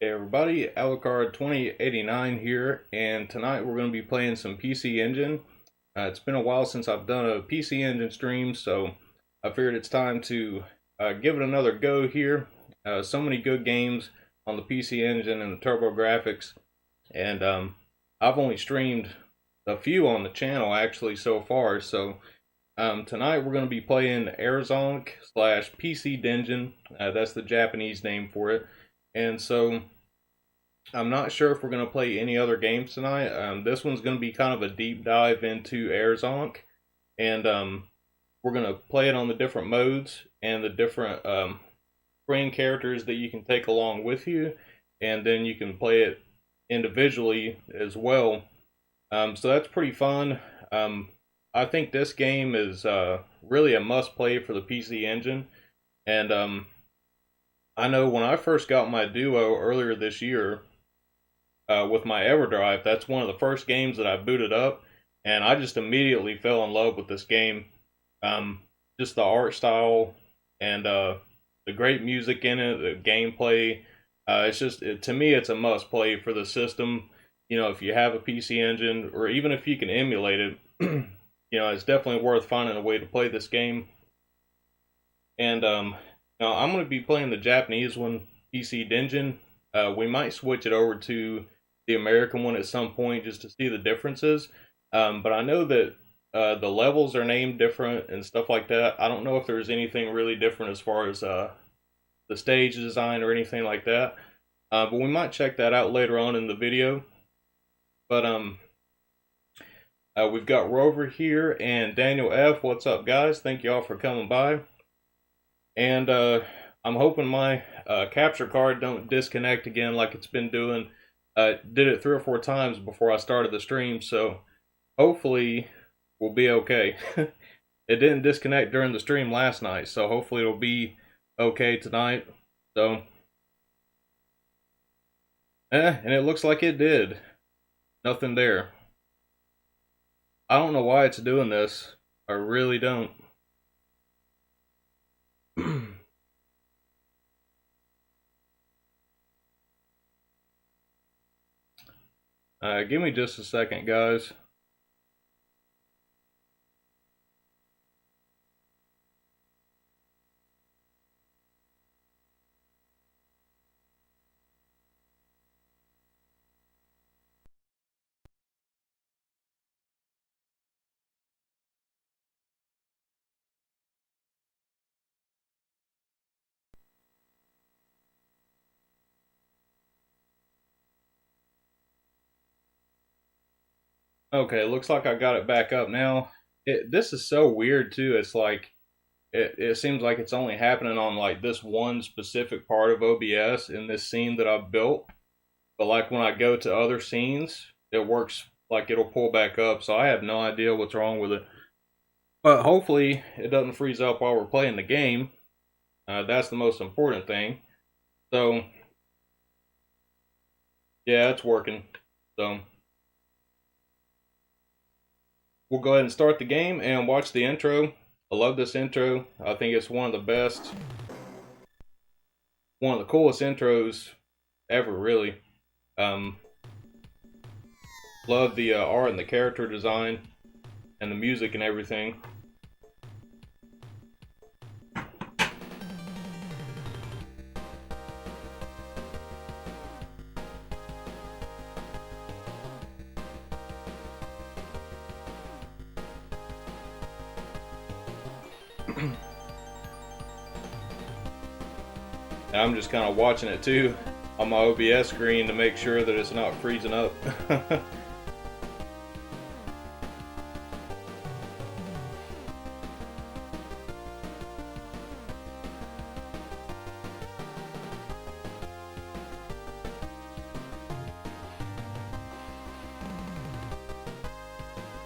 Hey everybody, Alucard 2089 here, and tonight we're going to be playing some PC Engine. It's been a while since I've done a PC Engine stream, so I figured it's time to give it another go here. So many good games on the PC Engine and the Turbo Graphics, and I've only streamed a few on the channel actually so far, so tonight we're going to be playing Air Zonk slash PC Engine. That's the Japanese name for it. And so I'm not sure if we're going to play any other games tonight. This one's going to be kind of a deep dive into Air Zonk, and we're going to play it on the different modes and the different screen characters that you can take along with you, and then you can play it individually as well. So that's pretty fun. I think this game is really a must play for the PC Engine, and I know when I first got my Duo earlier this year with my EverDrive, that's one of the first games that I booted up, and I just immediately fell in love with this game. Just the art style and the great music in it, the gameplay. It's just, to me, it's a must play for the system. You know, if you have a PC Engine, or even if you can emulate it, you know, it's definitely worth finding a way to play this game. And now I'm going to be playing the Japanese one, PC Engine. We might switch it over to the American one at some point just to see the differences. But I know that the levels are named different and stuff like that. I don't know if there's anything really different as far as the stage design or anything like that. But we might check that out later on in the video. But we've got Rover here and Daniel F. What's up, guys? Thank you all for coming by. And I'm hoping my capture card don't disconnect again like it's been doing. Did it 3 or 4 times before I started the stream, so hopefully we'll be okay. It didn't disconnect during the stream last night, so hopefully it'll be okay tonight. So, and it looks like it did. Nothing there. I don't know why it's doing this. I really don't. Give me just a second, guys. Okay, looks like I got it back up now. This is so weird too. It's like it seems like it's only happening on like this one specific part of OBS in this scene that I've built. But like when I go to other scenes, it works like it'll pull back up. So I have no idea what's wrong with it. But hopefully it doesn't freeze up while we're playing the game. That's the most important thing. So yeah, it's working. So we'll go ahead and start the game and watch the intro. I love this intro. I think it's one of the best, one of the coolest intros ever, really. Love the art and the character design and the music and everything. And I'm just kind of watching it too on my OBS screen to make sure that it's not freezing up.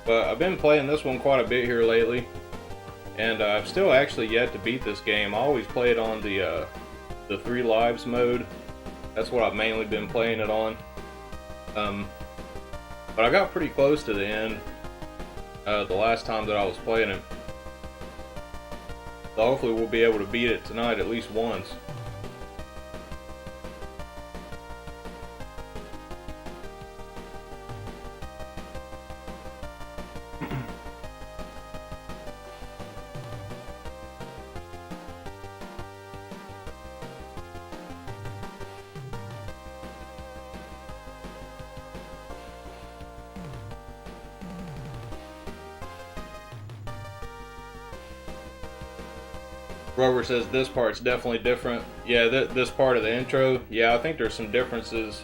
But I've been playing this one quite a bit here lately, and I've still actually yet to beat this game. I always play it on the 3 lives mode. That's what I've mainly been playing it on. But I got pretty close to the end the last time that I was playing it. So hopefully we'll be able to beat it tonight at least once. Rover says this part's definitely different. Yeah, this part of the intro. Yeah, I think there's some differences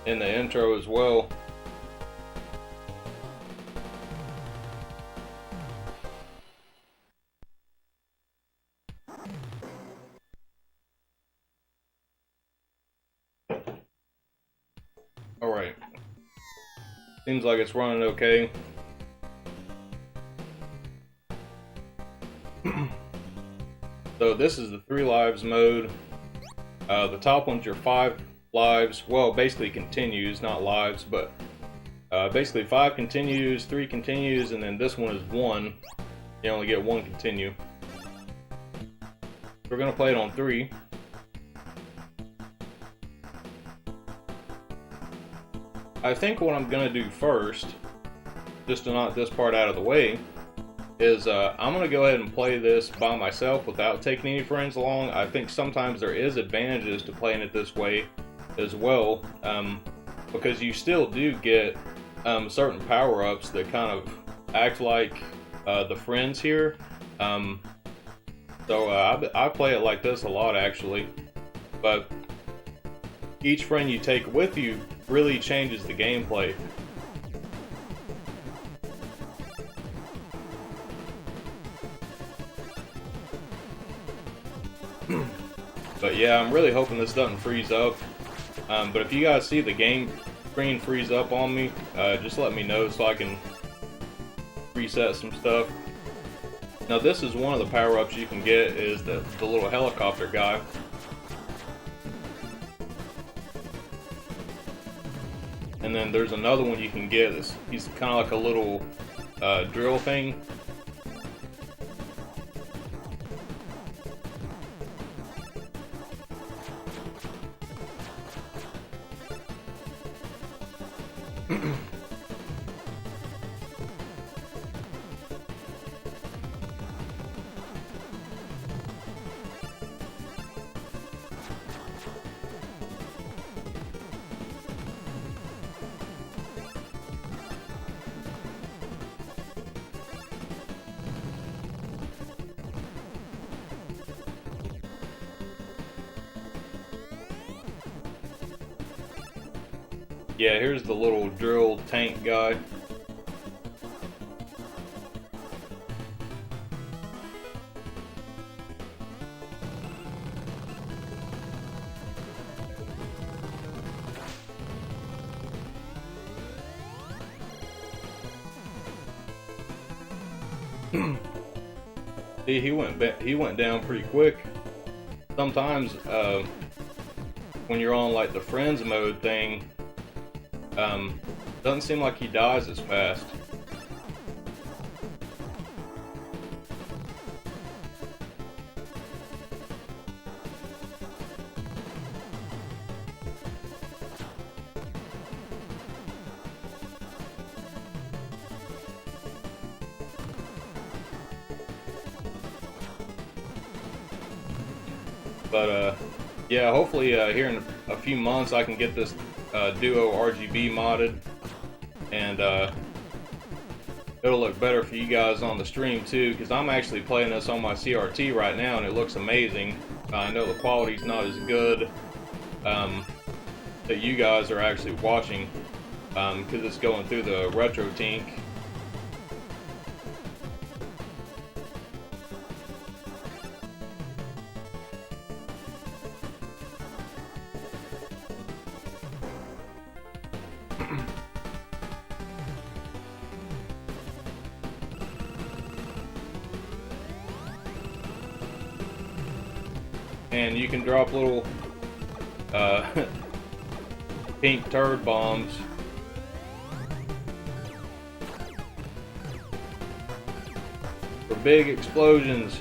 in the intro as well. Alright. Seems like it's running okay. So this is the 3 lives mode. The top one's your 5 lives. Well, basically continues, not lives, but basically 5 continues, 3 continues, and then this one is 1. You only get 1 continue. We're gonna play it on 3. I think what I'm gonna do first, just to knock this part out of the way, is I'm gonna go ahead and play this by myself without taking any friends along. I think sometimes there is advantages to playing it this way as well, because you still do get certain power-ups that kind of act like the friends here. So I play it like this a lot actually, but each friend you take with you really changes the gameplay. But yeah, I'm really hoping this doesn't freeze up. But if you guys see the game screen freeze up on me, just let me know so I can reset some stuff. Now this is one of the power-ups you can get, is the little helicopter guy. And then there's another one you can get. He's kind of like a little drill thing. Yeah, here's the little drill tank guy. See, he went down pretty quick. Sometimes when you're on like the friends mode thing, doesn't seem like he dies as fast. But yeah, hopefully here in a few months I can get this Duo RGB modded, and it'll look better for you guys on the stream too, because I'm actually playing this on my CRT right now and it looks amazing. I know the quality's not as good that you guys are actually watching, because it's going through the retro tink. And you can drop little pink turd bombs. For big explosions.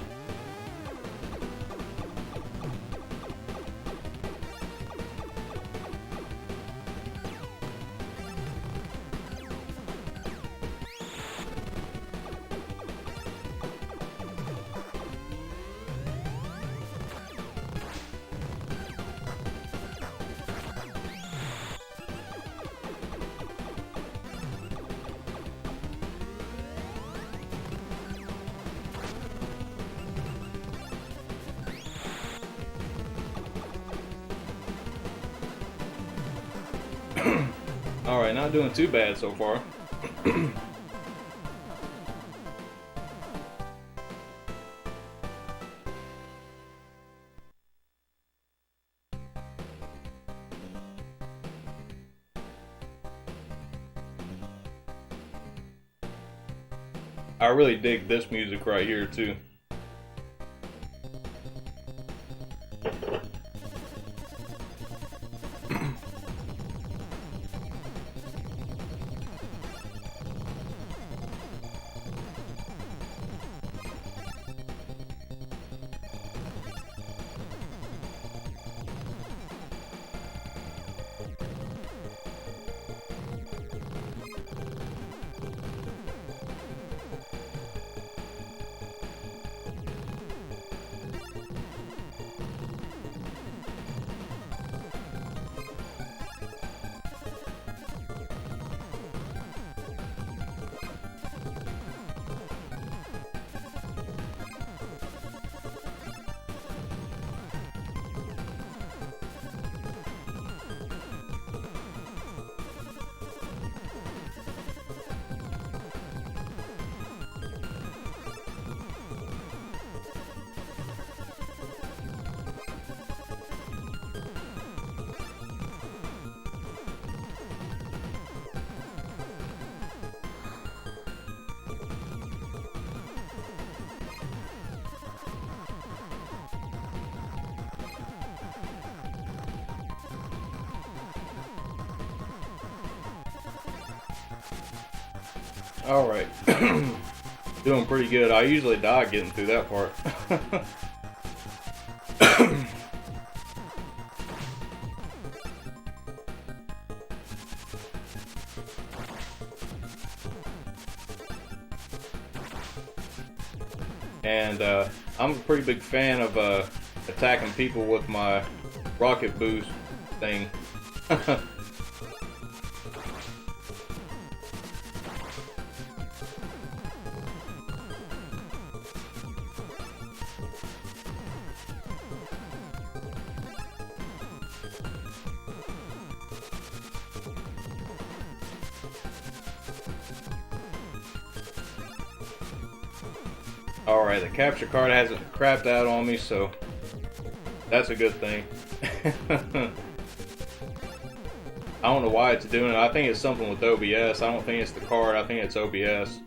Alright, not doing too bad so far. I really dig this music right here too. Alright. Doing pretty good. I usually die getting through that part. And I'm a pretty big fan of attacking people with my rocket boost thing. Alright, the capture card hasn't crapped out on me, so that's a good thing. I don't know why it's doing it. I think it's something with OBS. I don't think it's the card. I think it's OBS.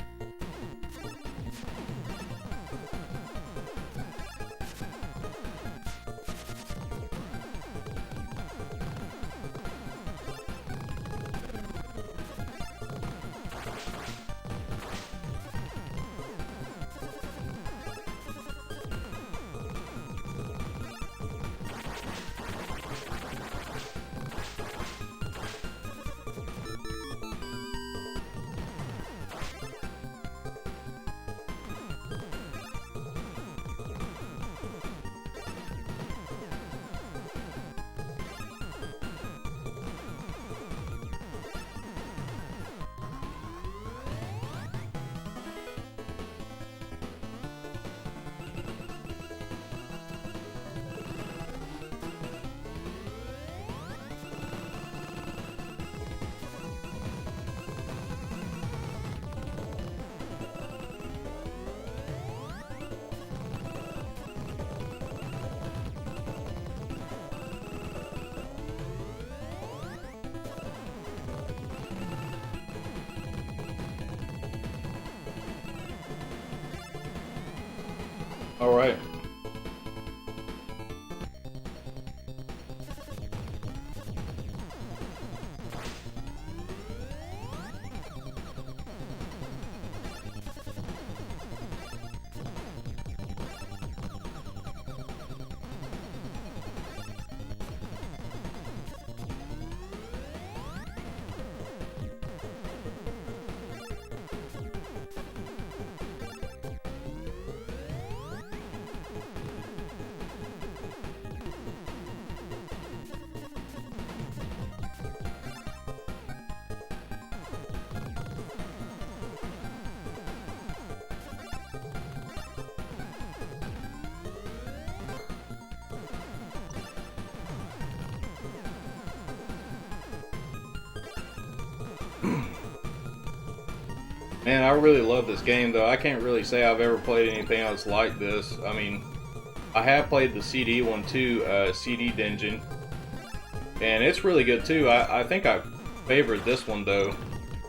Alright. Man, I really love this game, though. I can't really say I've ever played anything else like this. I mean, I have played the CD one too, CD Dungeon, and it's really good too. I think I favored this one though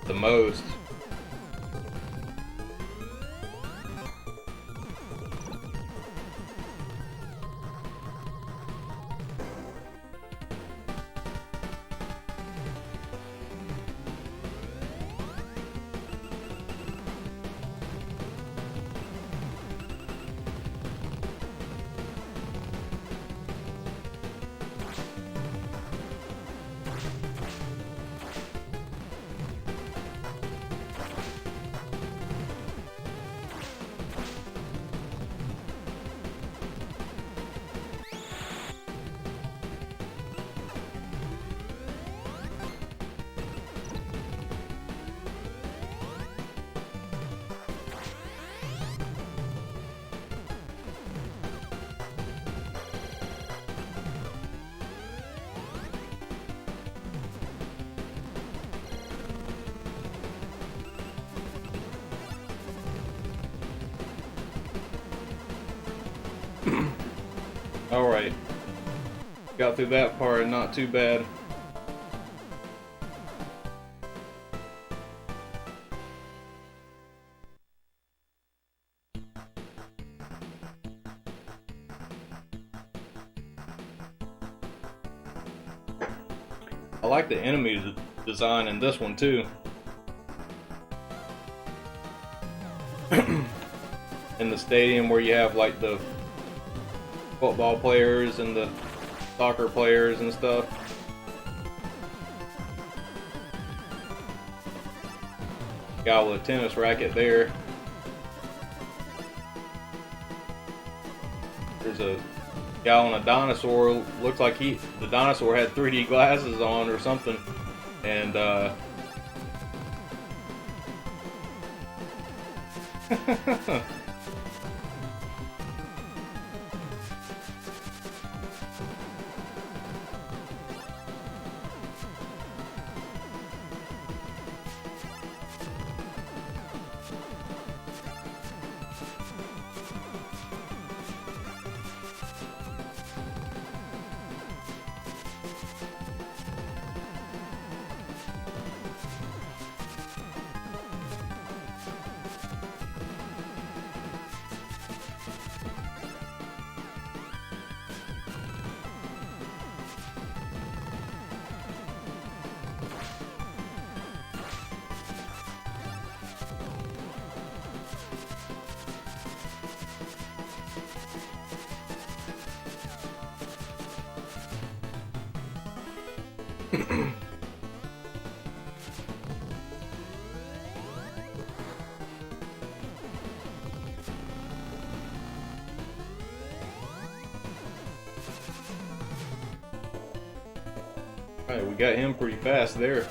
the most. Alright, got through that part, not too bad. I like the enemy design in this one too. In the stadium where you have like the football players and the soccer players and stuff. Guy with a tennis racket there. There's a guy on a dinosaur. Looks like the dinosaur had 3D glasses on or something. And alright, we got him pretty fast there.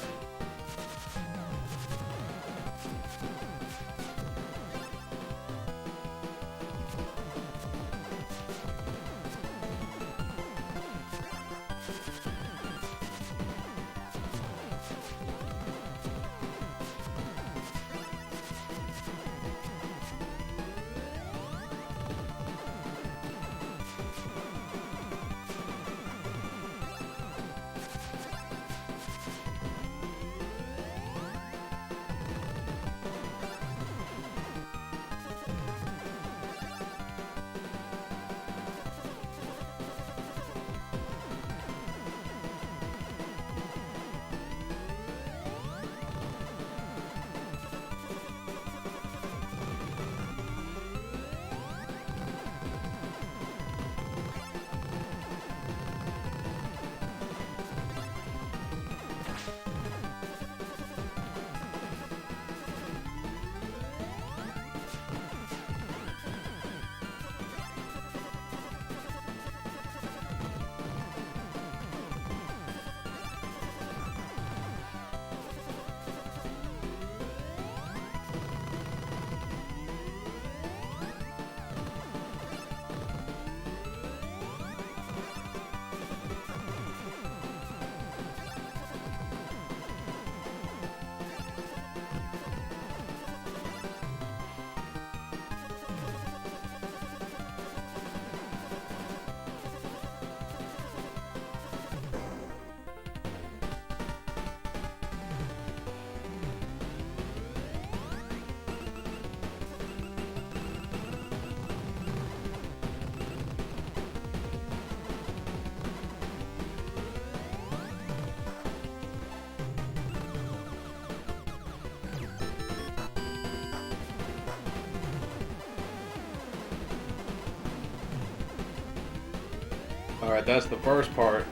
Alright, that's the first part.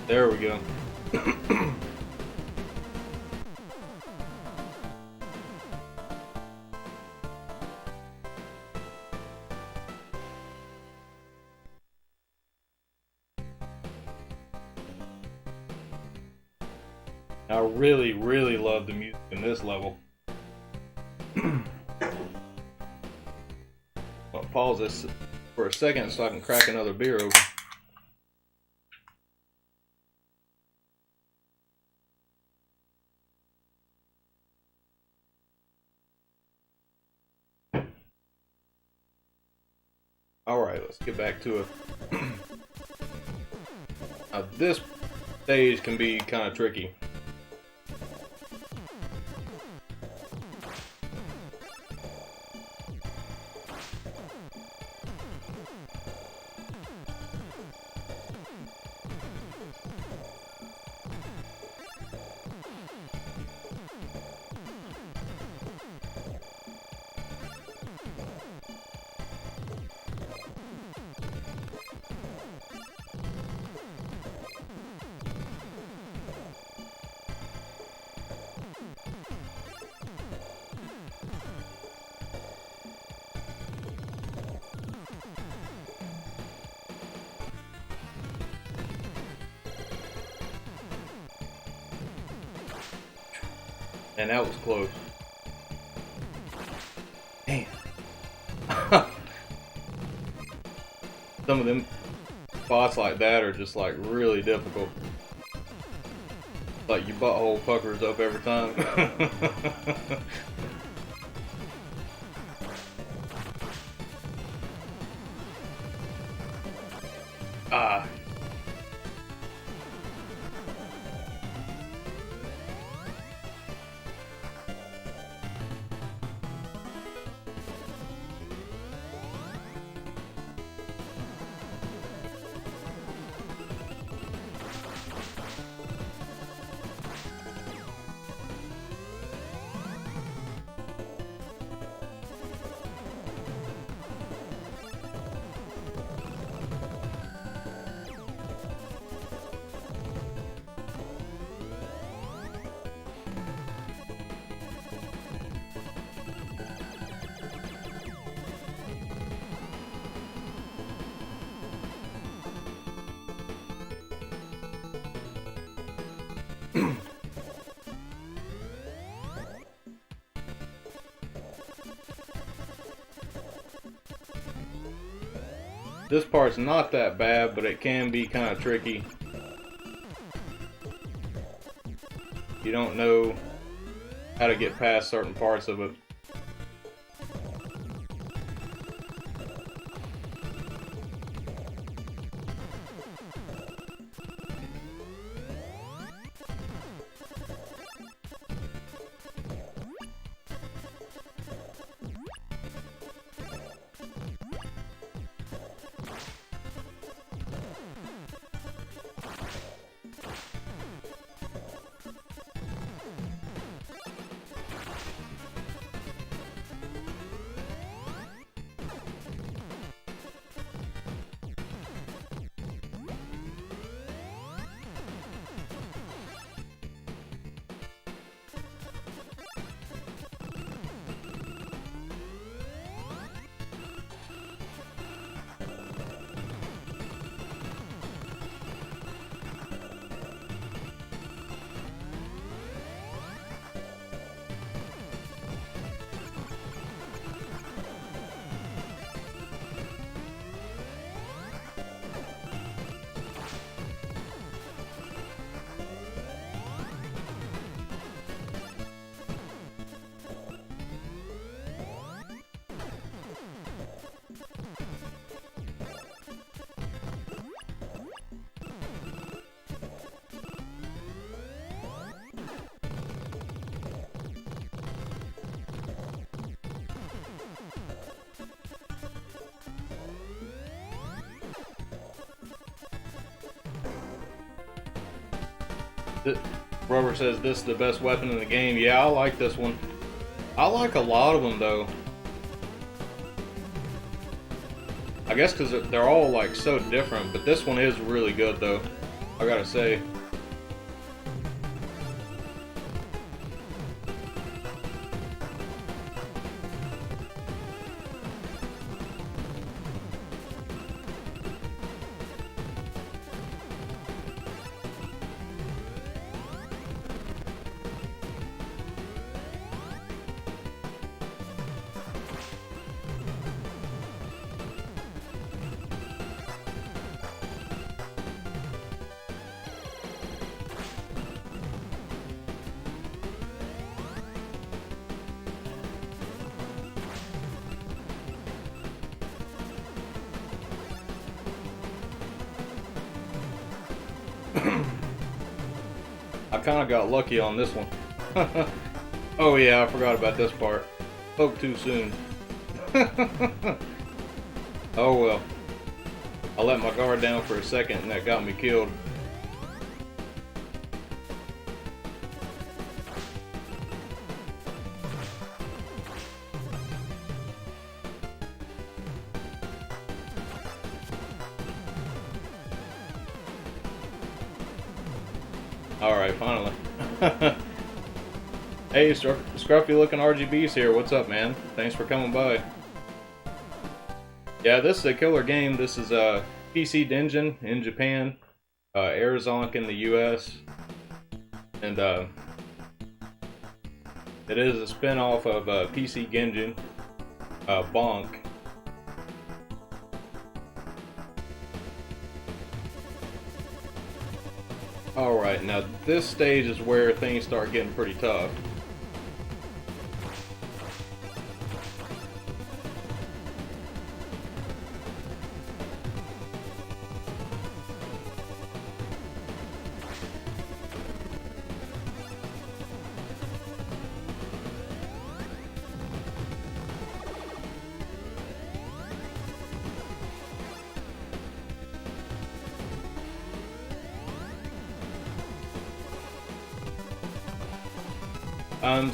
There we go. I really, really love the music in this level. I'll pause this for a second so I can crack another beer open. Alright, let's get back to it. Now, this stage can be kind of tricky. And that was close. Damn. Some of them spots like that are just like really difficult. Like your butthole puckers up every time. Ah. This part's not that bad, but it can be kind of tricky. You don't know how to get past certain parts of it. Rubber says this is the best weapon in the game. Yeah, I like this one. I like a lot of them though. I guess because they're all like so different, but this one is really good though, I gotta say. I kind of got lucky on this one. Oh yeah, I forgot about this part. Spoke too soon. Oh well. I let my guard down for a second and that got me killed. Alright, finally. Hey, scruffy looking RGB's here. What's up, man? Thanks for coming by. Yeah, this is a killer game. This is PC Engine in Japan, Air Zonk in the US, and it is a spin-off of PC Genjin, Bonk. Alright, now this stage is where things start getting pretty tough.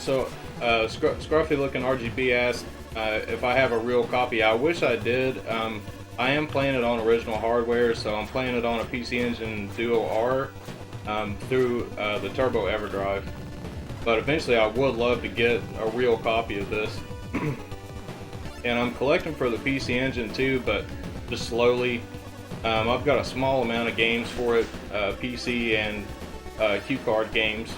Scruffy looking RGB asked if I have a real copy. I wish I did. I am playing it on original hardware, so I'm playing it on a PC Engine Duo R through the Turbo EverDrive. But eventually I would love to get a real copy of this. And I'm collecting for the PC Engine too, but just slowly. I've got a small amount of games for it, PC and cue card games.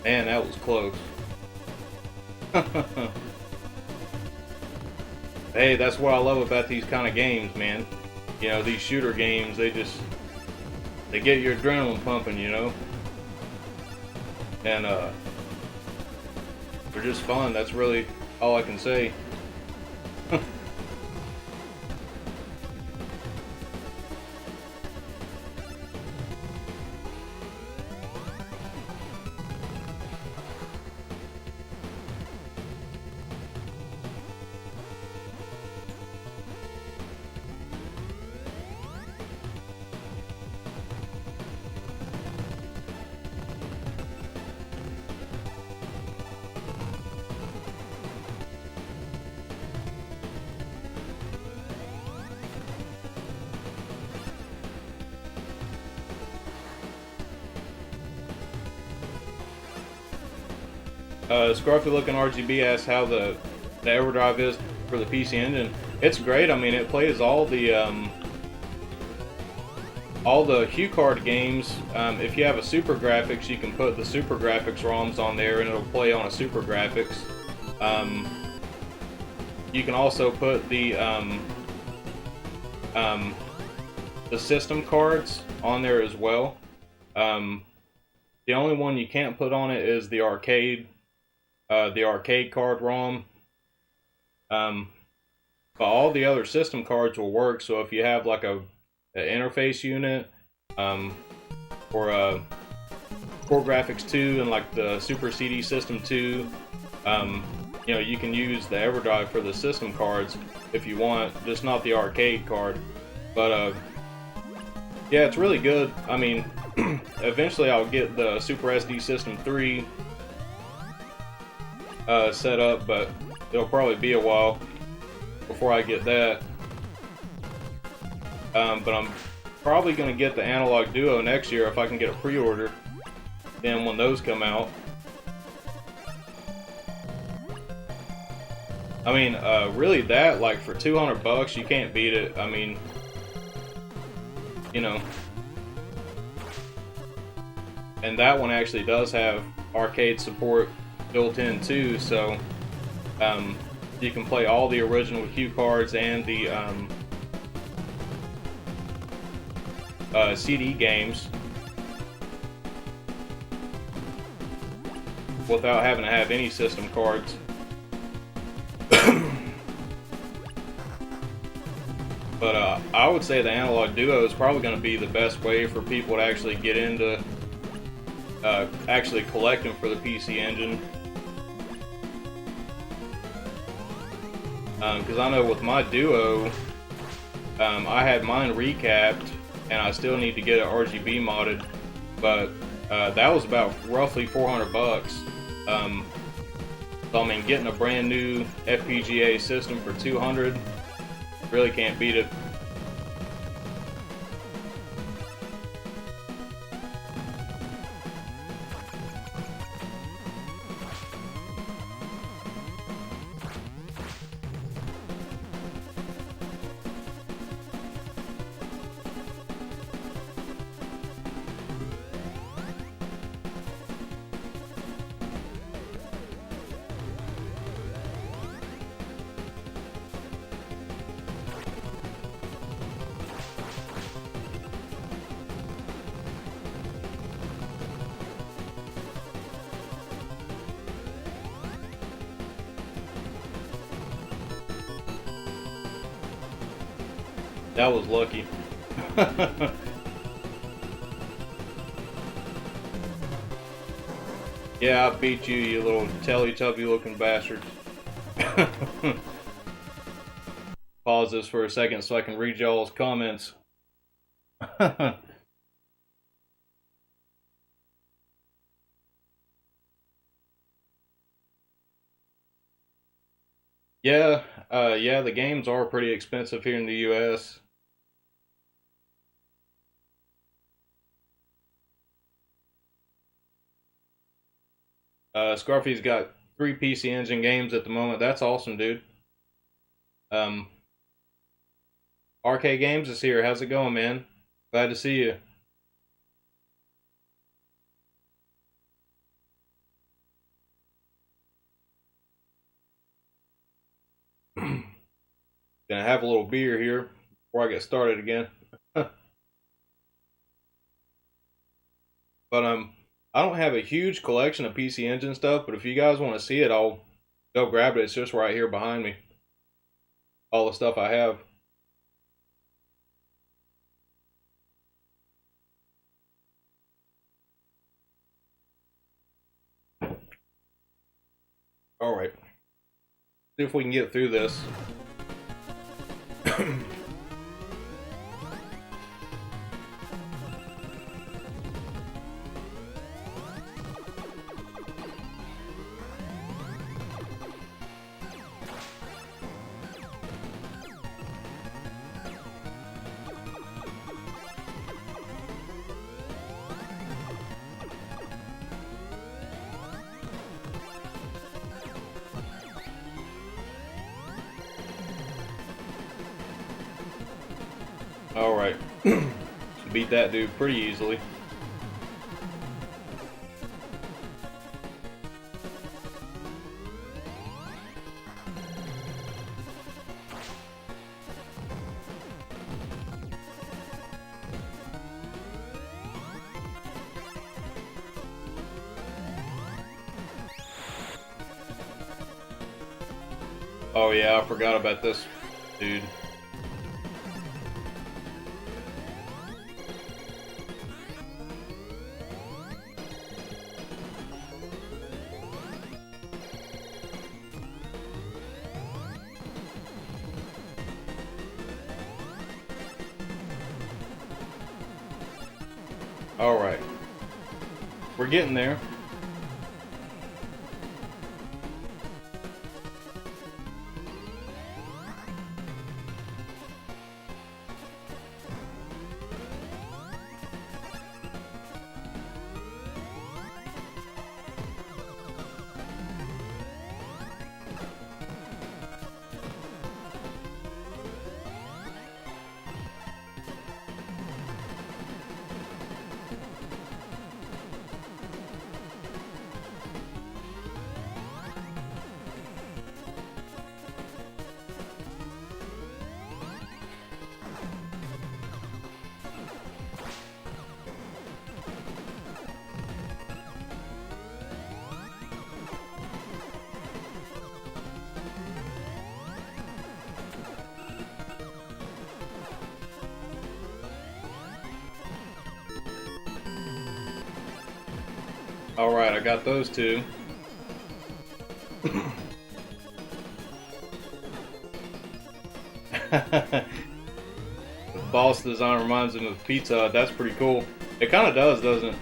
Man, that was close. Hey, that's what I love about these kind of games, man. You know, these shooter games, they get your adrenaline pumping, you know? And they're just fun. That's really all I can say. Scruffy looking RGB asks how the EverDrive is for the PC Engine. It's great. I mean, it plays all the Hue card games. If you have a Super Graphics, you can put the Super Graphics ROMs on there, and it'll play on a Super Graphics. You can also put the system cards on there as well. The only one you can't put on it is the arcade card ROM. But all the other system cards will work. So if you have like a interface unit, for Core Graphics 2 and like the Super CD System 2. You know, you can use the EverDrive for the system cards if you want, just not the arcade card. But yeah, it's really good. I mean, eventually I'll get the Super SD System 3 set up, but it'll probably be a while before I get that. But I'm probably going to get the Analog Duo next year if I can get a pre-order. Then when those come out. I mean, really that, like for 200 bucks, you can't beat it. I mean, you know. And that one actually does have arcade support built in too, so you can play all the original cue cards and the CD games without having to have any system cards. But I would say the Analog Duo is probably going to be the best way for people to actually get into actually collecting for the PC Engine. Because I know with my Duo, I had mine recapped, and I still need to get it RGB modded, but that was about roughly 400 bucks. So I mean, getting a brand new FPGA system for 200, really can't beat it. That was lucky. Yeah, I beat you, you little Teletubby looking bastard. Pause this for a second so I can read y'all's comments. Yeah, yeah, the games are pretty expensive here in the US. Scarfy's got 3 PC Engine games at the moment. That's awesome, dude. RK Games is here. How's it going, man? Glad to see you. Gonna have a little beer here before I get started again. But I don't have a huge collection of PC Engine stuff, but if you guys want to see it, I'll go grab it. It's just right here behind me. All the stuff I have. All right. See if we can get through this. Alright. Beat that dude pretty easily. Oh yeah, I forgot about this dude. Alright. We're getting there. Alright, I got those two. The boss design reminds him of Pizza Hut. That's pretty cool. It kind of does, doesn't it?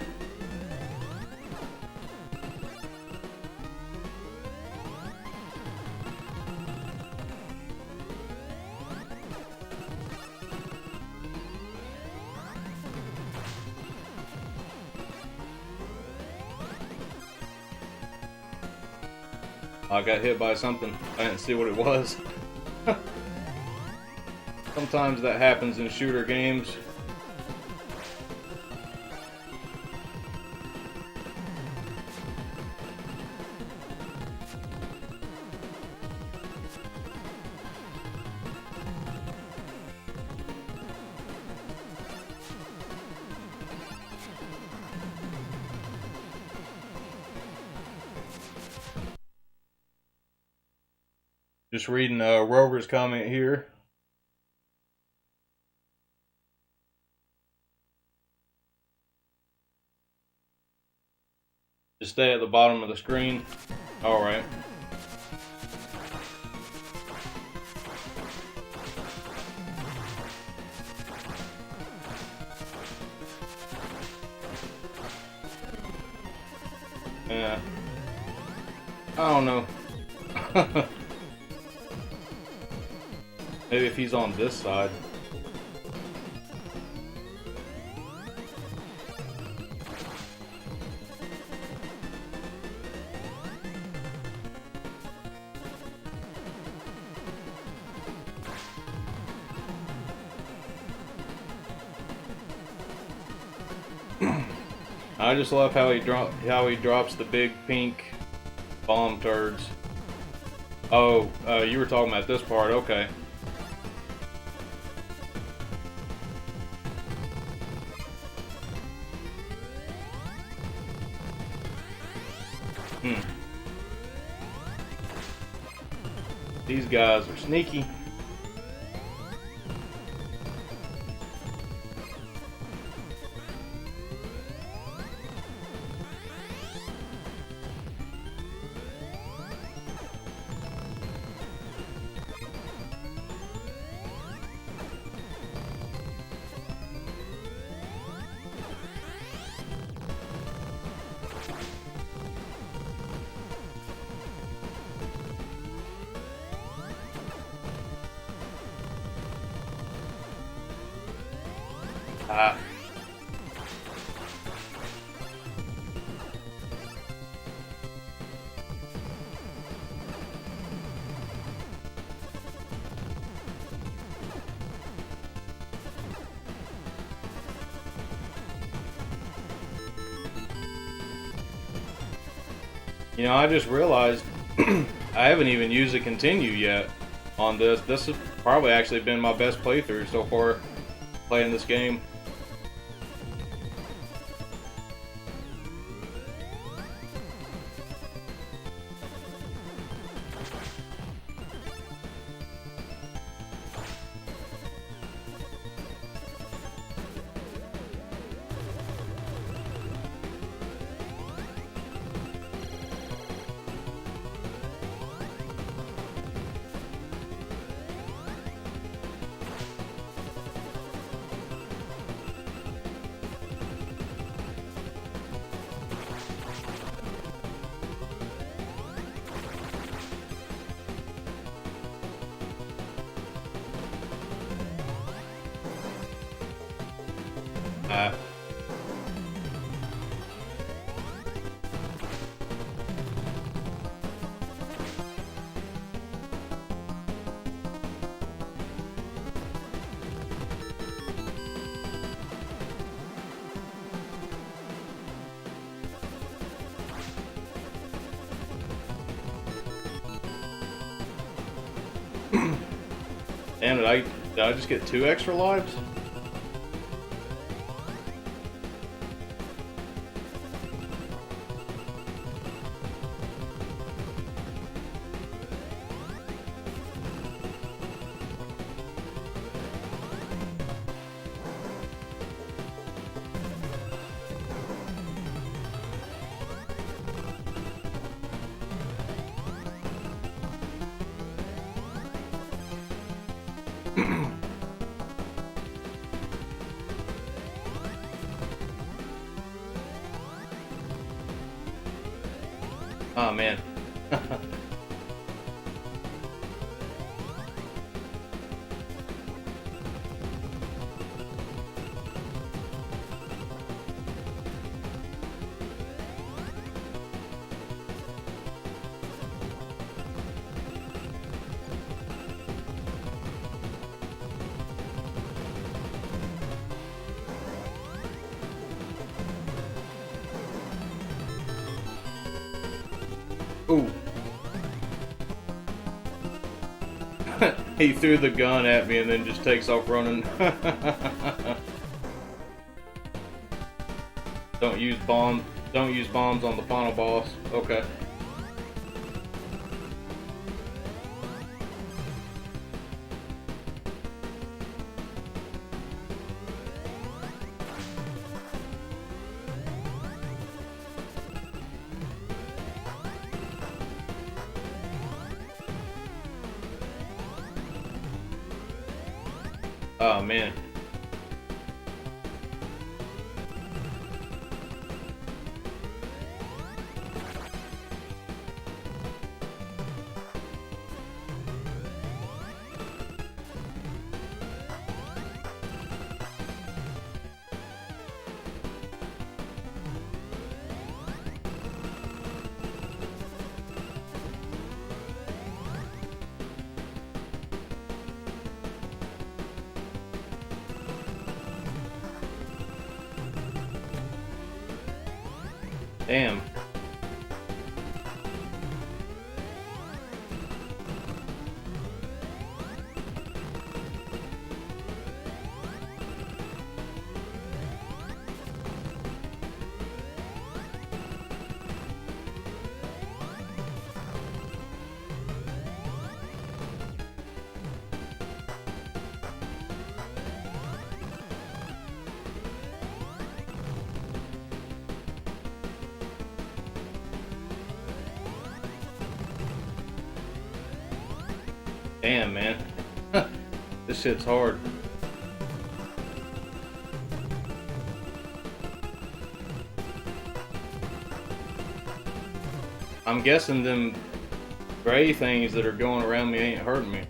I got hit by something. I didn't see what it was. Sometimes that happens in shooter games. Just reading Rover's comment here. Just stay at the bottom of the screen. Alright. Yeah. I don't know. Maybe if he's on this side. I just love how he drops the big pink bomb turds. Oh, you were talking about this part, okay. These guys are sneaky. Ah. You know, I just realized I haven't even used a continue yet on this. This has probably actually been my best playthrough so far playing this game. Uh, Damn, did I just get 2 extra lives? Oh man. Ooh. He threw the gun at me and then just takes off running. Don't use bombs on the final boss. Okay. Oh man. Damn. Damn, man. This shit's hard. I'm guessing them gray things that are going around me ain't hurting me.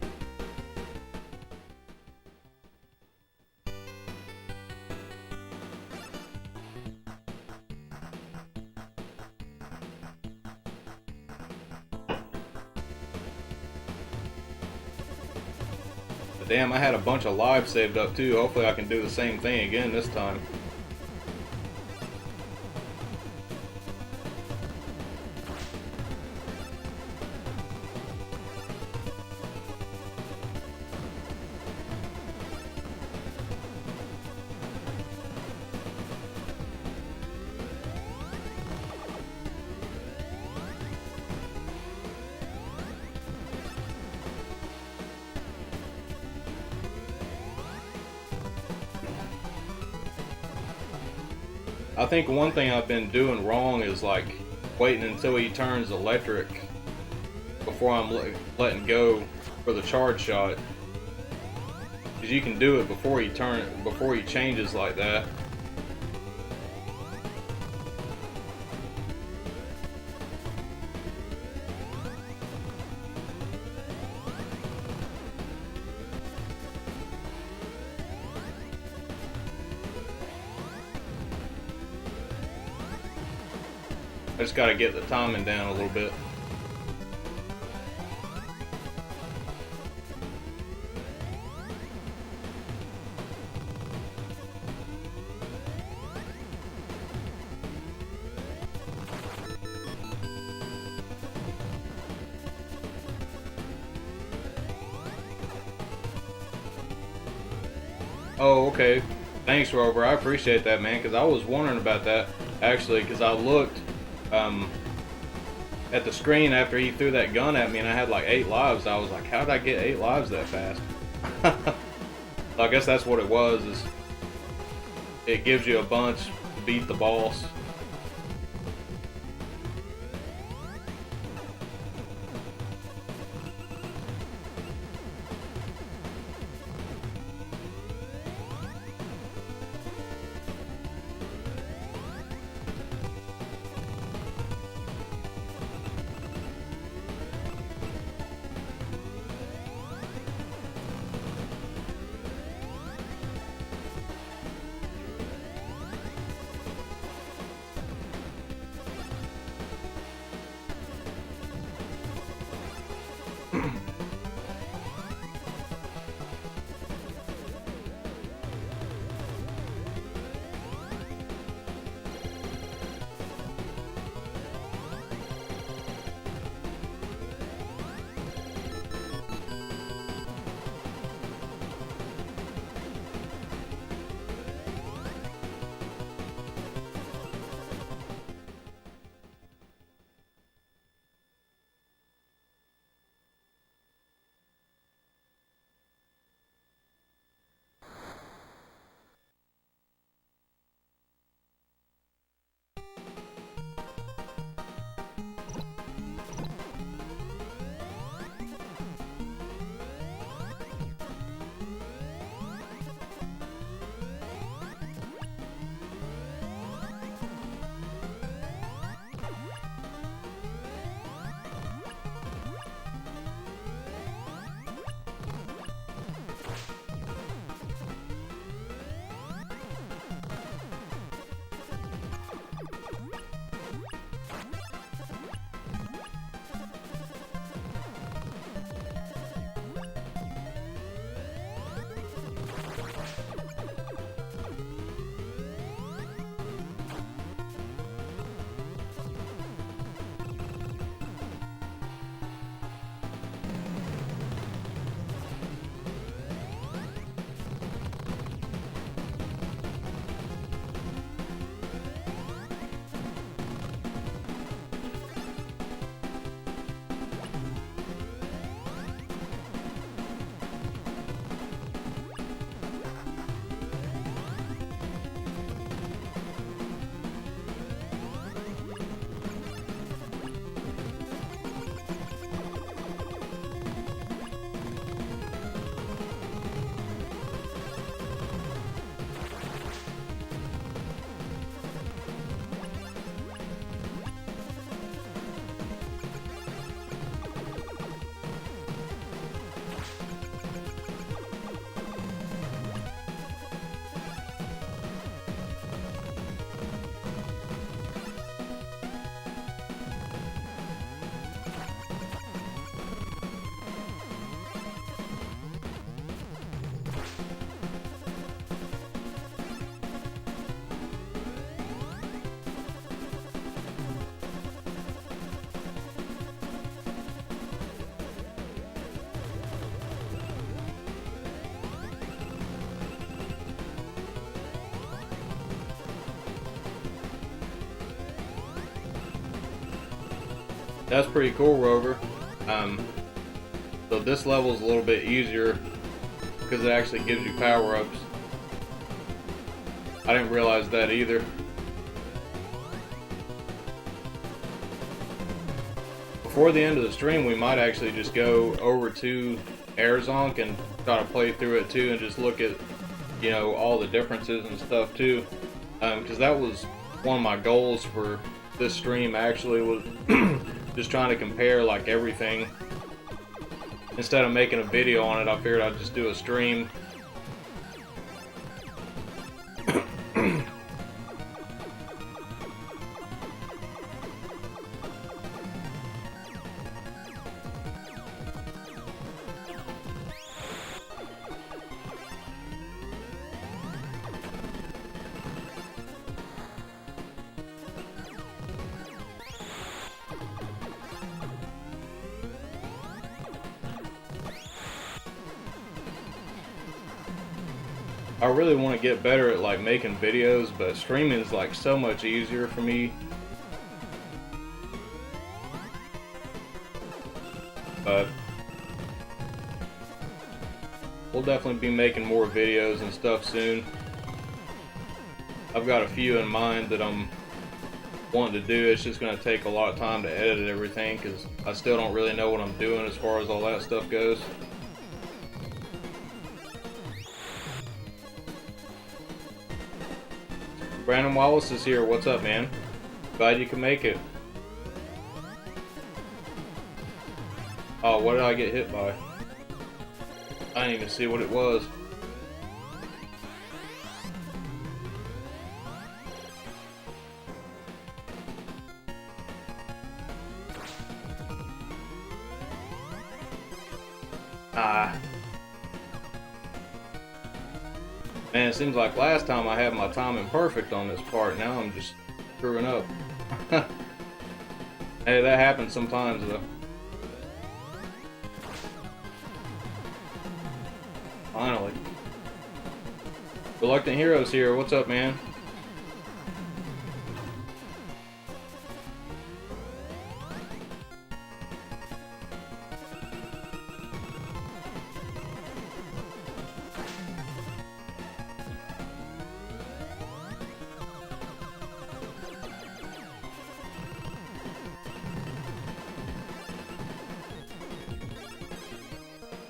But damn, I had a bunch of lives saved up too. Hopefully I can do the same thing again this time. I think one thing I've been doing wrong is like waiting until he turns electric before I'm letting go for the charge shot. Because you can do it before he changes like that. I just gotta get the timing down a little bit. Oh, okay. Thanks, Rover. I appreciate that, man, because I was wondering about that, actually, because I looked at the screen after he threw that gun at me, and I had like 8 lives. I was like, how did I get 8 lives that fast? So I guess that's what it was, is it gives you a bunch to beat the boss. That's pretty cool, Rover. So this level is a little bit easier because it actually gives you power-ups. I didn't realize that either. Before the end of the stream, we might actually just go over to Air Zonk and try to play through it too, and just look at, you know, all the differences and stuff too. Because that was one of my goals for this stream, actually, was just trying to compare like everything. Instead of making a video on it, I figured I'd just do a stream. I really want to get better at like making videos, but streaming is like so much easier for me. But we'll definitely be making more videos and stuff soon. I've got a few in mind that I'm wanting to do. It's just going to take a lot of time to edit everything because I still don't really know what I'm doing as far as all that stuff goes. Brandon Wallace is here. What's up, man? Glad you can make it. Oh, what did I get hit by? I didn't even see what it was. Ah. Man, it seems like last time I had my timing perfect on this part. Now I'm just screwing up. Hey, that happens sometimes though. Finally. Reluctant Heroes here. What's up, man?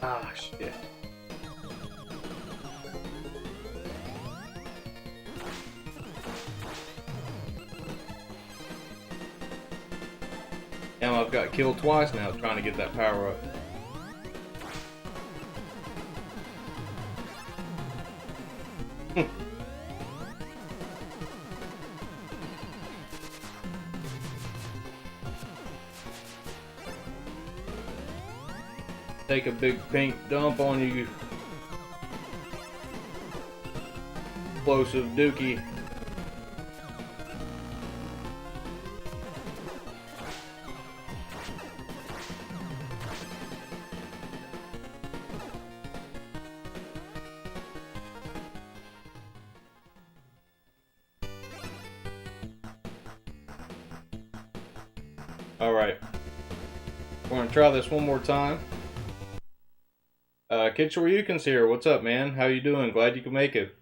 Ah, shit. Now I've got killed twice now trying to get that power up. Take a big pink dump on you, explosive dookie. Alright, we're gonna try this one more time. Kid Shoryuken's here. What's up, man? How you doing? Glad you can make it.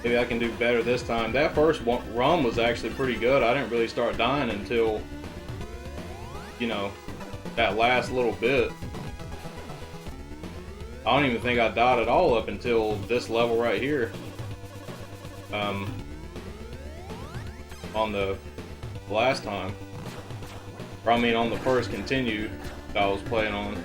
Maybe I can do better this time. That first run was actually pretty good. I didn't really start dying until, you know, that last little bit. I don't even think I died at all up until this level right here. On the last time. Or I mean on the first continue that I was playing on.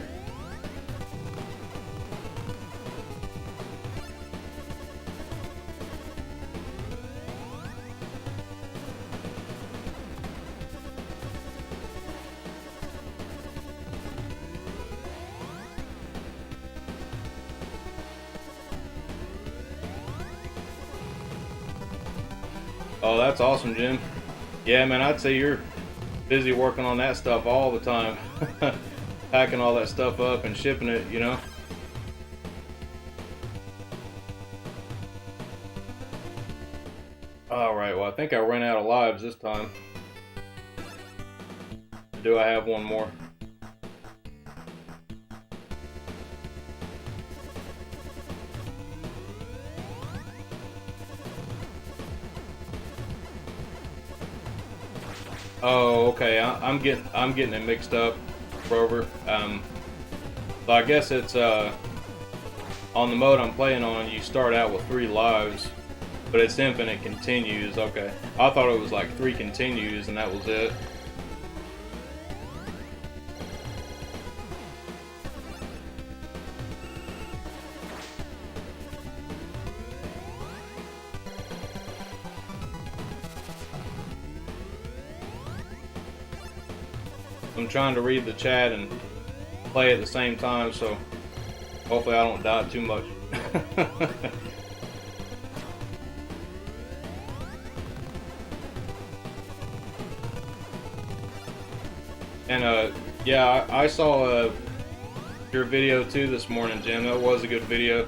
Oh, that's awesome, Jim. Yeah, man, I'd say you're busy working on that stuff all the time. Packing all that stuff up and shipping it, you know? Alright, well, I think I ran out of lives this time. Do I have one more? Oh, okay. I'm getting it mixed up, Rover. So I guess it's on the mode I'm playing on. You start out with 3 lives, but it's infinite continues. Okay, I thought it was like 3 continues and that was it. I'm trying to read the chat and play at the same time, so hopefully I don't die too much. And yeah, I saw your video too this morning, Jim. That was a good video.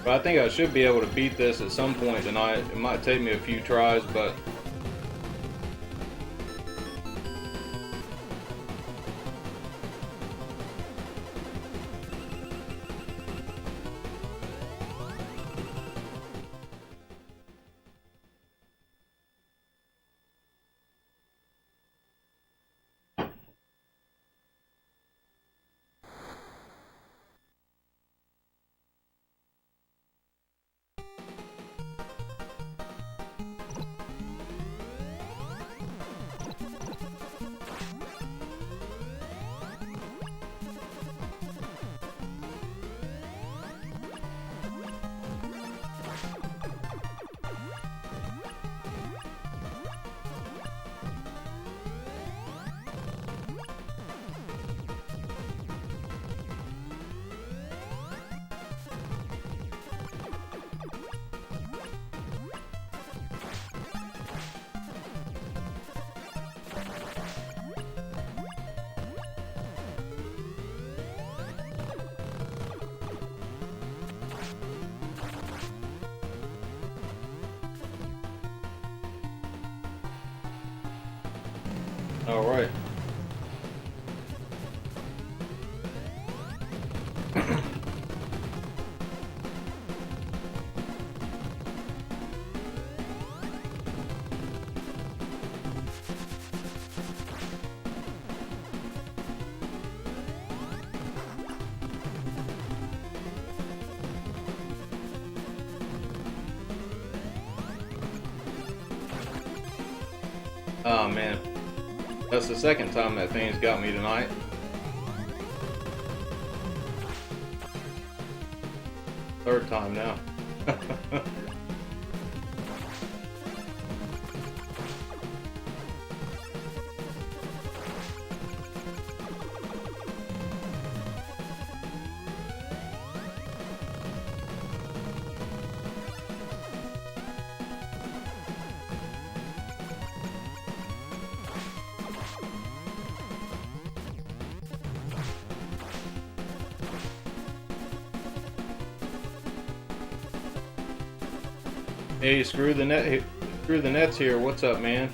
But I think I should be able to beat this at some point tonight. It might take me a few tries, but all right. Oh man, that's the second time that thing's got me tonight. Third time now. Hey, screw the nets here. What's up, man?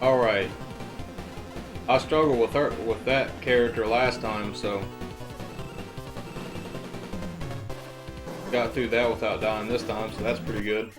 All right. I struggled with that character last time, so got through that without dying this time, so that's pretty good.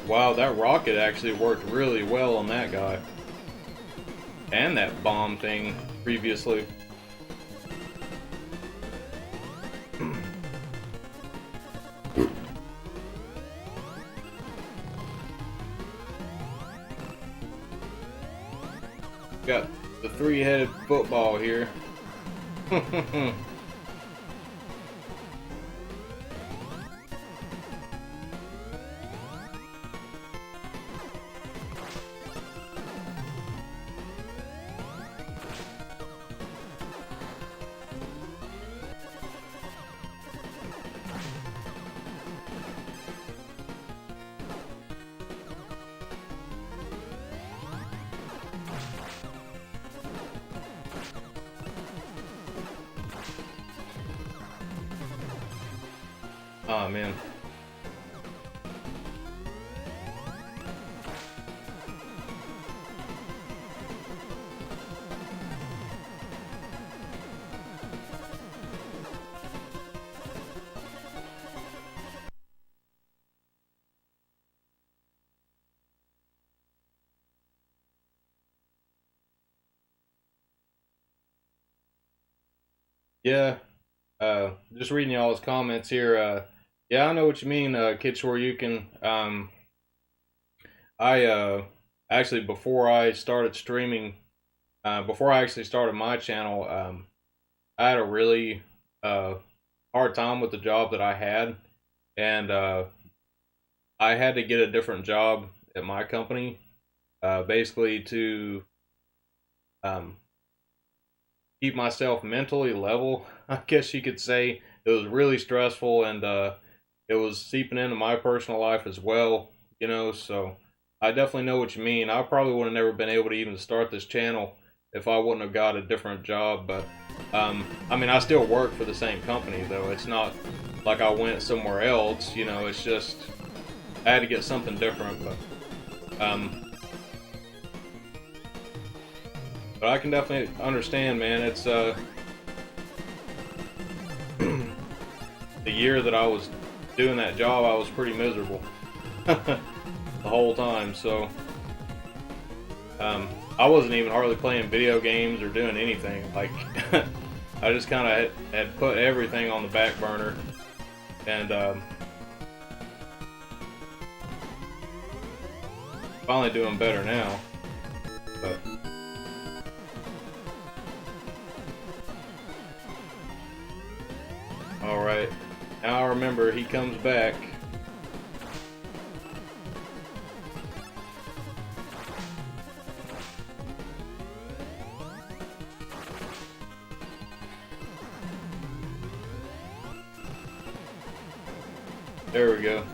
Wow, that rocket actually worked really well on that guy. And that bomb thing previously. Got the three-headed football here. Oh man. Yeah, just reading y'all's comments here. Yeah, I know what you mean, Kid Shoryuken. I actually before I started streaming, before I actually started my channel, I had a really hard time with the job that I had, and I had to get a different job at my company, basically to um, keep myself mentally level, I guess you could say. It was really stressful, and it was seeping into my personal life as well, you know, so I definitely know what you mean. I probably would have never been able to even start this channel if I wouldn't have got a different job, but I mean, I still work for the same company, though. It's not like I went somewhere else, you know, it's just I had to get something different, but I can definitely understand, man. It's the year that I was doing that job, I was pretty miserable the whole time. So I wasn't even hardly playing video games or doing anything. Like I just kind of had put everything on the back burner, and finally doing better now. But alright, now I remember he comes back. There we go.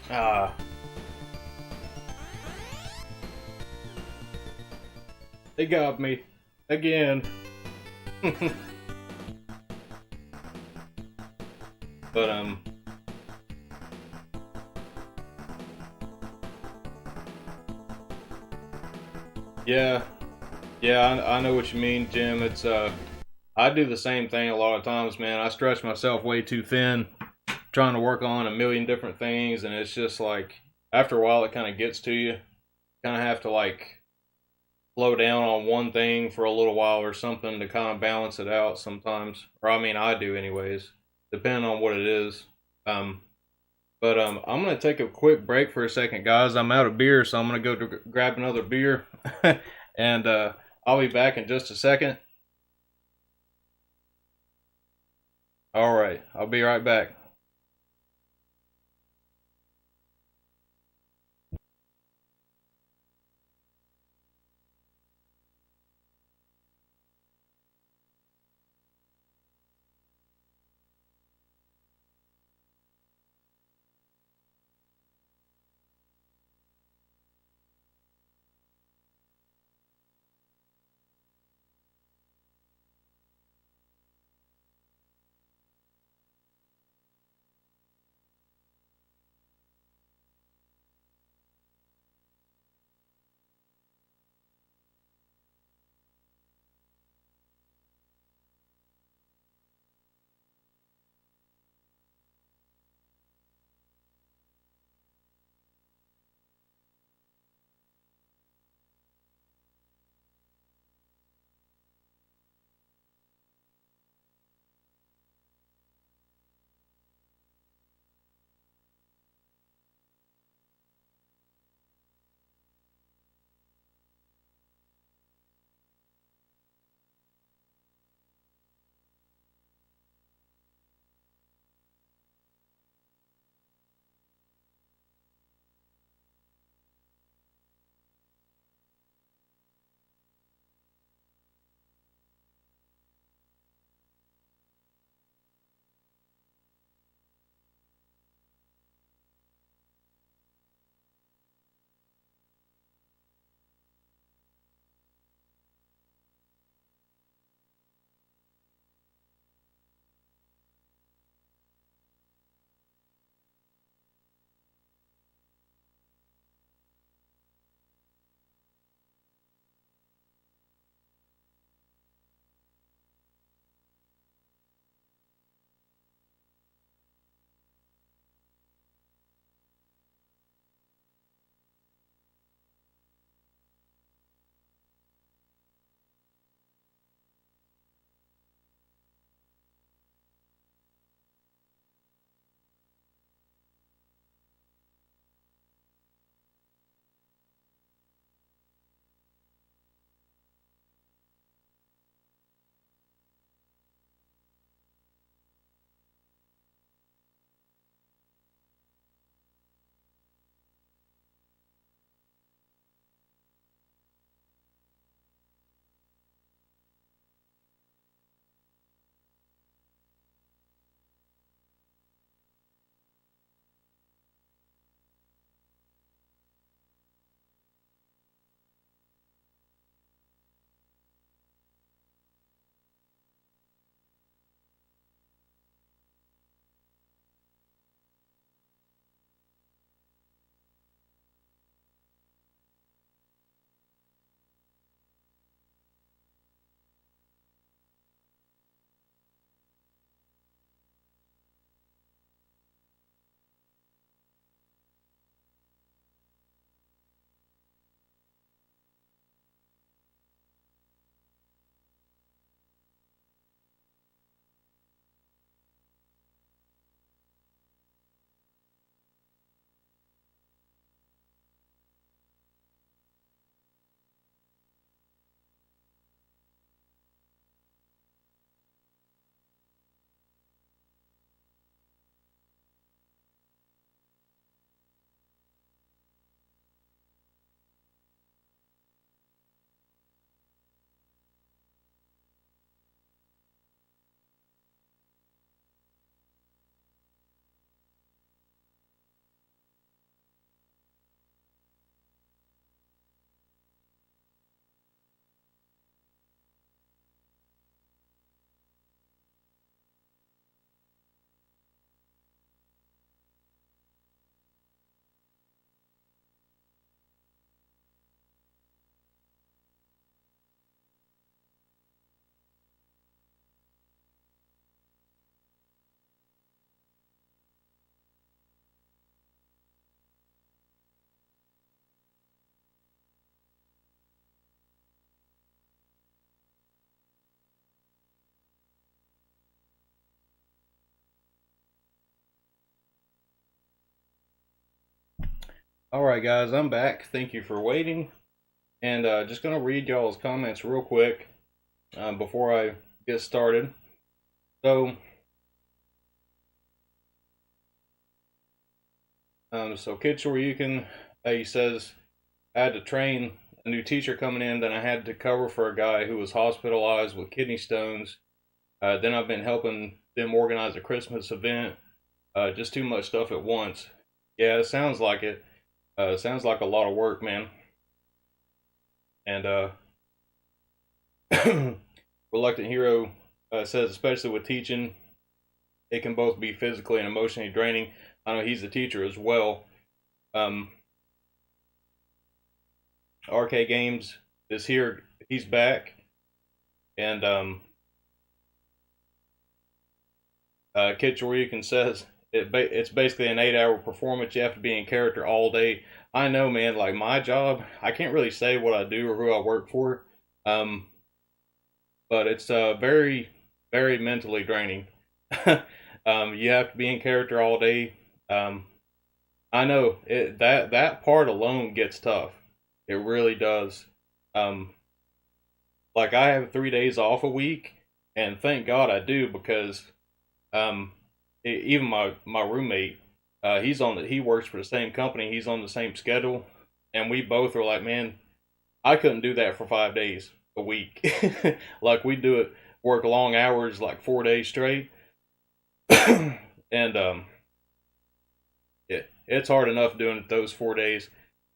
Ah, they got me again. But yeah, yeah, I know what you mean, Jim. It's I do the same thing a lot of times, man. I stretch myself way too thin, trying to work on a million different things, and it's just like after a while it kind of gets to you. Kind of have to like slow down on one thing for a little while or something to kind of balance it out sometimes. Or I mean, I do anyways, depending on what it is. Um, but I'm gonna take a quick break for a second, guys. I'm out of beer, so I'm gonna go to grab another beer, and I'll be back in just a second. All right, I'll be right back. Alright guys, I'm back. Thank you for waiting. And just going to read y'all's comments real quick before I get started. So Kid Shoryuken, he says, I had to train a new teacher coming in, then I had to cover for a guy who was hospitalized with kidney stones. Then I've been helping them organize a Christmas event. Just too much stuff at once. Yeah, it sounds like it. Sounds like a lot of work, man. And Reluctant Hero says, especially with teaching, it can both be physically and emotionally draining. I know he's a teacher as well. Um, RK Games is here. He's back. And Kid Shoryuken says it's basically an 8-hour performance. You have to be in character all day. I know, man. Like my job, I can't really say what I do or who I work for, but it's very, very mentally draining. You have to be in character all day. I know that part alone gets tough. It really does. Um, like I have 3 days off a week, and thank God I do because um, even my roommate, he works for the same company. He's on the same schedule, and we both are like, man, I couldn't do that for 5 days a week. Like we do it, work long hours, like 4 days straight, and it's hard enough doing it those 4 days.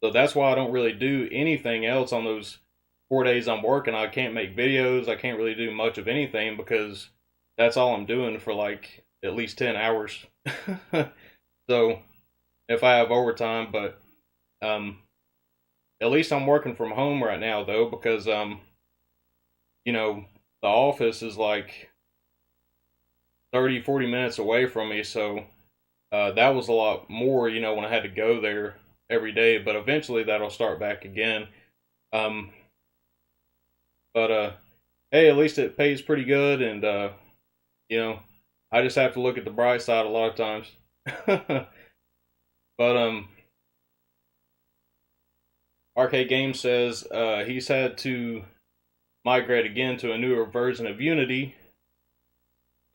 So that's why I don't really do anything else on those 4 days I'm working. I can't make videos. I can't really do much of anything because that's all I'm doing for like at least 10 hours. So if I have overtime, but um, at least I'm working from home right now though because you know, the office is like 30-40 minutes away from me, so that was a lot more, when I had to go there every day. But eventually that'll start back again. Um, but hey, at least it pays pretty good, and you know, I just have to look at the bright side a lot of times. But Arcade Game says he's had to migrate again to a newer version of Unity.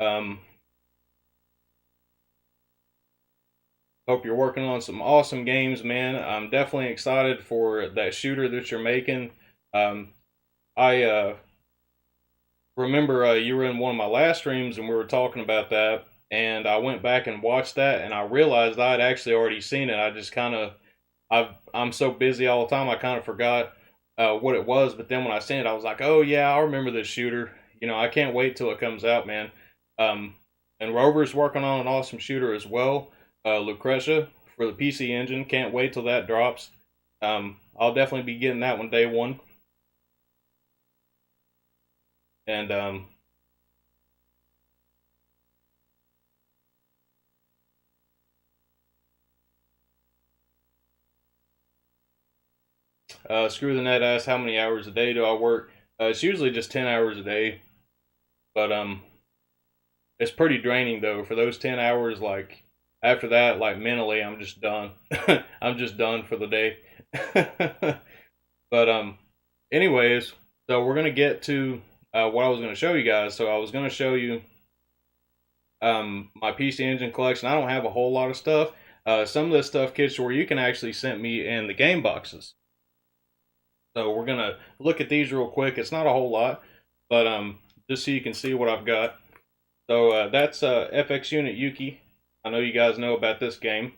Um, Hope you're working on some awesome games, man. I'm definitely excited for that shooter that you're making. I remember you were in one of my last streams and we were talking about that, and I went back and watched that, and I realized I had actually already seen it. I just kind of, I'm so busy all the time, I kind of forgot what it was. But then when I seen it, I was like, oh yeah, I remember this shooter. I can't wait till it comes out, man. Um, and Rover's working on an awesome shooter as well, Lucretia for the PC Engine. Can't wait till that drops. I'll definitely be getting that one day one. And Screw the Net asks, how many hours a day do I work? It's usually just 10 hours a day, but it's pretty draining though. For those 10 hours, like after that, like mentally, I'm just done. I'm just done for the day. But anyways, so we're gonna get to what I was gonna show you guys. So I was gonna show you my PC Engine collection. I don't have a whole lot of stuff. Some of this stuff, kids, where you can actually send me in the game boxes. So we're gonna look at these real quick. It's not a whole lot, but just so you can see what I've got. So that's FX Unit Yuki. I know you guys know about this game.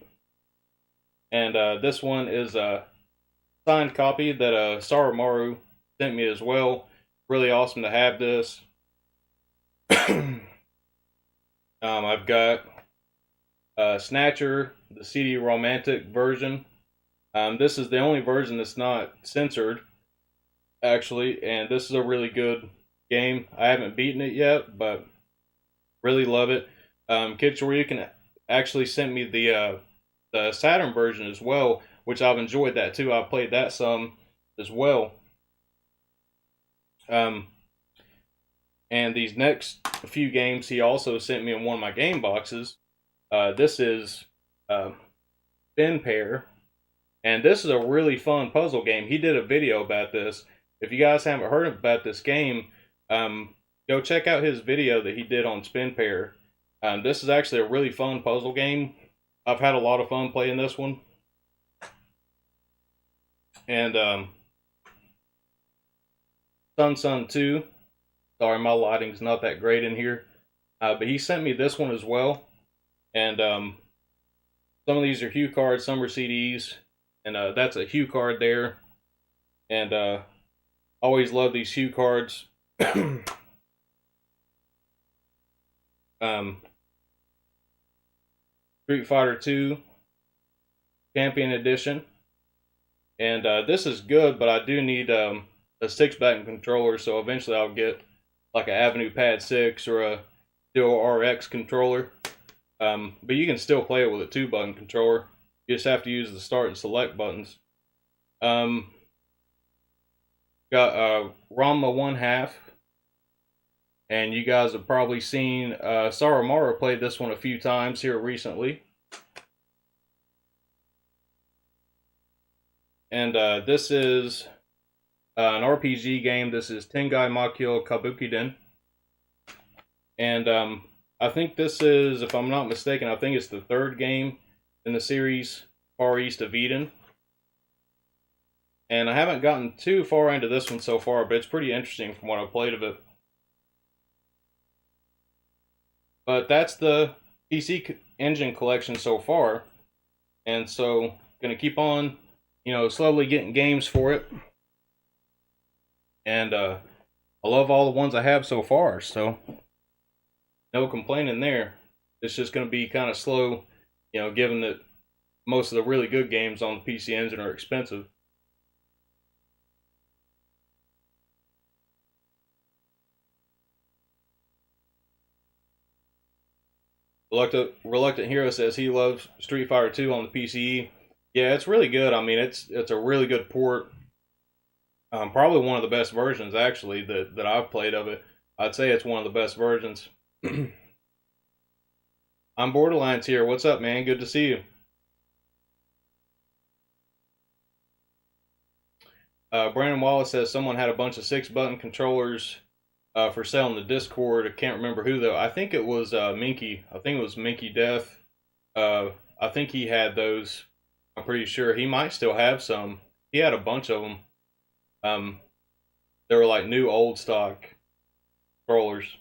And this one is a signed copy that Saramaru sent me as well. Really awesome to have this. I've got Snatcher, the CD Romantic version. This is the only version that's not censored, actually, and this is a really good game. I haven't beaten it yet, but really love it. Kid Shoryuken actually sent me the Saturn version as well, which I've enjoyed that too. I've played that some as well. And these next few games he also sent me in one of my game boxes. This is Spin Pair. And this is a really fun puzzle game. He did a video about this. If you guys haven't heard about this game, go check out his video that he did on Spin Pair. This is actually a really fun puzzle game. I've had a lot of fun playing this one. And Sun 2. Sorry, my lighting's not that great in here. But he sent me this one as well. And some of these are Hue cards, some are CDs. And that's a Hue card there. And always love these Hue cards. Street Fighter 2 Champion Edition. And this is good, but I do need a 6-button controller, so eventually I'll get like an Avenue Pad 6 or a Duo RX controller. But you can still play it with a 2-button controller. You just have to use the start and select buttons. Got Ranma 1/2. And you guys have probably seen Saramara played this one a few times here recently. And this is an RPG game. This is Tengai Makyo Kabukiden. And I think this is, if I'm not mistaken, I think it's the 3rd game in the series, Far East of Eden. And I haven't gotten too far into this one so far, but it's pretty interesting from what I've played of it. But that's the PC Engine collection so far. And so, gonna keep on, slowly getting games for it. And I love all the ones I have so far, so no complaining there. It's just gonna be kind of slow, given that most of the really good games on the PC Engine are expensive. Reluctant Hero says he loves Street Fighter 2 on the PCE. Yeah, it's really good. I mean, it's a really good port. Probably one of the best versions, actually, that I've played of it. I'd say it's one of the best versions. I'm Borderlands here. What's up, man? Good to see you. Brandon Wallace says someone had a bunch of 6-button controllers for sale on the Discord. I can't remember who, though. I think it was Minky. I think it was Minky Death. I think he had those. I'm pretty sure. He might still have some. He had a bunch of them. They were like new old stock controllers.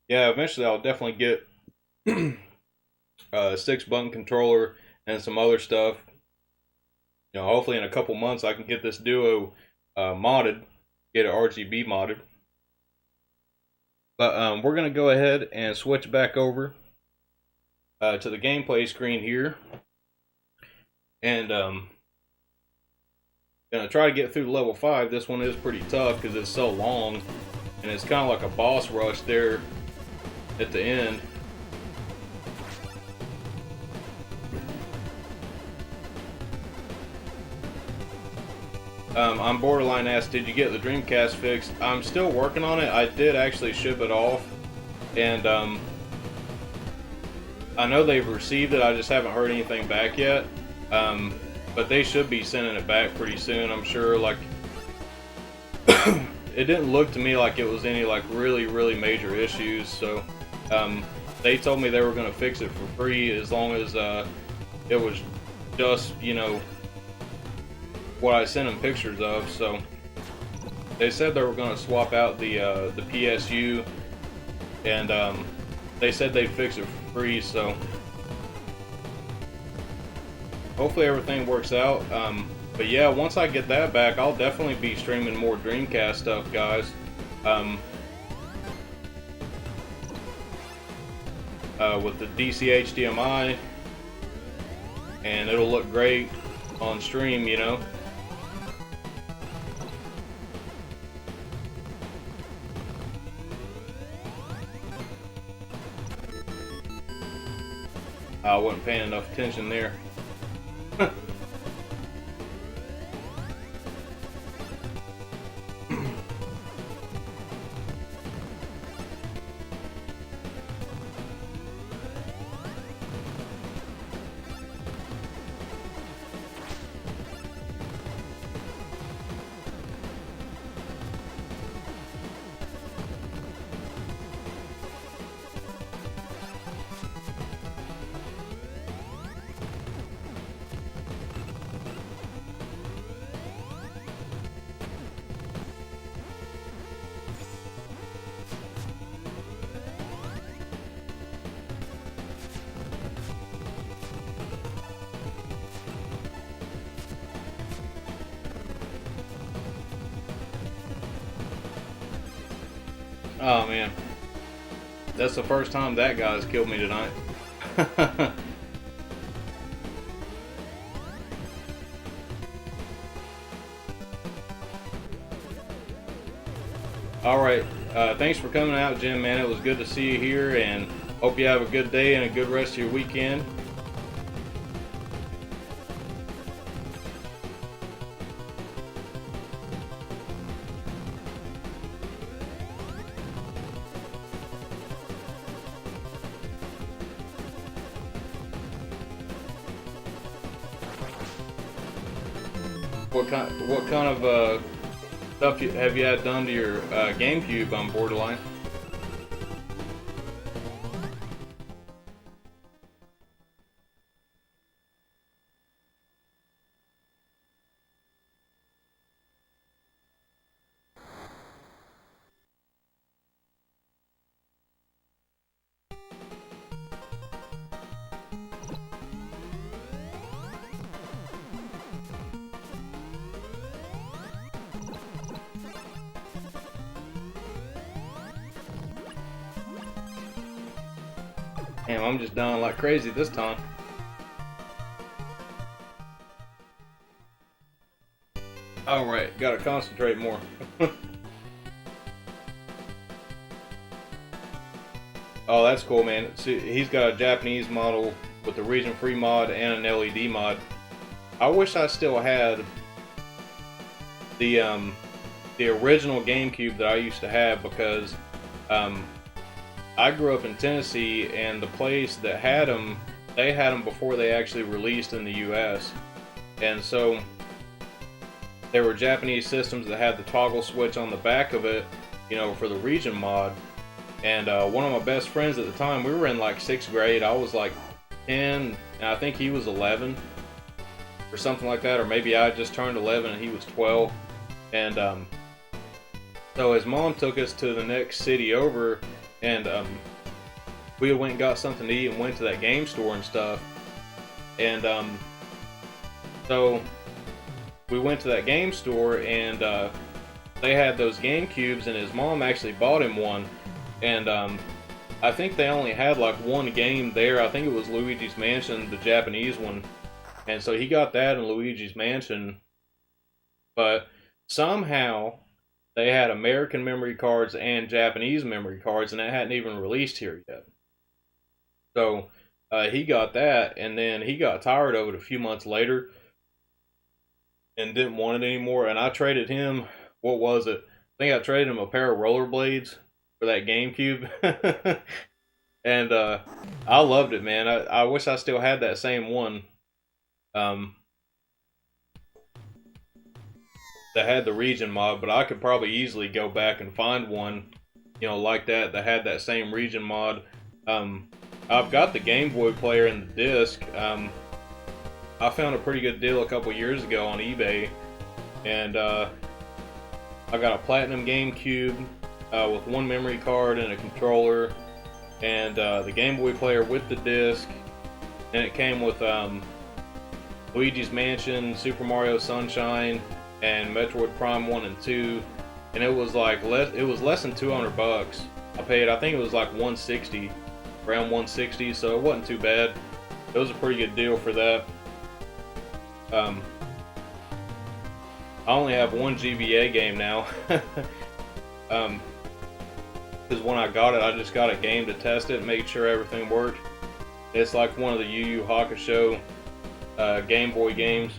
Yeah, eventually I'll definitely get a 6-button controller and some other stuff. Hopefully in a couple months I can get this Duo modded, get it RGB modded. But we're going to go ahead and switch back over to the gameplay screen here. And going to try to get through level 5. This one is pretty tough because it's so long. And it's kind of like a boss rush there at the end. I'm Borderline asked, did you get the Dreamcast fixed? I'm still working on it. I did actually ship it off. And I know they've received it. I just haven't heard anything back yet. But they should be sending it back pretty soon, I'm sure. Like, it didn't look to me like it was any like really major issues. So they told me they were going to fix it for free as long as it was just, what I sent them pictures of. So they said they were going to swap out the PSU, and they said they'd fix it for free. So hopefully everything works out. But yeah, once I get that back, I'll definitely be streaming more Dreamcast stuff, guys. With the DC HDMI, and it'll look great on stream, I wasn't paying enough attention there. Oh man, that's the first time that guy's killed me tonight. Alright, thanks for coming out, Jim, man. It was good to see you here, and hope you have a good day and a good rest of your weekend. What kind of stuff have you had done to your GameCube on Borderline? Damn, I'm just dying like crazy this time. Alright, gotta concentrate more. Oh, that's cool, man. See, he's got a Japanese model with the region-free mod and an LED mod. I wish I still had the original GameCube that I used to have, because I grew up in Tennessee, and the place that had them, they had them before they actually released in the US. And so there were Japanese systems that had the toggle switch on the back of it, you know, for the region mod. And one of my best friends at the time, we were in like 6th grade. I was like 10, and I think he was 11 or something like that, or maybe I just turned 11 and he was 12. And so his mom took us to the next city over, and we went and got something to eat and went to that game store and stuff. And so we went to that game store, and they had those GameCubes, and his mom actually bought him one. And I think they only had like one game there. I think it was Luigi's Mansion, the Japanese one. And so he got that in Luigi's Mansion. But somehow they had American memory cards and Japanese memory cards, and that hadn't even released here yet. So he got that, and then he got tired of it a few months later and didn't want it anymore. And I traded him, what was it? I think I traded him a pair of rollerblades for that GameCube. And I loved it, man. I wish I still had that same one. That had the region mod, but I could probably easily go back and find one, you know, like that had that same region mod. I've got the Game Boy player and the disc. I found a pretty good deal a couple years ago on eBay, and I got a Platinum GameCube with one memory card and a controller, and the Game Boy player with the disc, and it came with Luigi's Mansion, Super Mario Sunshine, and Metroid Prime 1 and 2, and it was like less than $200. I paid, I think it was like 160, around 160, so it wasn't too bad. It was a pretty good deal for that. I only have one GBA game now. Because when I got it, I just got a game to test it and make sure everything worked. It's like one of the Yu Yu Hakusho Game Boy games.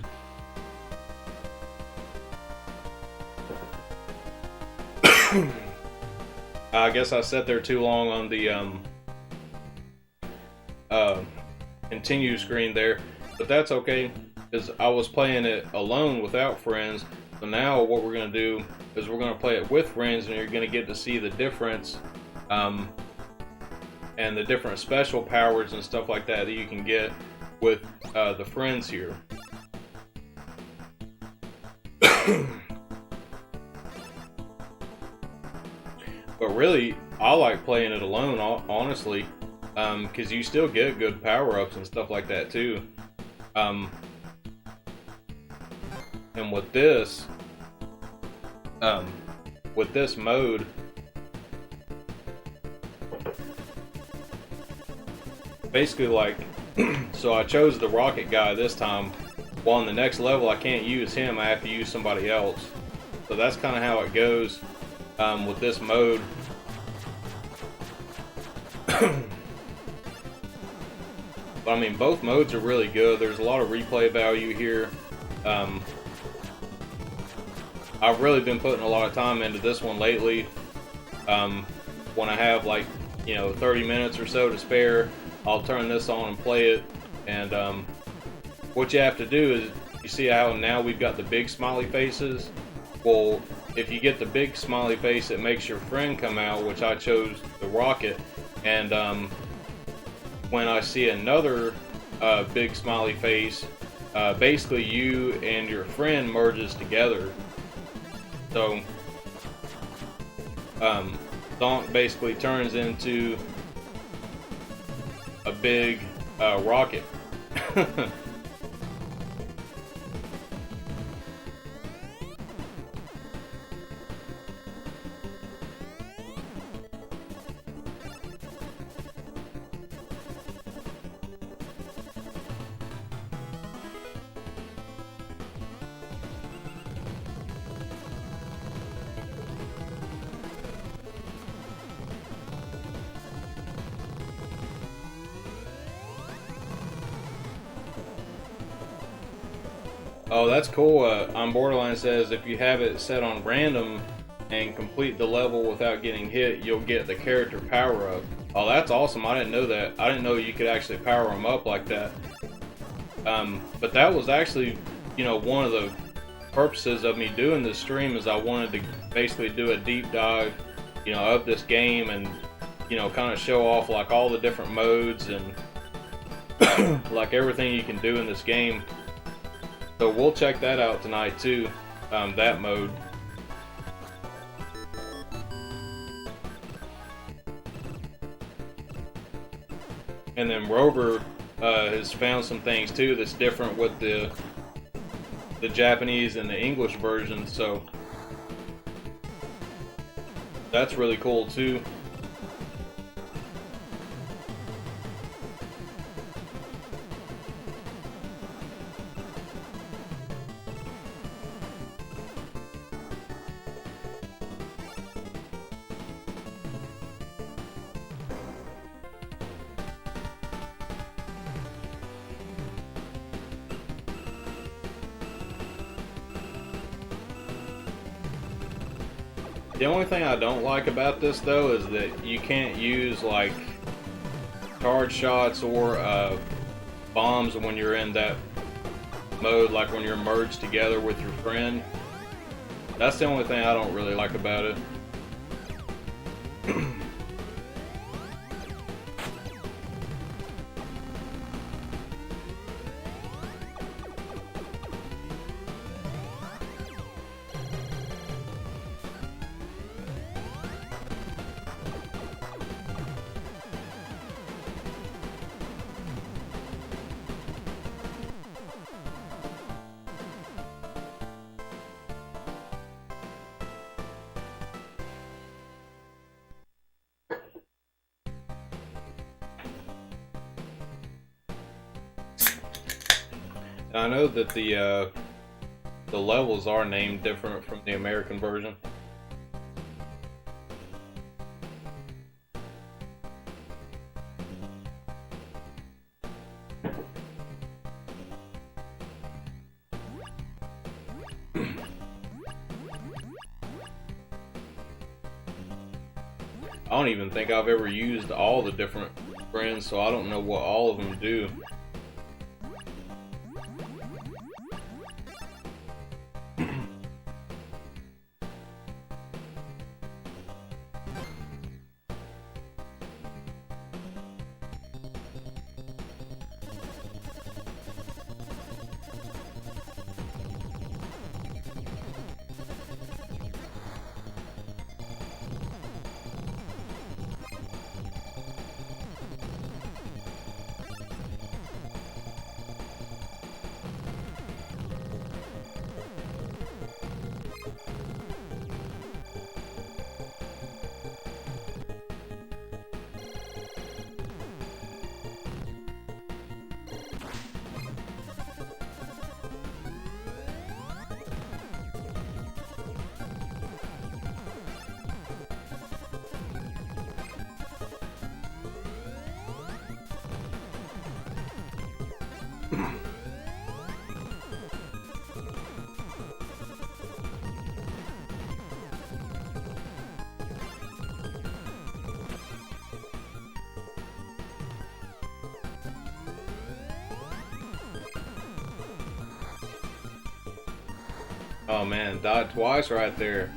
I guess I sat there too long on the continue screen there, but that's okay, because I was playing it alone without friends. So now what we're going to do is we're going to play it with friends, and you're going to get to see the difference and the different special powers and stuff like that that you can get with the friends here. But really, I like playing it alone, honestly, because you still get good power-ups and stuff like that too. And with this mode, basically like, so I chose the rocket guy this time. Well, on the next level, I can't use him. I have to use somebody else. So that's kind of how it goes with this mode. But I mean, both modes are really good. There's a lot of replay value here. I've really been putting a lot of time into this one lately. When I have like, 30 minutes or so to spare, I'll turn this on and play it. And what you have to do is, you see how now we've got the big smiley faces? Well, if you get the big smiley face, it makes your friend come out, which I chose the rocket. And when I see another big smiley face, basically you and your friend merges together. So Zonk basically turns into a big rocket. Oh, that's cool. On Borderline says if you have it set on random and complete the level without getting hit, you'll get the character power up. Oh, that's awesome. I didn't know that. I didn't know you could actually power them up like that. But that was actually, one of the purposes of me doing this stream is I wanted to basically do a deep dive, of this game and, kind of show off like all the different modes and like everything you can do in this game. So we'll check that out tonight too, that mode. And then Rover has found some things too that's different with the Japanese and the English version, so that's really cool too. The only thing I don't like about this though is that you can't use like charge shots or bombs when you're in that mode, like when you're merged together with your friend. That's the only thing I don't really like about it. I know that the levels are named different from the American version. I don't even think I've ever used all the different friends, so I don't know what all of them do. Oh man, died twice right there.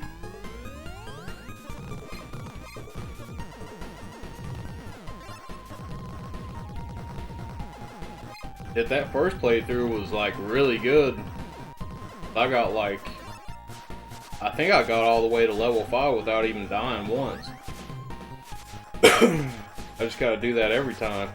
That first playthrough was like really good. I think I got all the way to level 5 without even dying once. I just gotta do that every time.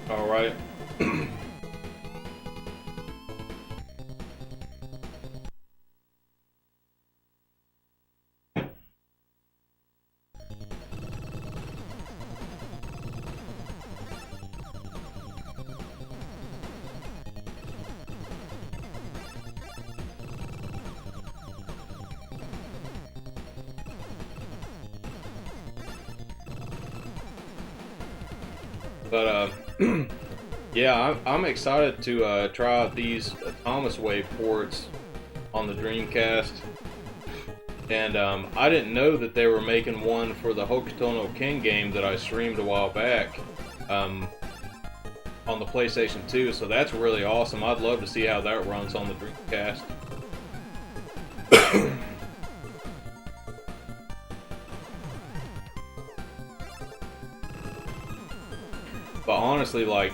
All right. But yeah, I'm excited to try out these Thomas Wave ports on the Dreamcast. And I didn't know that they were making one for the Hokuto no Ken game that I streamed a while back on the PlayStation 2, so that's really awesome. I'd love to see how that runs on the Dreamcast. But honestly, like,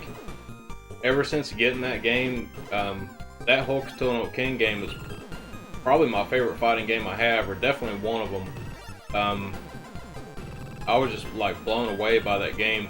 ever since getting that game, that Hokuto no Ken game is probably my favorite fighting game I have, or definitely one of them. I was just like blown away by that game.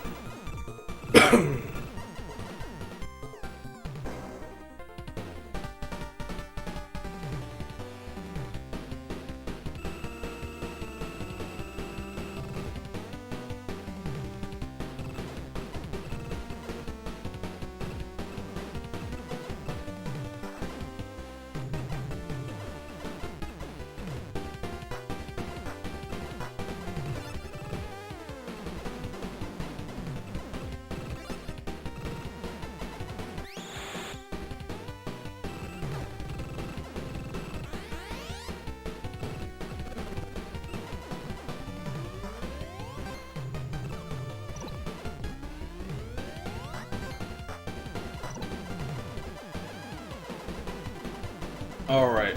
All right.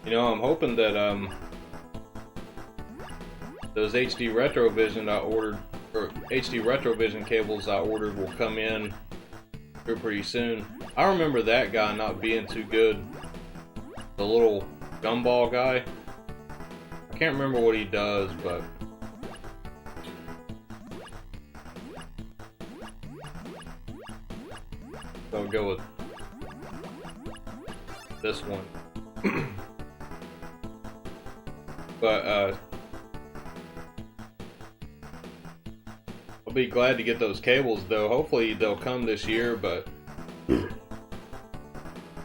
You know, I'm hoping that those HD Retrovision I ordered or HD Retrovision cables I ordered will come in here pretty soon. I remember that guy not being too good. The little gumball guy. I can't remember what he does, but so I'll go with this one. But I'll be glad to get those cables though. Hopefully they'll come this year, but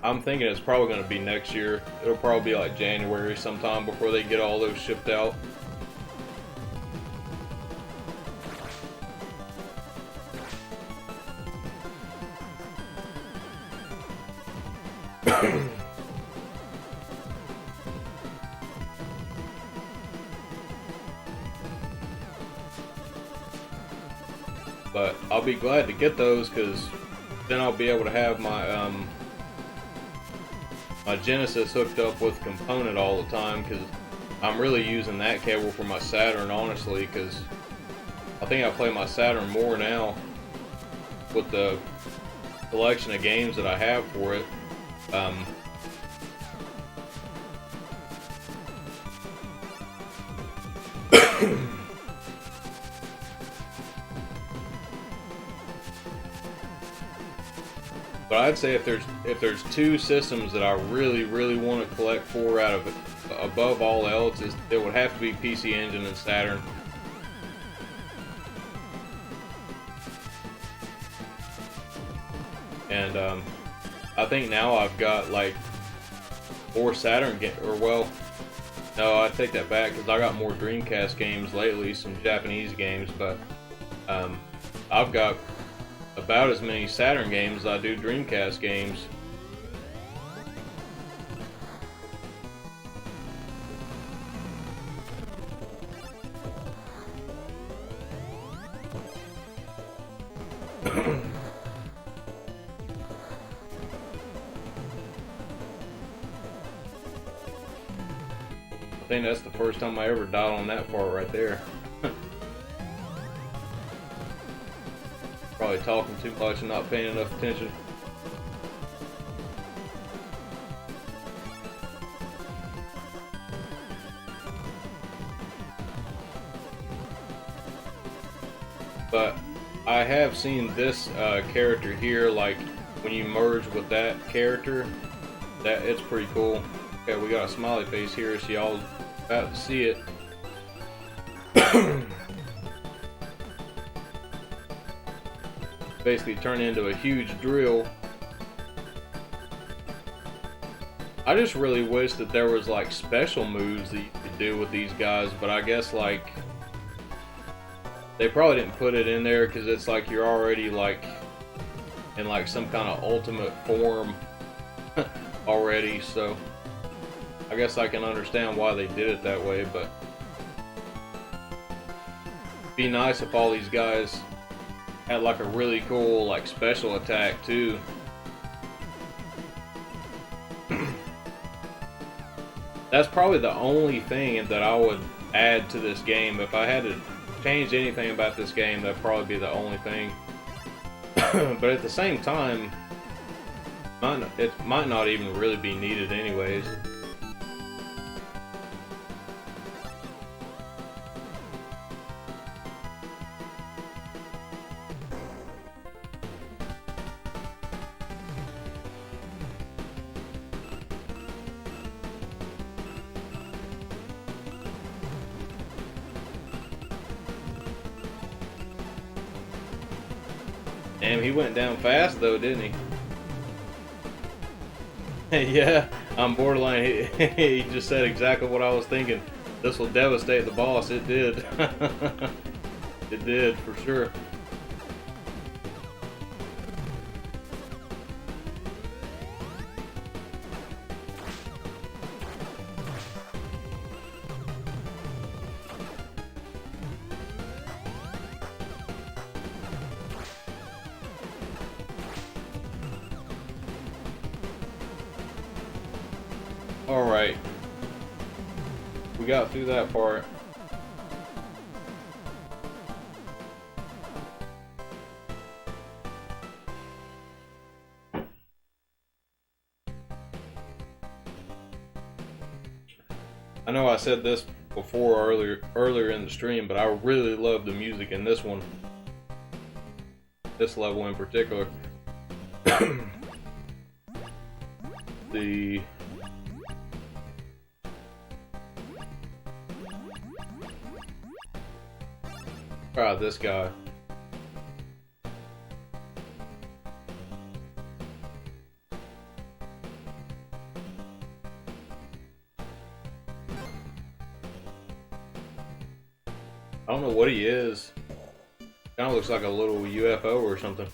I'm thinking it's probably going to be next year. It'll probably be like January sometime before they get all those shipped out. But I'll be glad to get those because then I'll be able to have my my Genesis hooked up with component all the time, because I'm really using that cable for my Saturn, honestly, because I think I play my Saturn more now with the collection of games that I have for it. But I'd say if there's two systems that I really want to collect for out of it, above all else, it would have to be PC Engine and Saturn. And I think now I've got like more Saturn games, or well, no, I take that back because I got more Dreamcast games lately, some Japanese games, but I've got about as many Saturn games as I do Dreamcast games. I think that's the first time I ever died on that part right there. Probably talking too much and not paying enough attention. But I have seen this character here, like when you merge with that character, that it's pretty cool. Okay, we got a smiley face here, so y'all about to see it. Basically turn into a huge drill. I just really wish that there was like special moves that you could do with these guys, but I guess like they probably didn't put it in there because it's like you're already like in like some kind of ultimate form already, so I guess I can understand why they did it that way. But it'd be nice if all these guys had like a really cool like special attack too. That's probably the only thing that I would add to this game. If I had to change anything about this game, that'd probably be the only thing. But at the same time, it might not even really be needed anyways. Damn, he went down fast though, didn't he? Yeah, I'm borderline. He just said exactly what I was thinking. This will devastate the boss. It did. It did, for sure. Alright. We got through that part. I know I said this before earlier in the stream, but I really love the music in this one. This level in particular. The this guy. I don't know what he is. Kind of looks like a little UFO or something.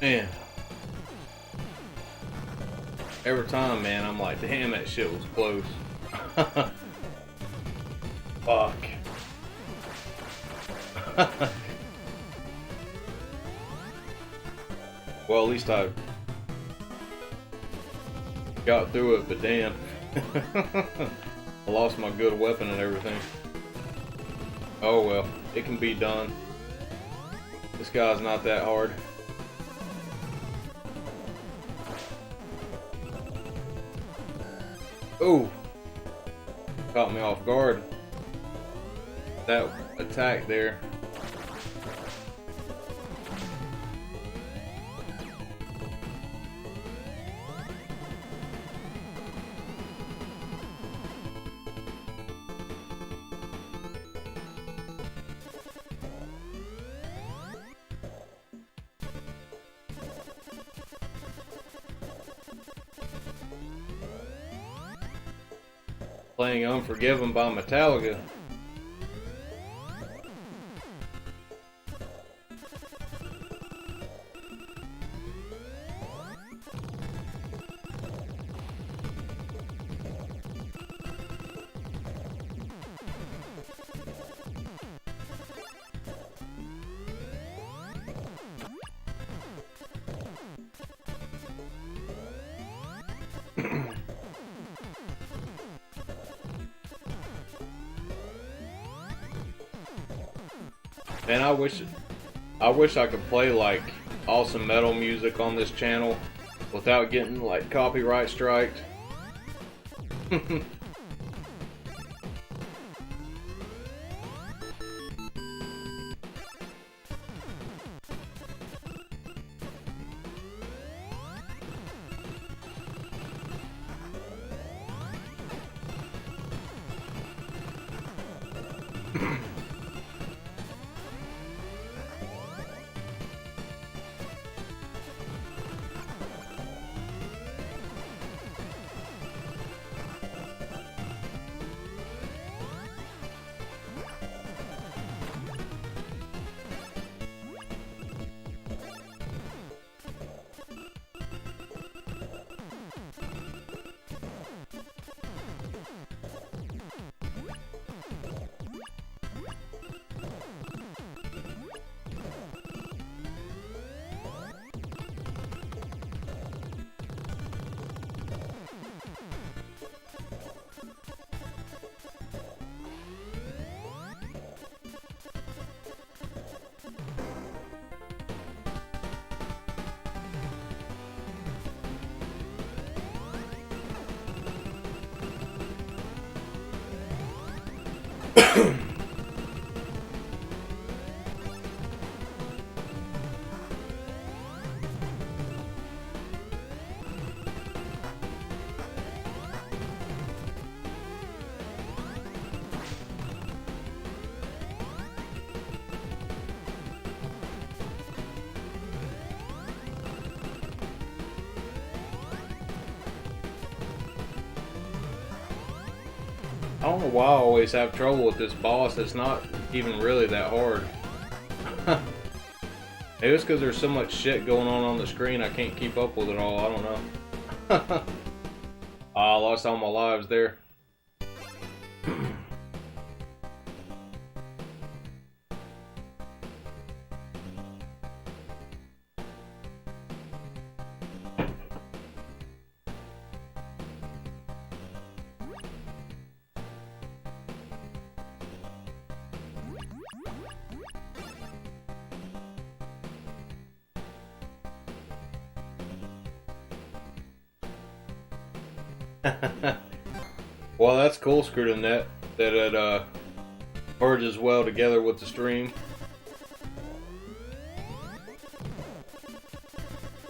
Man, every time, man, I'm like, damn, that shit was close. Fuck. Well, at least I got through it, but damn. I lost my good weapon and everything. Oh well, it can be done. This guy's not that hard. Oh, caught me off guard. That attack there. Playing Unforgiven by Metallica. And I wish I could play like awesome metal music on this channel without getting like copyright striked. don't know why I always have trouble with this boss. It's not even really that hard. Maybe it's because there's so much shit going on the screen I can't keep up with it all. I don't know. I lost all my lives there. Well, that's cool, Screw the Net, that it merges well together with the stream.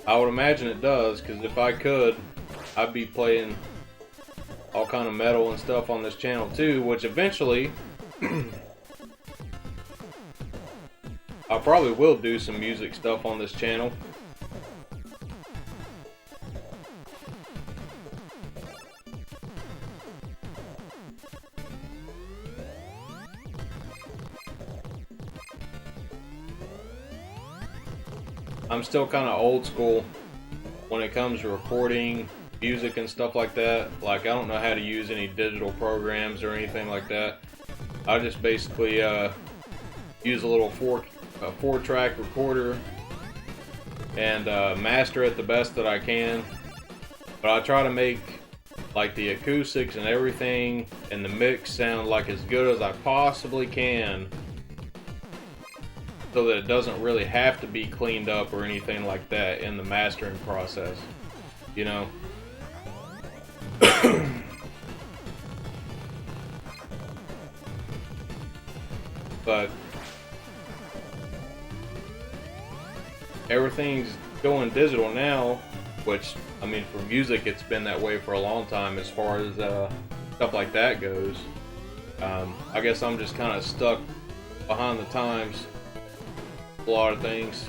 I would imagine it does, because if I could, I'd be playing all kind of metal and stuff on this channel too, which eventually I probably will do some music stuff on this channel. I'm still kind of old school when it comes to recording music and stuff like that. Like, I don't know how to use any digital programs or anything like that. I just basically use a little four-track recorder and master it the best that I can. But I try to make like the acoustics and everything and the mix sound like as good as I possibly can, so that it doesn't really have to be cleaned up or anything like that in the mastering process, you know? But everything's going digital now, which, I mean, for music it's been that way for a long time as far as stuff like that goes. I guess I'm just kind of stuck behind the times. A lot of things.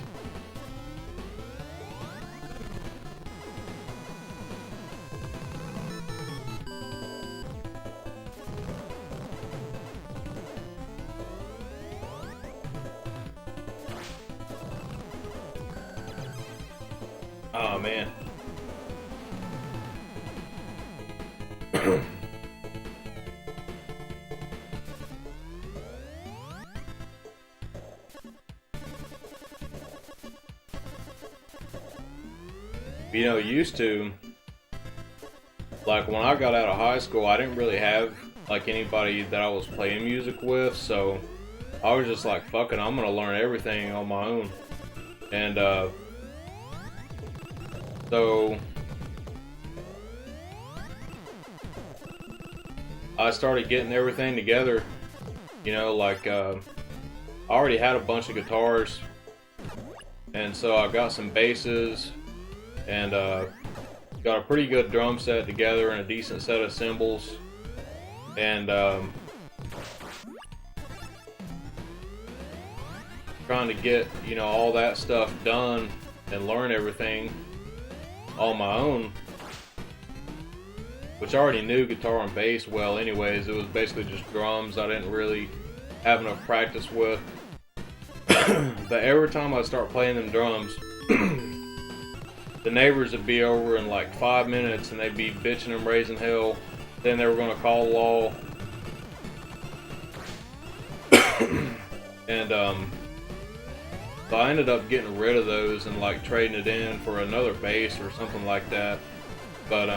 Oh man. You know, used to, like when I got out of high school, I didn't really have like anybody that I was playing music with, so I was just like, fuck it, I'm gonna learn everything on my own. And so I started getting everything together, you know, like I already had a bunch of guitars, and so I got some basses, and got a pretty good drum set together and a decent set of cymbals, and trying to get, you know, all that stuff done and learn everything on my own, which I already knew guitar and bass well anyways. It was basically just drums I didn't really have enough practice with. But every time I start playing them drums, the neighbors would be over in like 5 minutes and they'd be bitching and raising hell. Then they were going to call the law. And so I ended up getting rid of those and like trading it in for another bass or something like that. But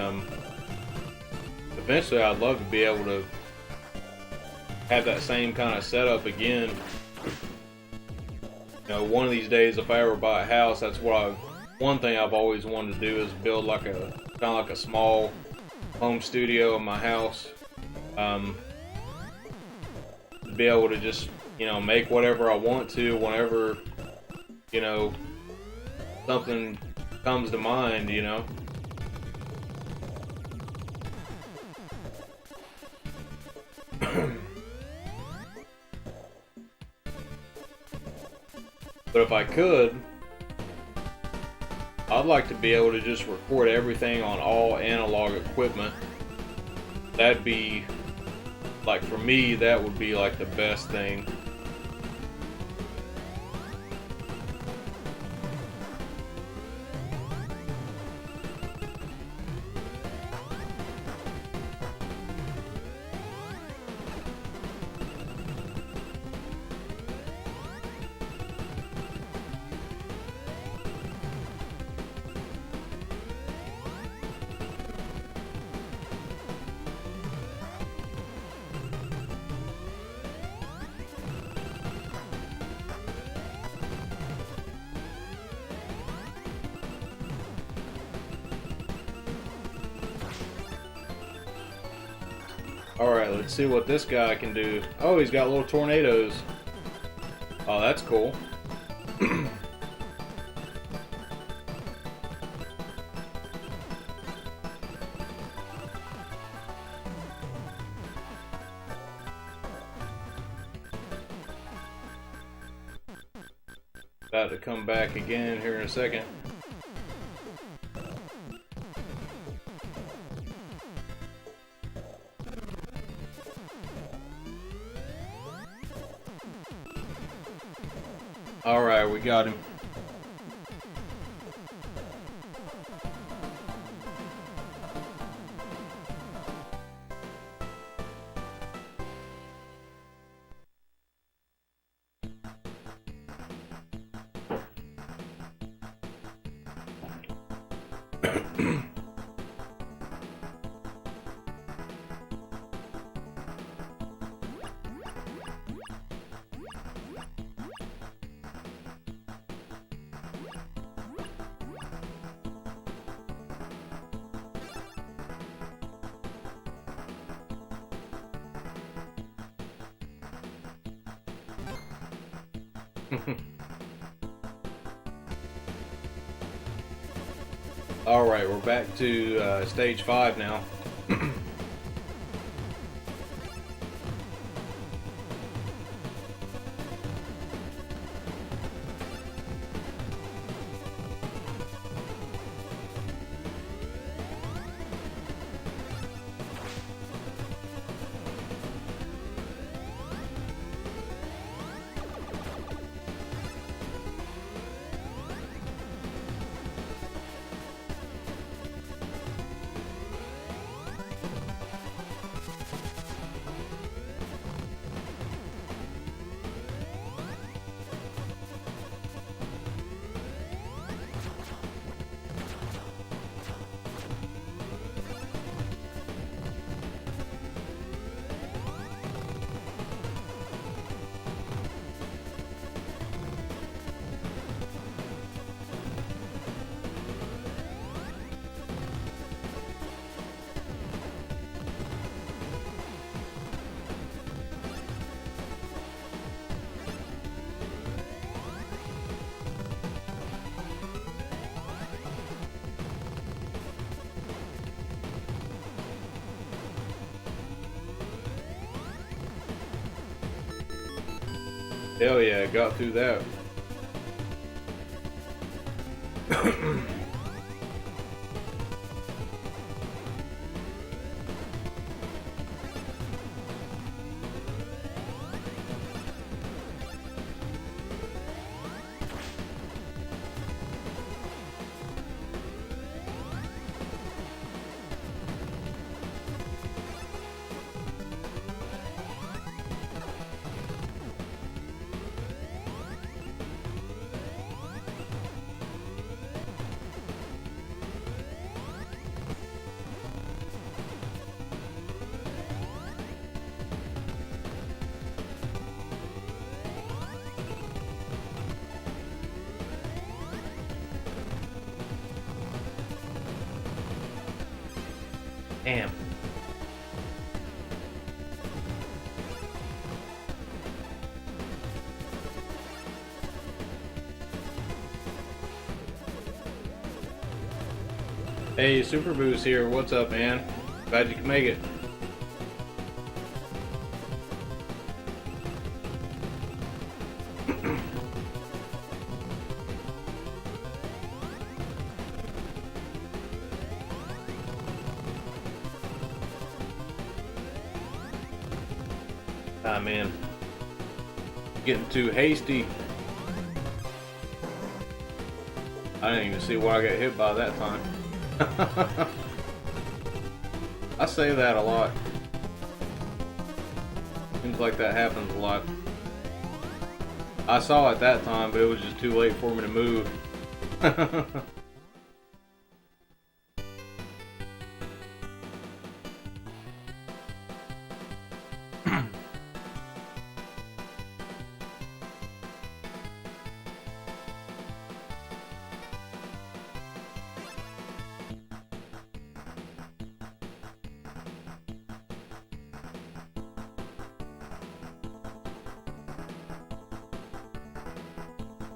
eventually I'd love to be able to have that same kind of setup again. You know, one of these days if I ever buy a house, that's what one thing I've always wanted to do is build like a kind of like a small home studio in my house. To be able to just, you know, make whatever I want to whenever, you know, something comes to mind, you know. But if I could, I'd like to be able to just record everything on all analog equipment. That'd be Like for me, that would be like the best thing. Alright, let's see what this guy can do. Oh, he's got little tornadoes. Oh, that's cool. About to come back again here in a second. Alright, we got him. Alright, we're back to stage 5 now. Hell yeah, got through that. Damn. Hey, Super Boost here. What's up, man? Glad you can make it. Ah man, getting too hasty. I didn't even see why I got hit by that time. I say that a lot. Seems like that happens a lot. I saw it that time, but it was just too late for me to move.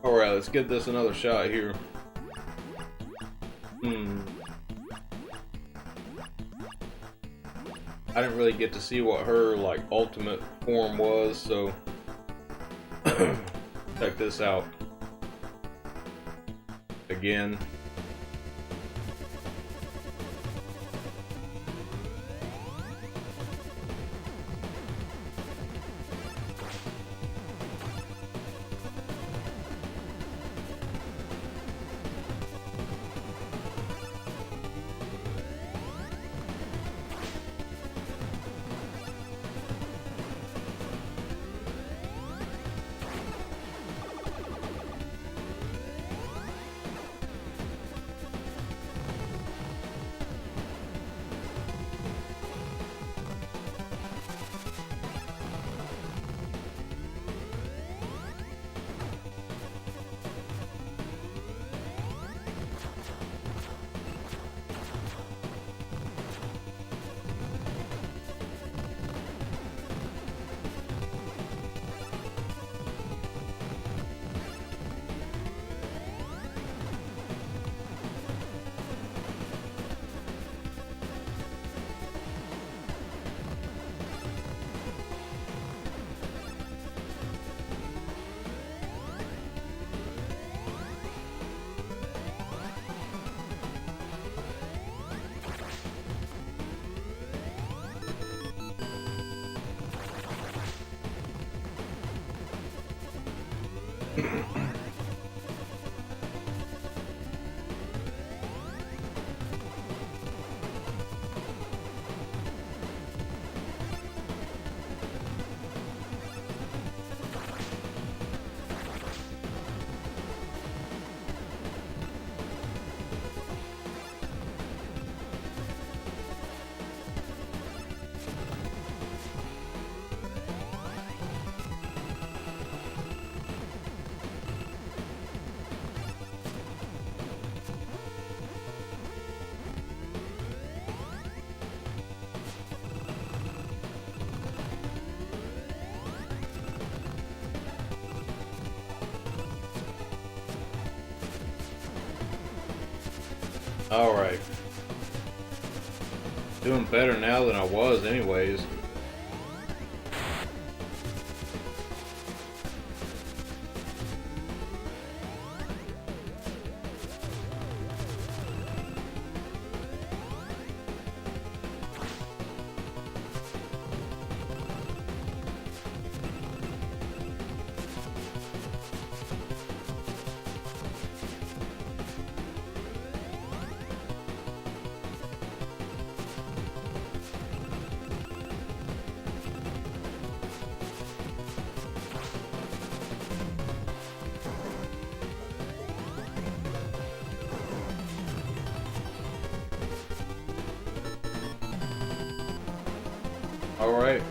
Alright, let's get this another shot here. I didn't really get to see what her like ultimate form was, so check this out. Again. Alright. Doing better now than I was anyways. Alright.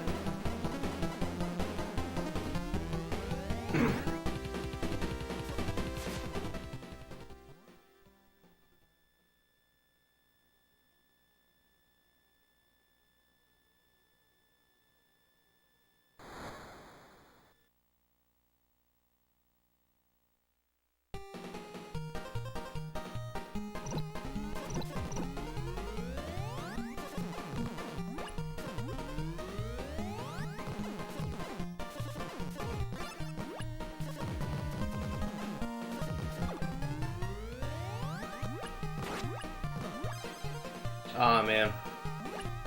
Ah man,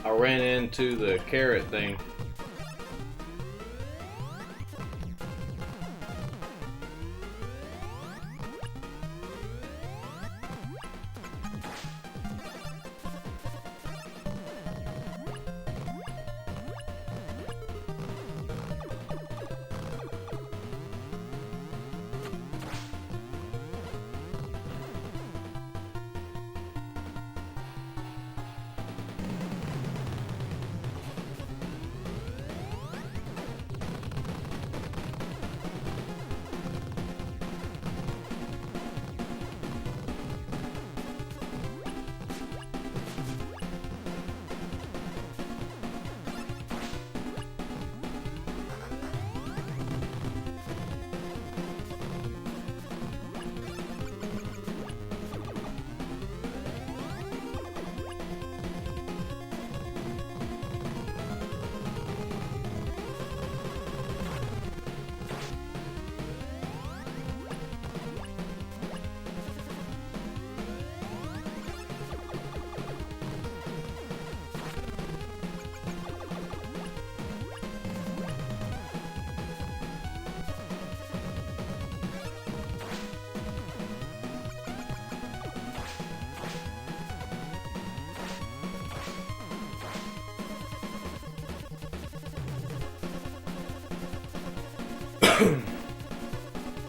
I ran into the carrot thing.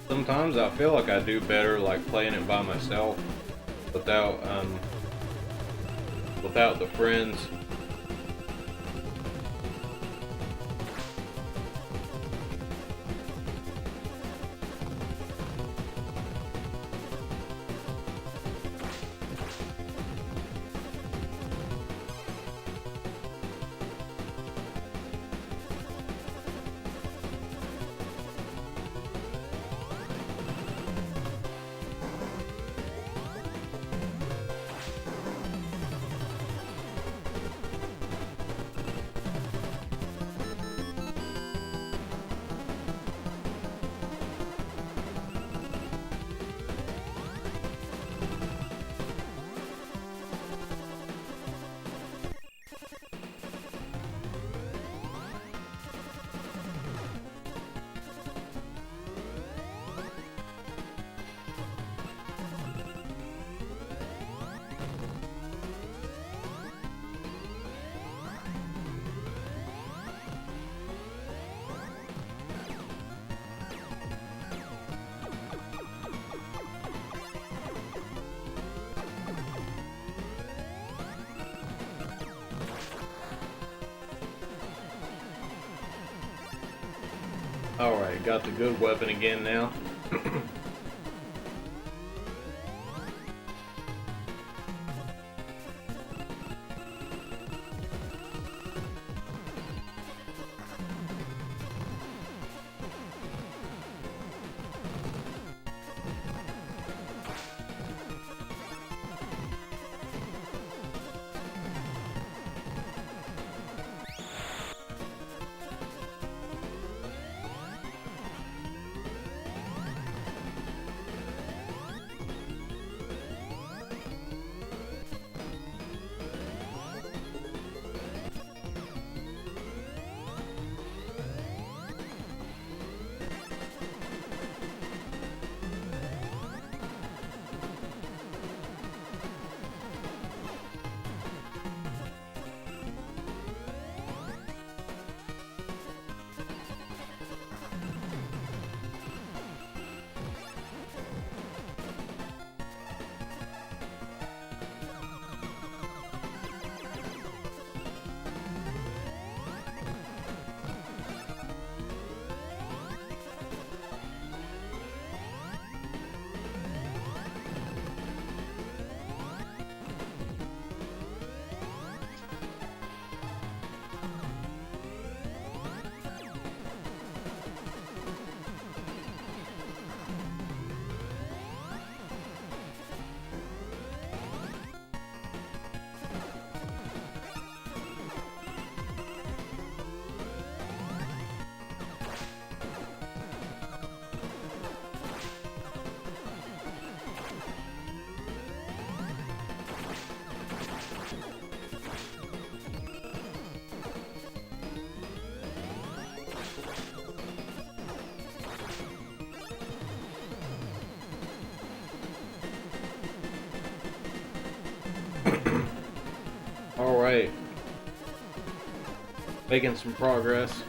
Sometimes I feel like I do better like playing it by myself without without the friends. Alright, got the good weapon again now. Alright. Making some progress.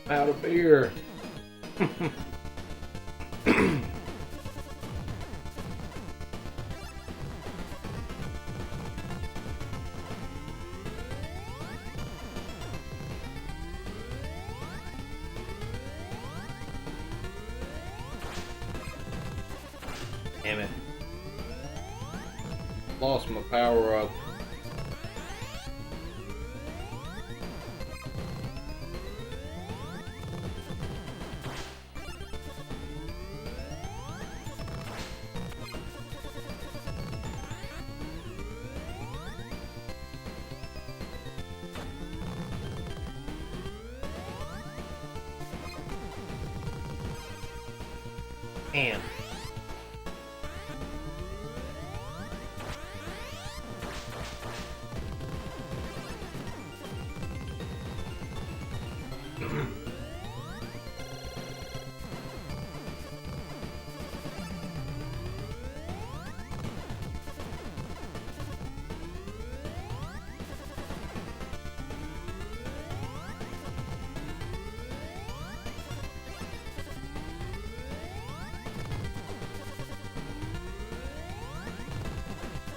Out of beer. Damn it. Lost my power up. Damn.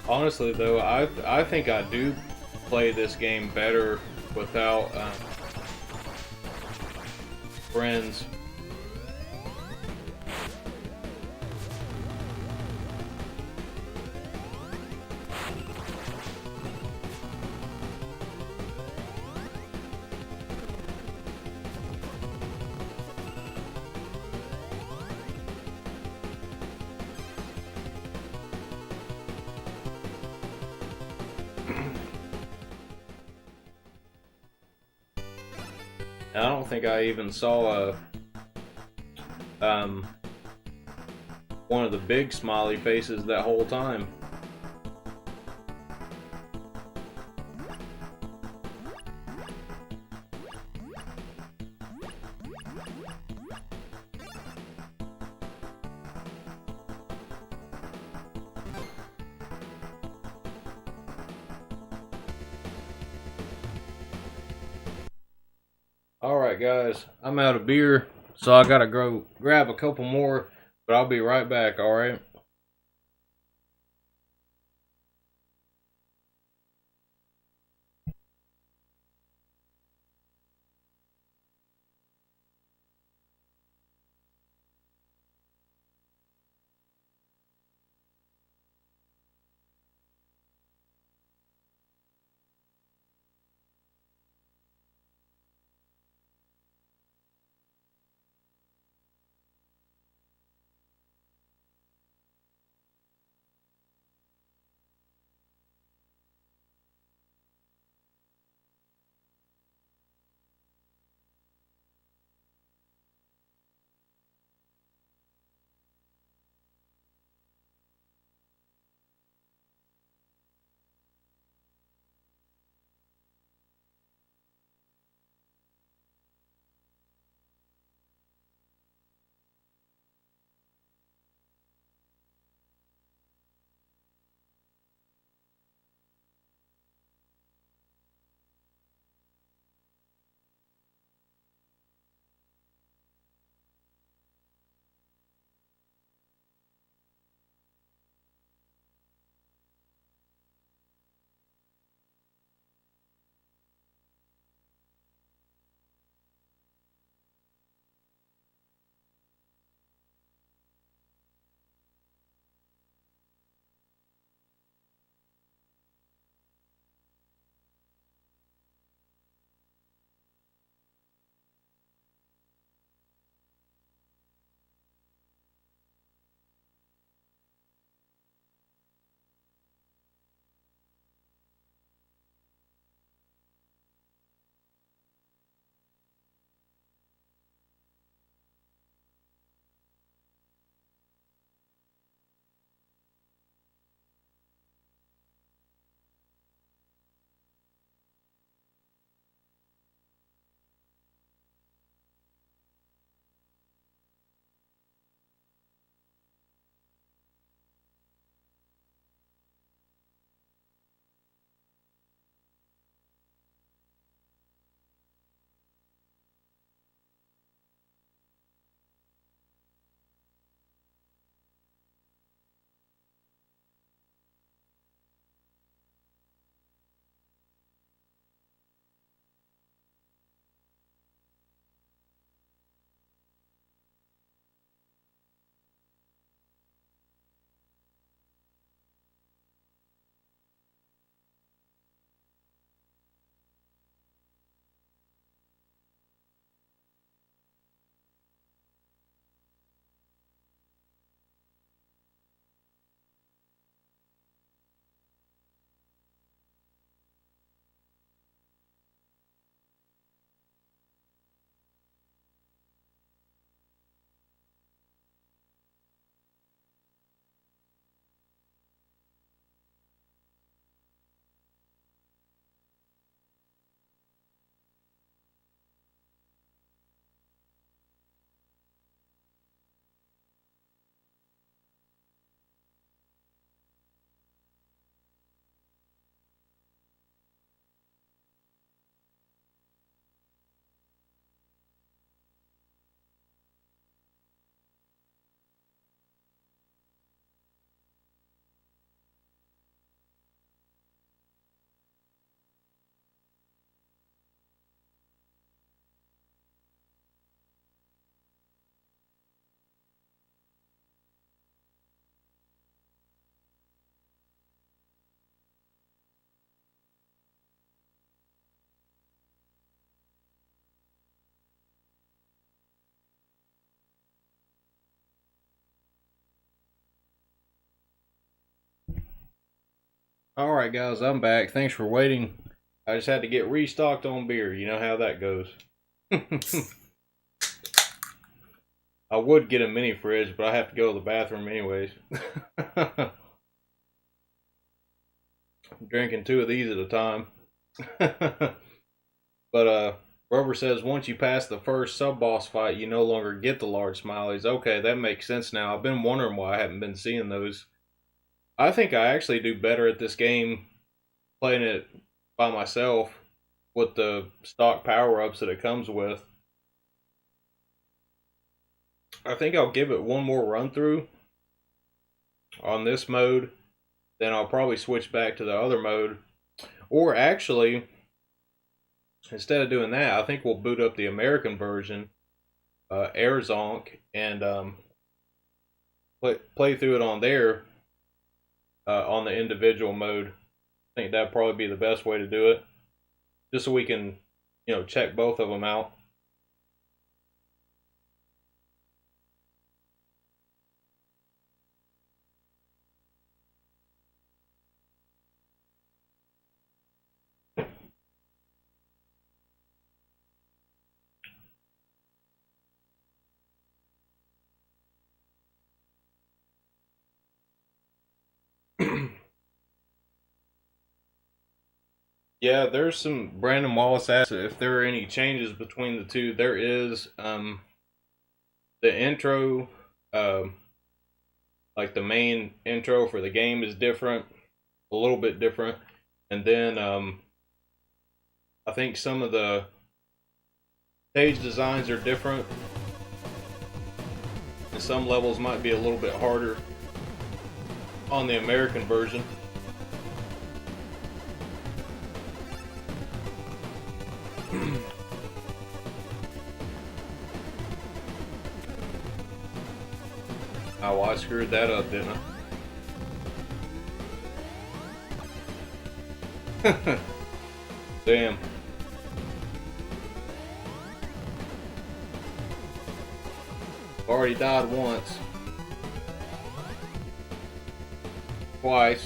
Honestly, though, I think I do play this game better without friends. I don't think I even saw one of the big smiley faces that whole time. Alright guys, I'm out of beer, so I gotta go grab a couple more, but I'll be right back, alright? Alright guys, I'm back. Thanks for waiting. I just had to get restocked on beer. You know how that goes. I would get a mini fridge, but I have to go to the bathroom anyways. I'm drinking 2 of these at a time. But Rover says once you pass the first sub-boss fight, you no longer get the large smileys. Okay, that makes sense now. I've been wondering why I haven't been seeing those. I think I actually do better at this game playing it by myself with the stock power-ups that it comes with. I think I'll give it one more run through on this mode, then I'll probably switch back to the other mode. Or actually, instead of doing that, I think we'll boot up the American version, Air Zonk, and play through it on there on the individual mode. I think that'd probably be the best way to do it, just so we can, check both of them out. Yeah, there's some. Brandon Wallace asked if there are any changes between the two. There is. The intro, like the main intro for the game is different, a little bit different. And then I think some of the stage designs are different. And some levels might be a little bit harder on the American version. Oh, I screwed that up, didn't I? Damn. Already died once. Twice.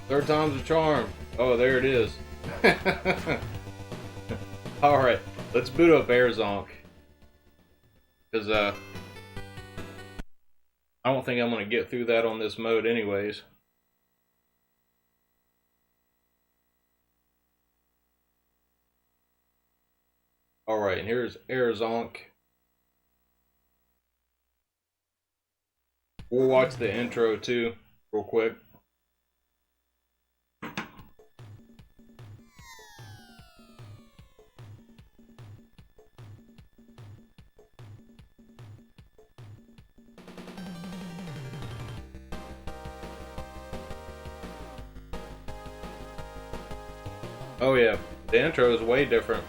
Third time's a charm. Oh, there it is. Alright, let's boot up Air Zonk. Because, I don't think I'm going to get through that on this mode anyways. Alright, and here's Air Zonk. We'll watch the intro too, real quick. Oh yeah, the intro is way different.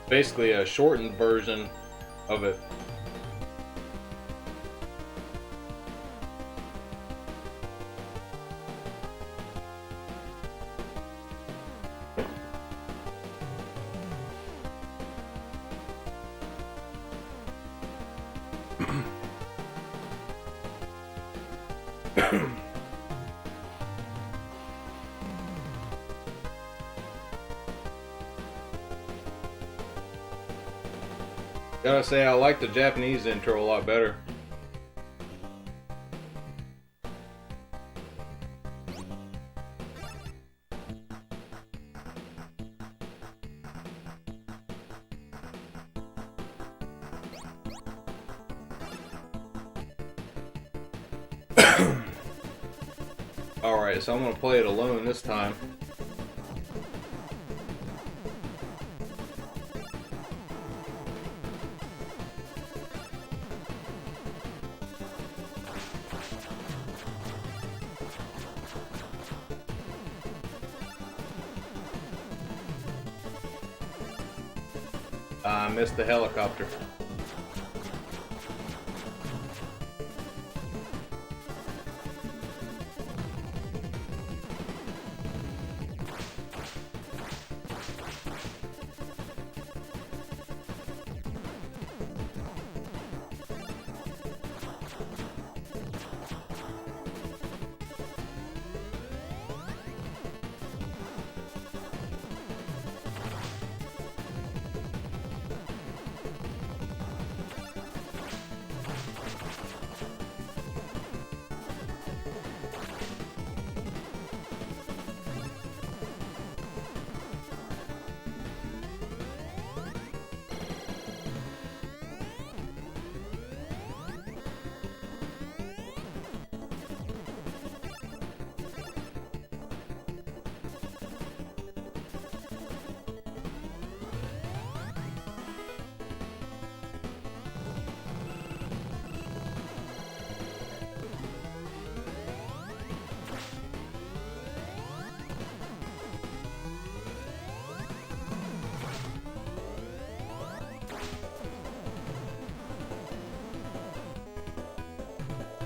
Basically a shortened version of it. Gotta say, I like the Japanese intro a lot better. Alright, so I'm gonna play it alone this time. I missed the helicopter.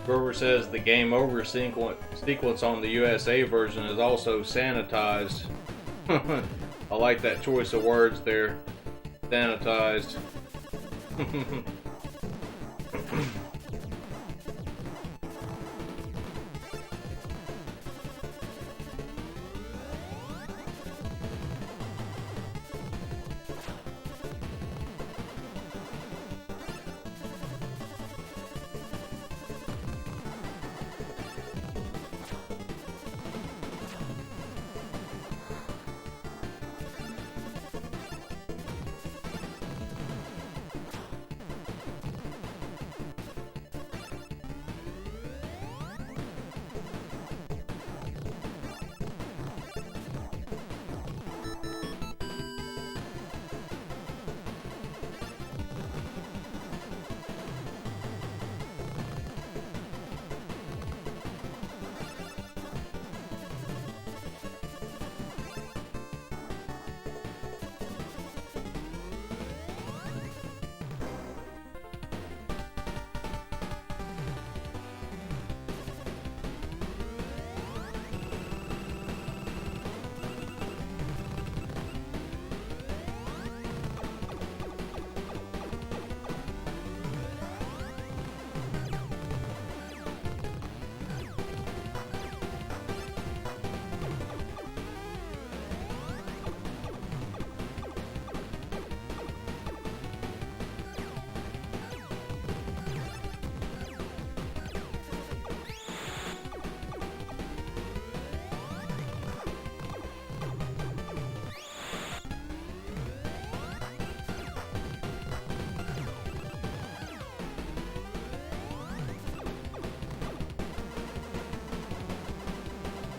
Grover says the game over sequence on the USA version is also sanitized. I like that choice of words there. Sanitized.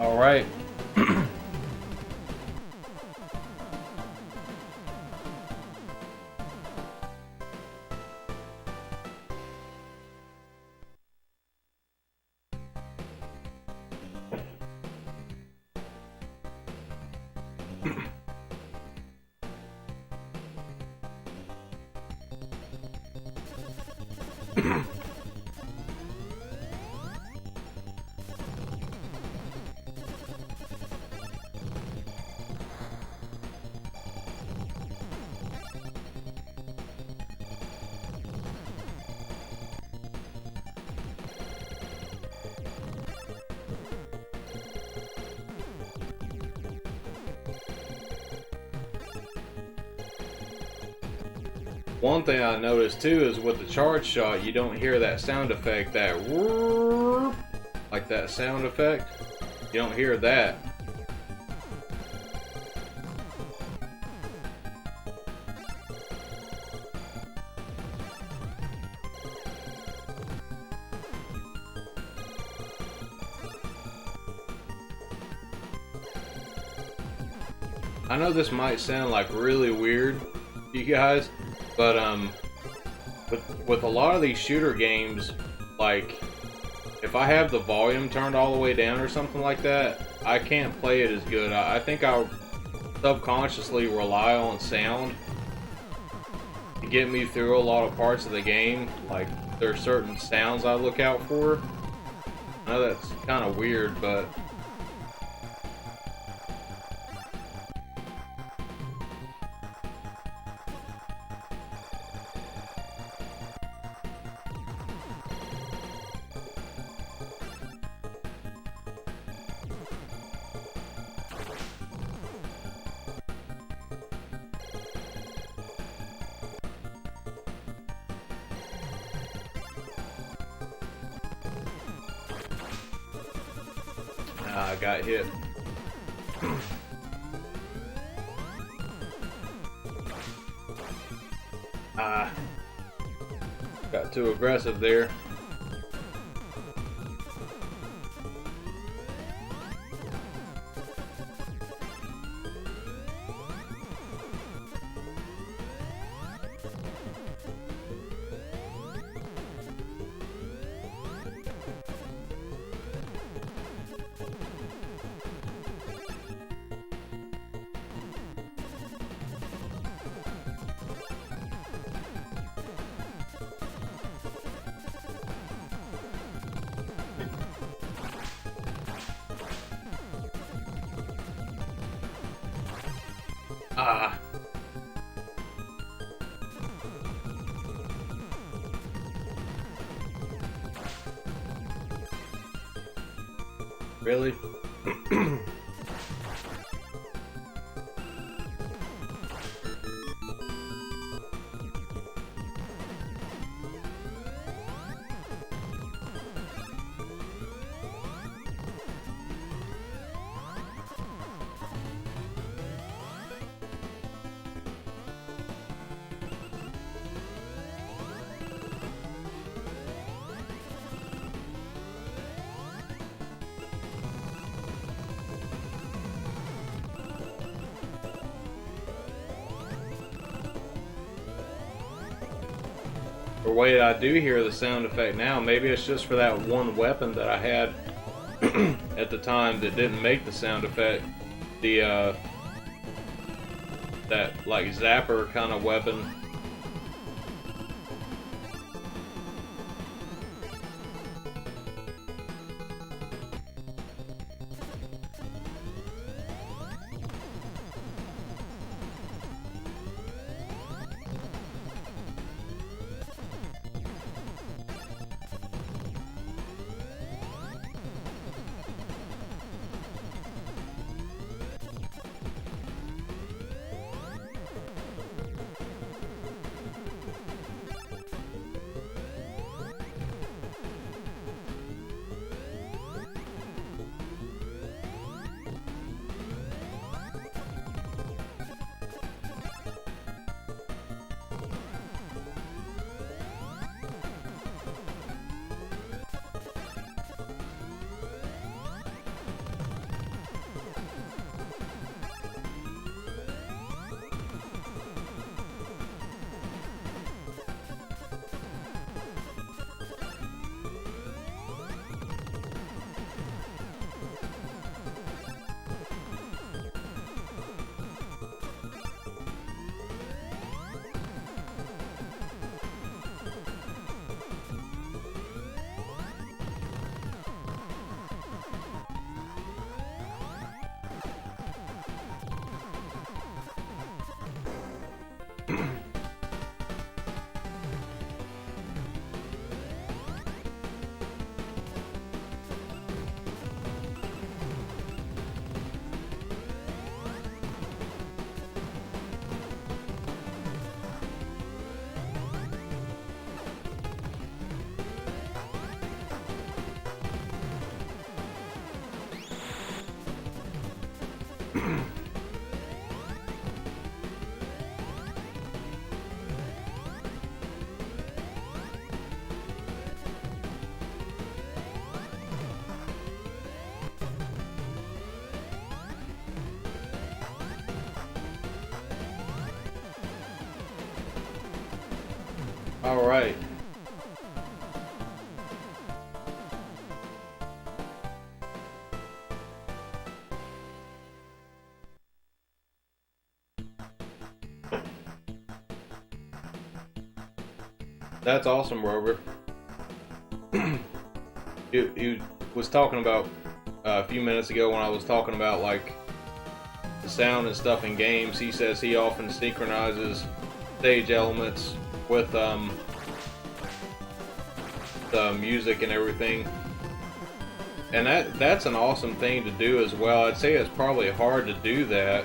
All right. One thing I noticed too is with the charge shot, you don't hear that sound effect, that whoop, like that sound effect. You don't hear that. I know this might sound like really weird to you guys, but with a lot of these shooter games, like if I have the volume turned all the way down or something like that, I can't play it as good. I think I'll subconsciously rely on sound to get me through a lot of parts of the game. Like there are certain sounds I look out for. I know that's kind of weird, but I got hit. Got too aggressive there. Ah. Really? Or wait, I do hear the sound effect now. Maybe it's just for that one weapon that I had at the time that didn't make the sound effect. The that like zapper kind of weapon. All right. That's awesome, Robert. He was talking about a few minutes ago when I was talking about like the sound and stuff in games. He says he often synchronizes stage elements with the music and everything, and that's an awesome thing to do as well. I'd say it's probably hard to do that.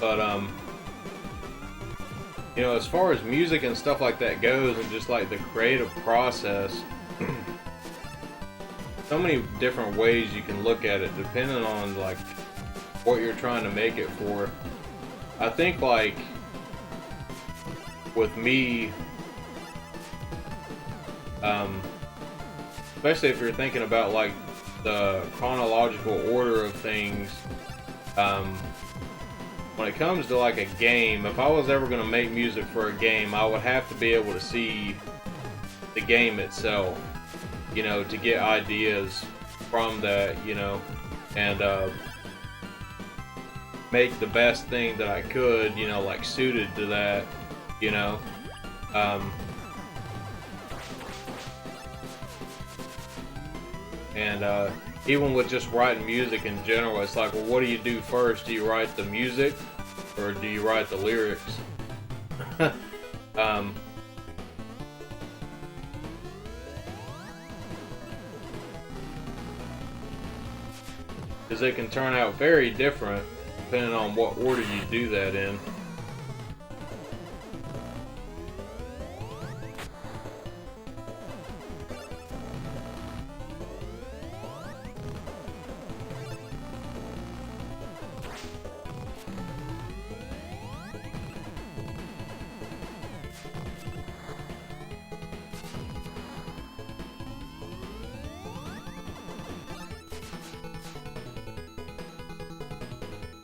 But you know, as far as music and stuff like that goes, and just like the creative process, so many different ways you can look at it depending on like what you're trying to make it for. I think like with me, especially if you're thinking about like the chronological order of things, when it comes to like a game, if I was ever going to make music for a game, I would have to be able to see the game itself, you know, to get ideas from that, you know, and make the best thing that I could, you know, like suited to that, you know. And even with just writing music in general, it's like, well, what do you do first? Do you write the music or do you write the lyrics? Because it can turn out very different depending on what order you do that in.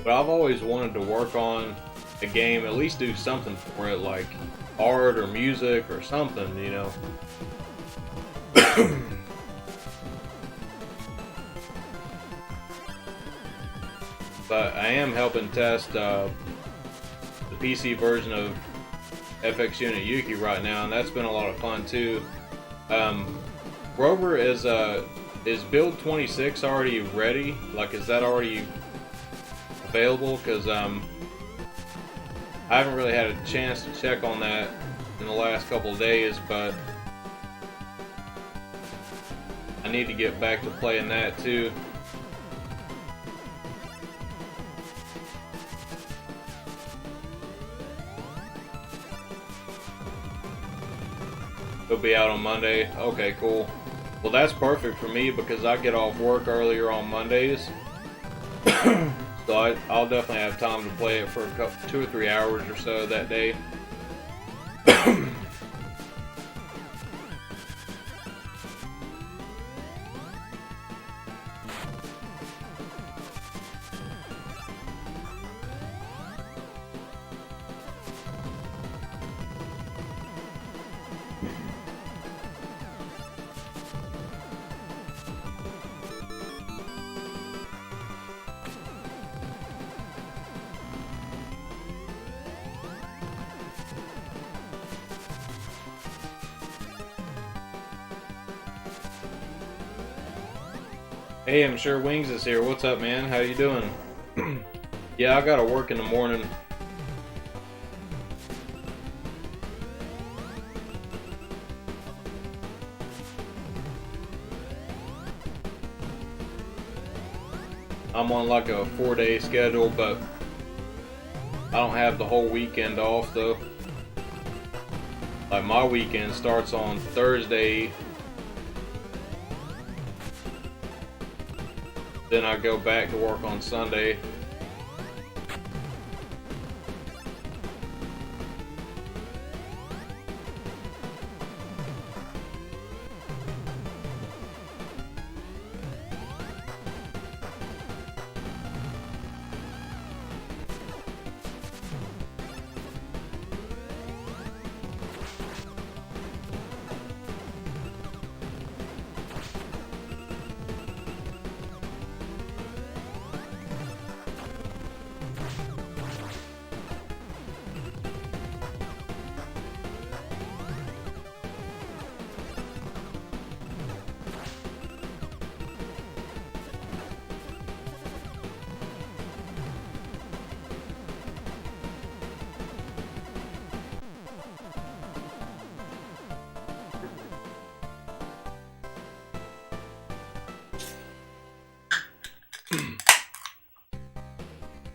But I've always wanted to work on a game, at least do something for it, like art or music or something, you know. But I am helping test the PC version of FX Unit Yuki right now, and that's been a lot of fun too. Grover, is build 26 already ready? Like, is that already available? Because I haven't really had a chance to check on that in the last couple of days, but I need to get back to playing that too. It'll be out on Monday. Okay, cool. Well, that's perfect for me because I get off work earlier on Mondays. So I'll definitely have time to play it for 2 or 3 hours or so that day. Hey, I'm sure Wings is here. What's up, man? How you doing? Yeah, I gotta work in the morning. I'm on like a 4-day schedule, but I don't have the whole weekend off though. Like, my weekend starts on Thursday. Then I go back to work on Sunday.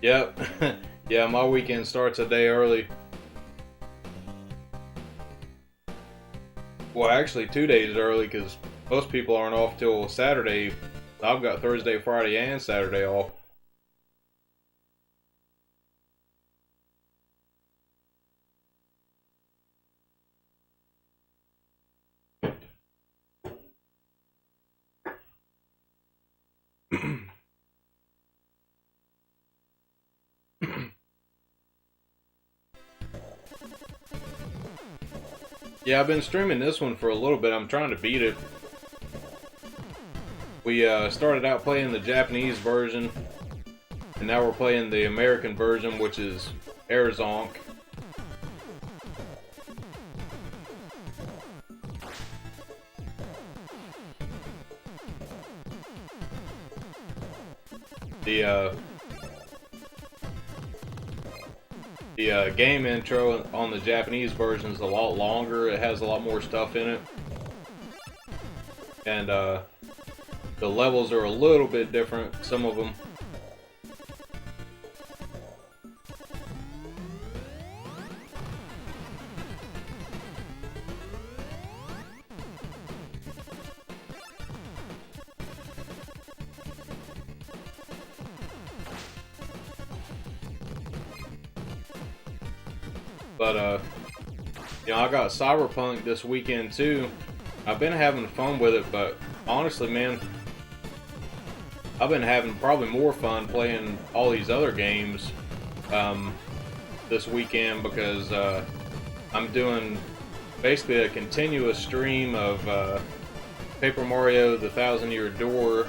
Yep. Yeah, my weekend starts a day early. Well, actually 2 days early because most people aren't off till Saturday. I've got Thursday, Friday, and Saturday off. Yeah, I've been streaming this one for a little bit. I'm trying to beat it. We started out playing the Japanese version, and now we're playing the American version, which is Air Zonk. The game intro on the Japanese version is a lot longer. It has a lot more stuff in it, and the levels are a little bit different, some of them. But you know, I got Cyberpunk this weekend too. I've been having fun with it, but honestly, man, I've been having probably more fun playing all these other games this weekend, because I'm doing basically a continuous stream of Paper Mario: The Thousand-Year Door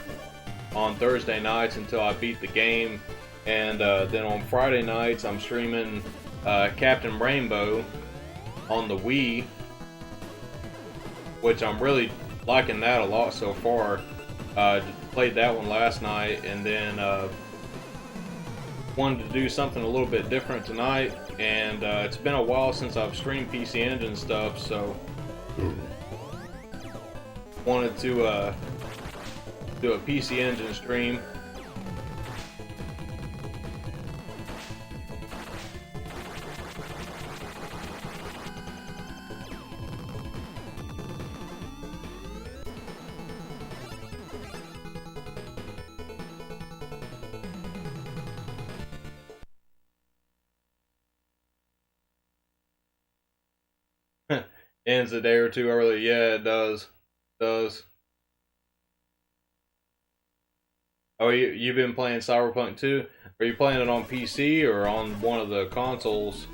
on Thursday nights until I beat the game, and then on Friday nights I'm streaming Captain Rainbow on the Wii, which I'm really liking that a lot so far. Played that one last night, and then wanted to do something a little bit different tonight, and it's been a while since I've streamed PC Engine stuff, so wanted to do a PC Engine stream. Ends a day or two early. Yeah, it does. Oh, you've been playing Cyberpunk too? Are you playing it on PC or on one of the consoles?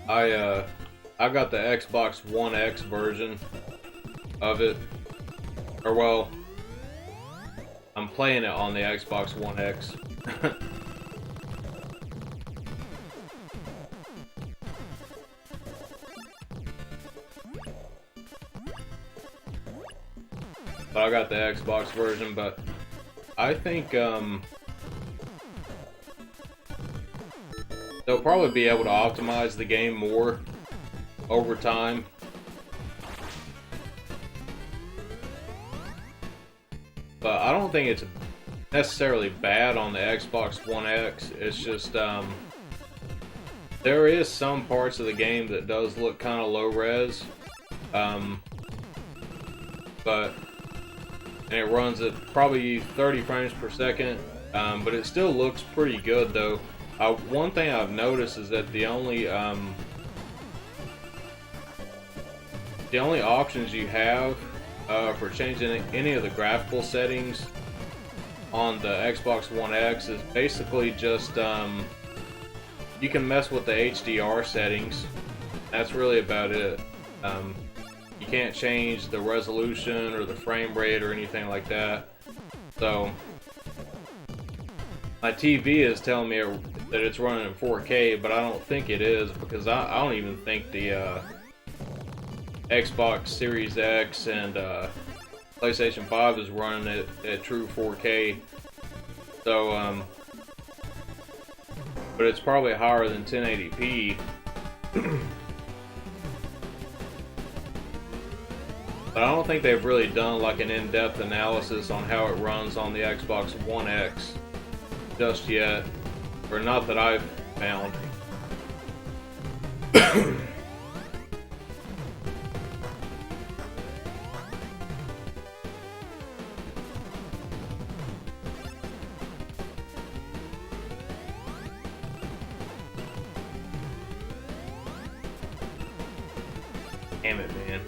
I got the Xbox One X version of it. Or well, I'm playing it on the Xbox One X. But I got the Xbox version, but I think they'll probably be able to optimize the game more over time. But I don't think it's necessarily bad on the Xbox One X. It's just there is some parts of the game that does look kind of low res, but and it runs at probably 30 frames per second, but it still looks pretty good though. One thing I've noticed is that the only options you have for changing any of the graphical settings on the Xbox One X is basically just you can mess with the HDR settings. That's really about it. You can't change the resolution or the frame rate or anything like that. So my TV is telling me that it's running in 4K, but I don't think it is, because I don't even think the Xbox Series X and PlayStation 5 is running it at true 4K. So, but it's probably higher than 1080p. But I don't think they've really done like an in-depth analysis on how it runs on the Xbox One X just yet, or not that I've found. Damn it, man.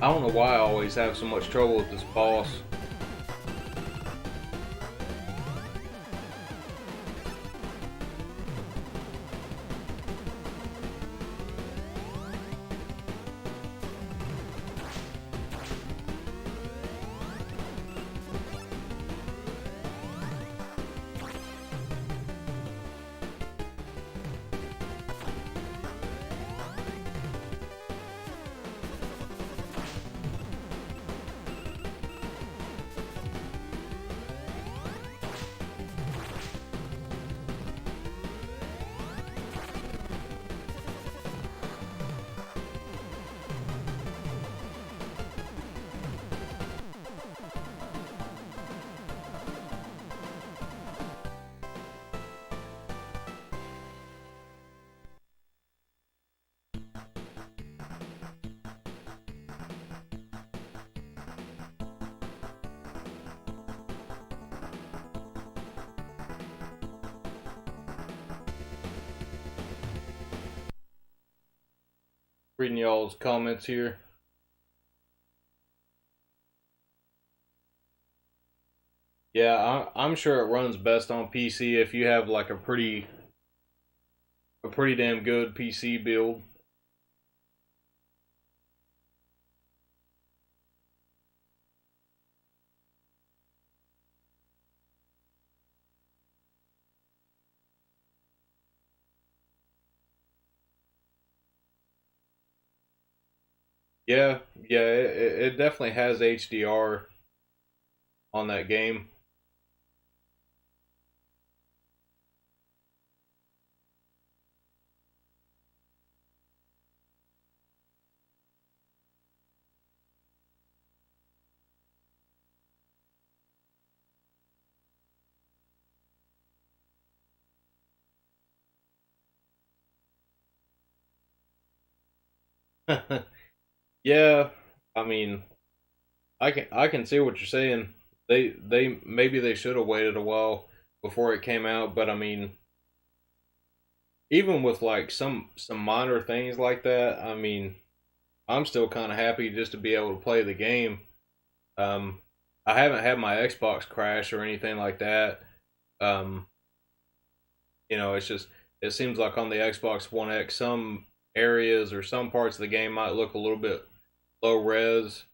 I don't know why I always have so much trouble with this boss. reading y'all's comments here. Yeah, I'm sure it runs best on PC if you have like a pretty damn good PC build. Yeah, yeah, it definitely has HDR on that game. Yeah, I mean, I can see what you're saying. They maybe they should have waited a while before it came out, but I mean, even with like some minor things like that, I mean, I'm still kind of happy just to be able to play the game. Um, I haven't had my Xbox crash or anything like that. Um, it's just it seems like on the Xbox One X, some areas or some parts of the game might look a little bit low res.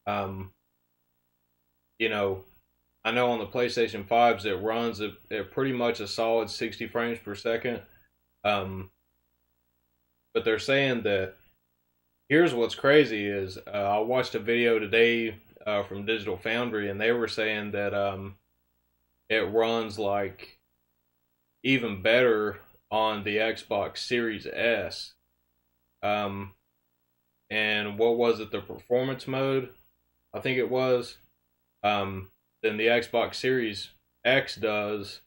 Um, you know, I know on the PlayStation 5s it runs at pretty much a solid 60 frames per second. Um, but they're saying that here's what's crazy is I watched a video today from Digital Foundry and they were saying that it runs like even better on the Xbox Series S. Um, and what was it? The performance mode, I think it was. Than the Xbox Series X does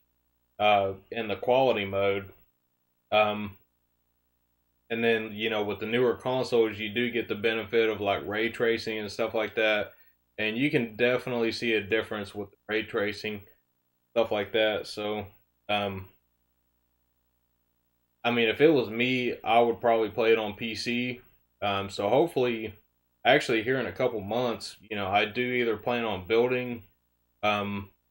in the quality mode. Um, and then with the newer consoles, you do get the benefit of like ray tracing and stuff like that, and you can definitely see a difference with the ray tracing stuff like that. So, um, I mean, if it was me, I would probably play it on PC. So hopefully, actually, here in a couple months, I do either plan on building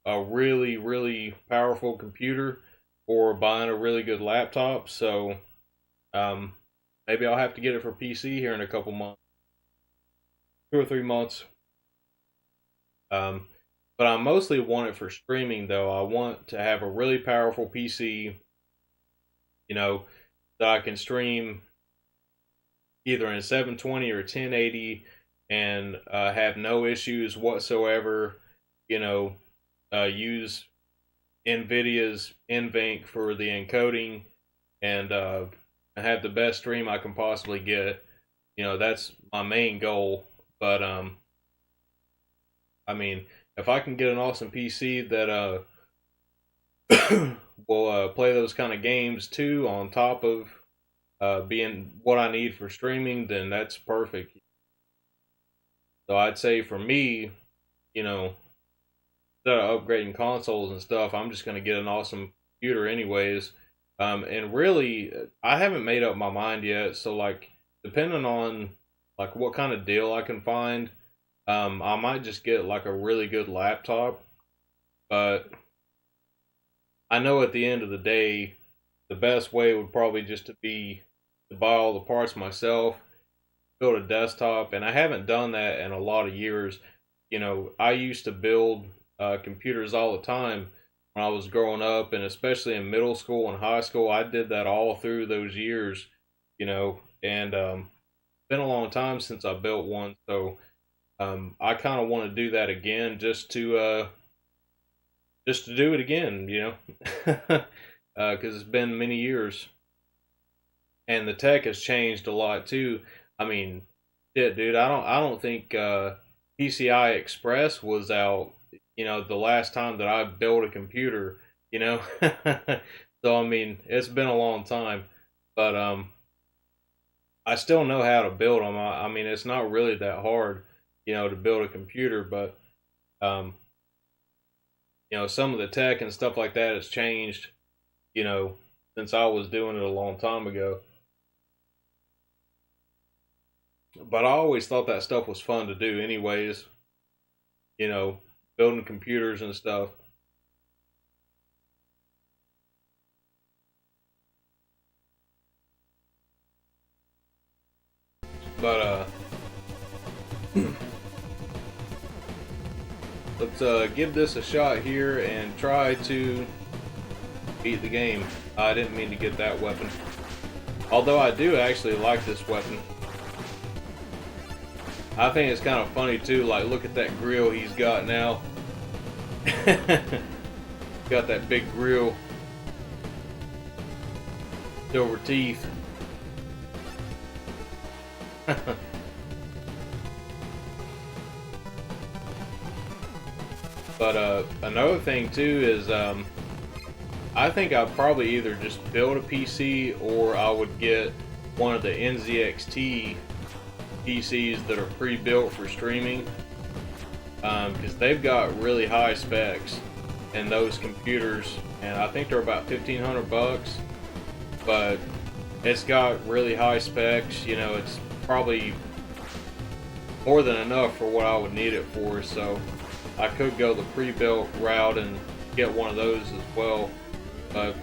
a really, really powerful computer or buying a really good laptop. So um, maybe I'll have to get it for PC here in a couple months, 2 or 3 months. Um, but I mostly want it for streaming, though. I want to have a really powerful PC, you know, that I can stream either in 720 or 1080 and have no issues whatsoever. Use NVIDIA's NVENC for the encoding and have the best stream I can possibly get. That's my main goal. But I mean, if I can get an awesome PC that will play those kind of games too, on top of being what I need for streaming, then that's perfect. So I'd say for me, you know, instead of upgrading consoles and stuff, I'm just going to get an awesome computer anyways. And really, I haven't made up my mind yet. So like, depending on like what kind of deal I can find, I might just get like a really good laptop. But I know at the end of the day, the best way would probably just to be to buy all the parts myself, build a desktop, and I haven't done that in a lot of years. I used to build computers all the time when I was growing up, and especially in middle school and high school. I did that all through those years, and it's been a long time since I built one, so I kind of want to do that again, just to do it again, because it's been many years, and the tech has changed a lot too. I mean, shit, dude, I don't think PCI Express was out, the last time that I built a computer, you know. So I mean, it's been a long time, but I still know how to build them. I mean, it's not really that hard, to build a computer, but um, some of the tech and stuff like that has changed, you know, since I was doing it a long time ago. But I always thought that stuff was fun to do, anyways. You know, building computers and stuff. But let's give this a shot here and try to beat the game. I didn't mean to get that weapon. Although I do actually like this weapon. I think it's kind of funny too, like look at that grill he's got now. Got that big grill. Silver teeth. But another thing too is I think I'd probably either just build a PC or I would get one of the NZXT PCs that are pre-built for streaming, because they've got really high specs in those computers, and I think they're about $1,500, but it's got really high specs. You know, it's probably more than enough for what I would need it for, so I could go the pre-built route and get one of those as well. But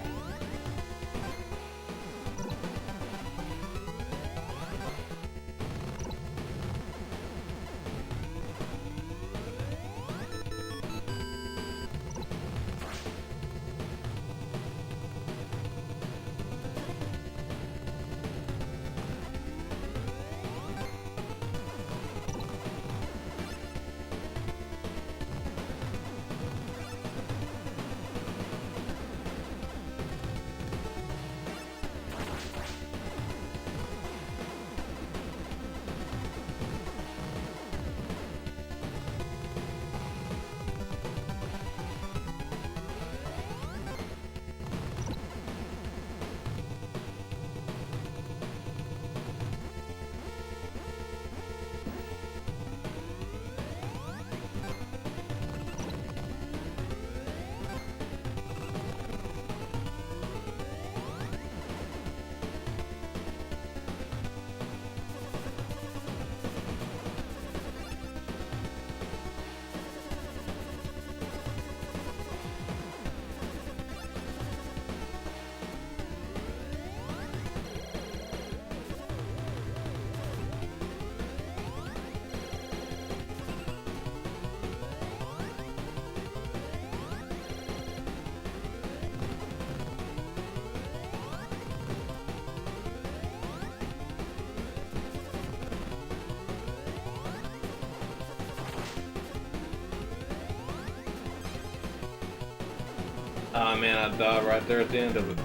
ah man, I died right there at the end of it.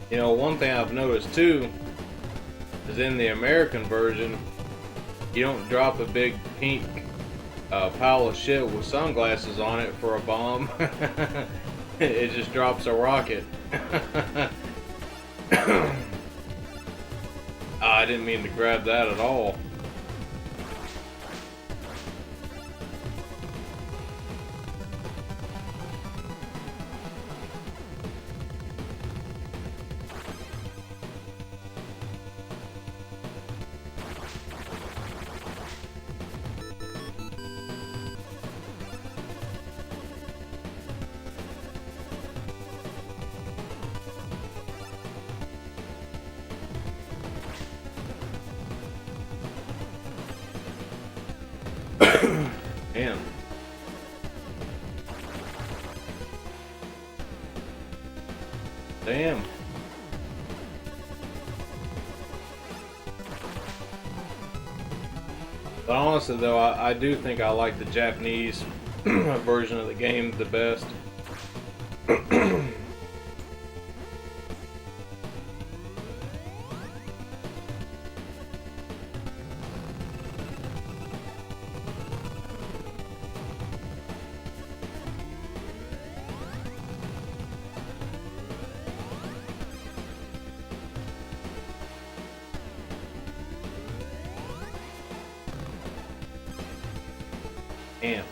You know, one thing I've noticed too is in the American version, you don't drop a big pink pile of shit with sunglasses on it for a bomb. It just drops a rocket. I didn't mean to grab that at all. Damn. But honestly though, I do think I like the Japanese version of the game the best. Damn.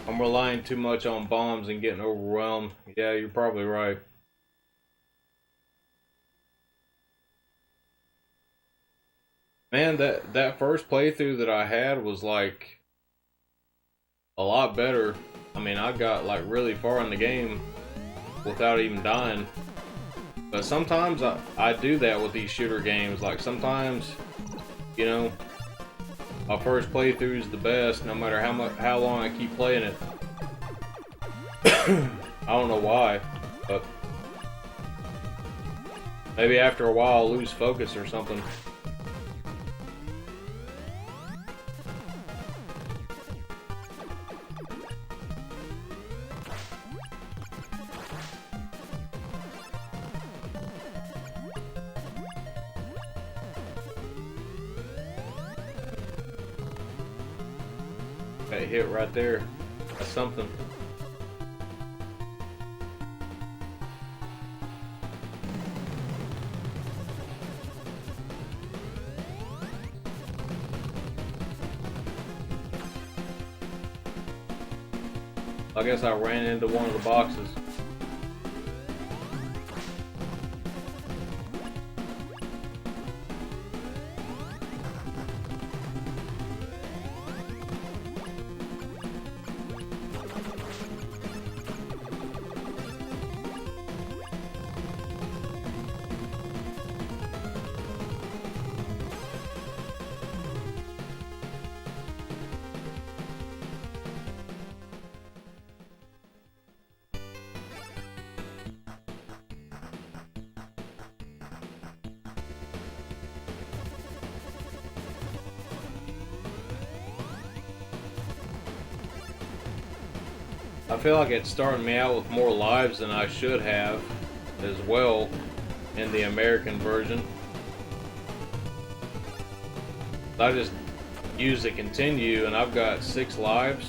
I'm relying too much on bombs and getting overwhelmed. Yeah, you're probably right. Man, that first playthrough that I had was like a lot better. I mean, I got like really far in the game without even dying. But sometimes I do that with these shooter games. Like sometimes, you know, my first playthrough is the best, no matter how long I keep playing it. I don't know why, but maybe after a while I'll lose focus or something. That hit right there, that's something. I guess I ran into one of the boxes. I feel like it's starting me out with more lives than I should have as well in the American version. I just use the continue and I've got 6 lives.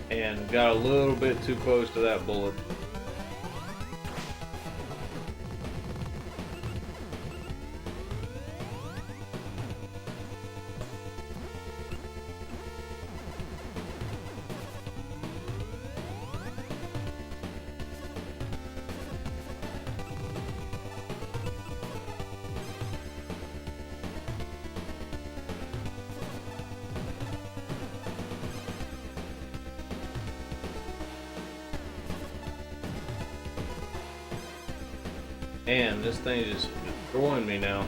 and got a little bit too close to that bullet. Man, this thing is destroying me now.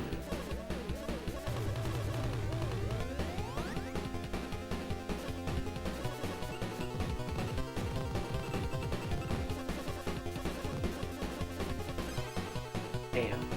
Damn.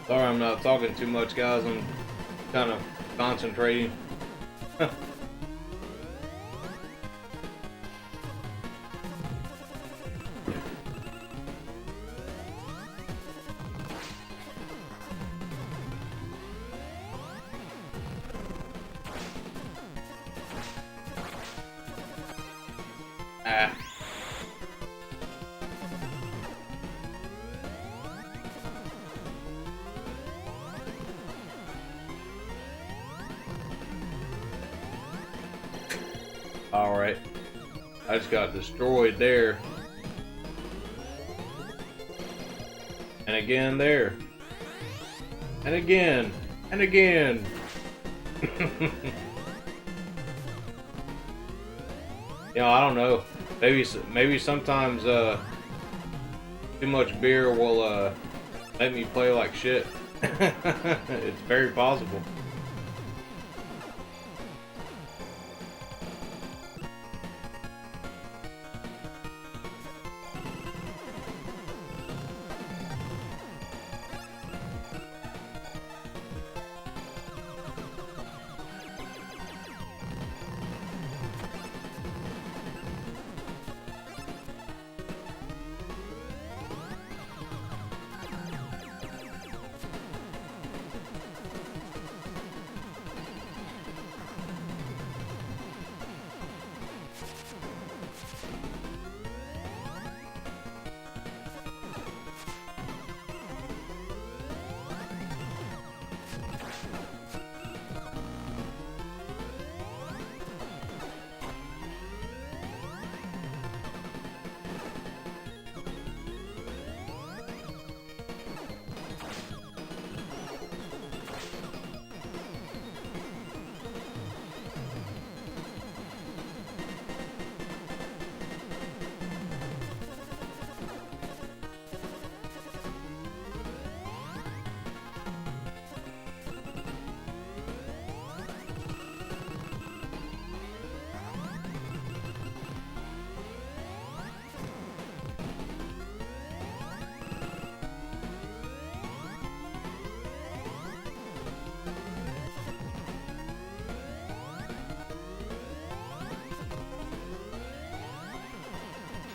Sorry I'm not talking too much, guys. I'm kind of concentrating. Ah. Alright. I just got destroyed there. And again there. And again. And again. You know, I don't know. Maybe sometimes too much beer will make me play like shit. It's very possible.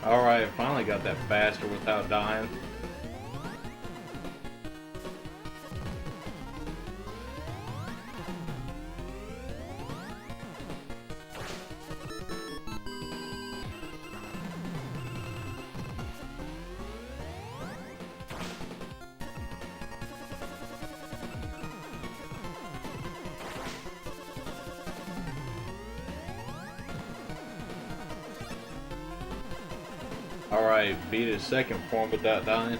Alright, finally got that bastard without dying. Alright, beat his second form without dying.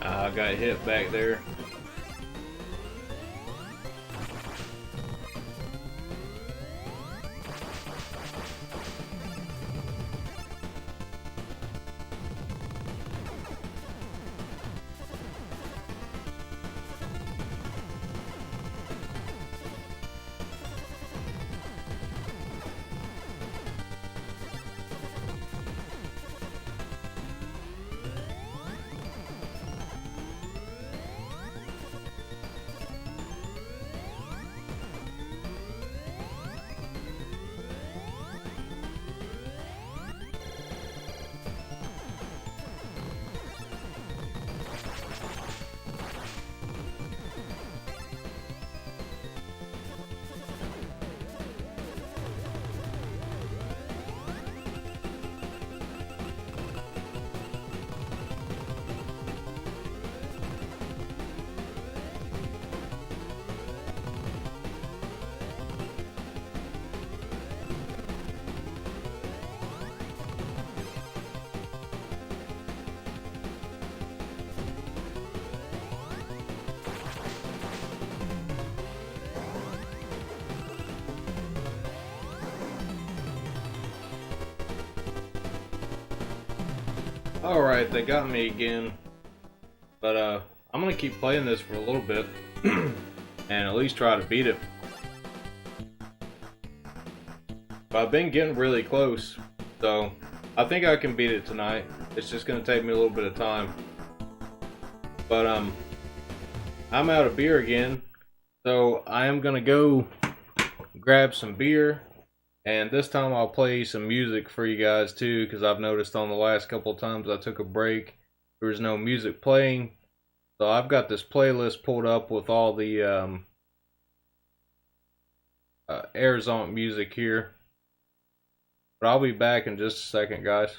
I got hit back there. Alright, they got me again. But I'm gonna keep playing this for a little bit and at least try to beat it. But I've been getting really close, so I think I can beat it tonight. It's just gonna take me a little bit of time. But I'm out of beer again, so I am gonna go grab some beer, and this time I'll play some music for you guys too, because I've noticed on the last couple of times I took a break, there was no music playing. So I've got this playlist pulled up with all the Air Zonk music here. But I'll be back in just a second, guys.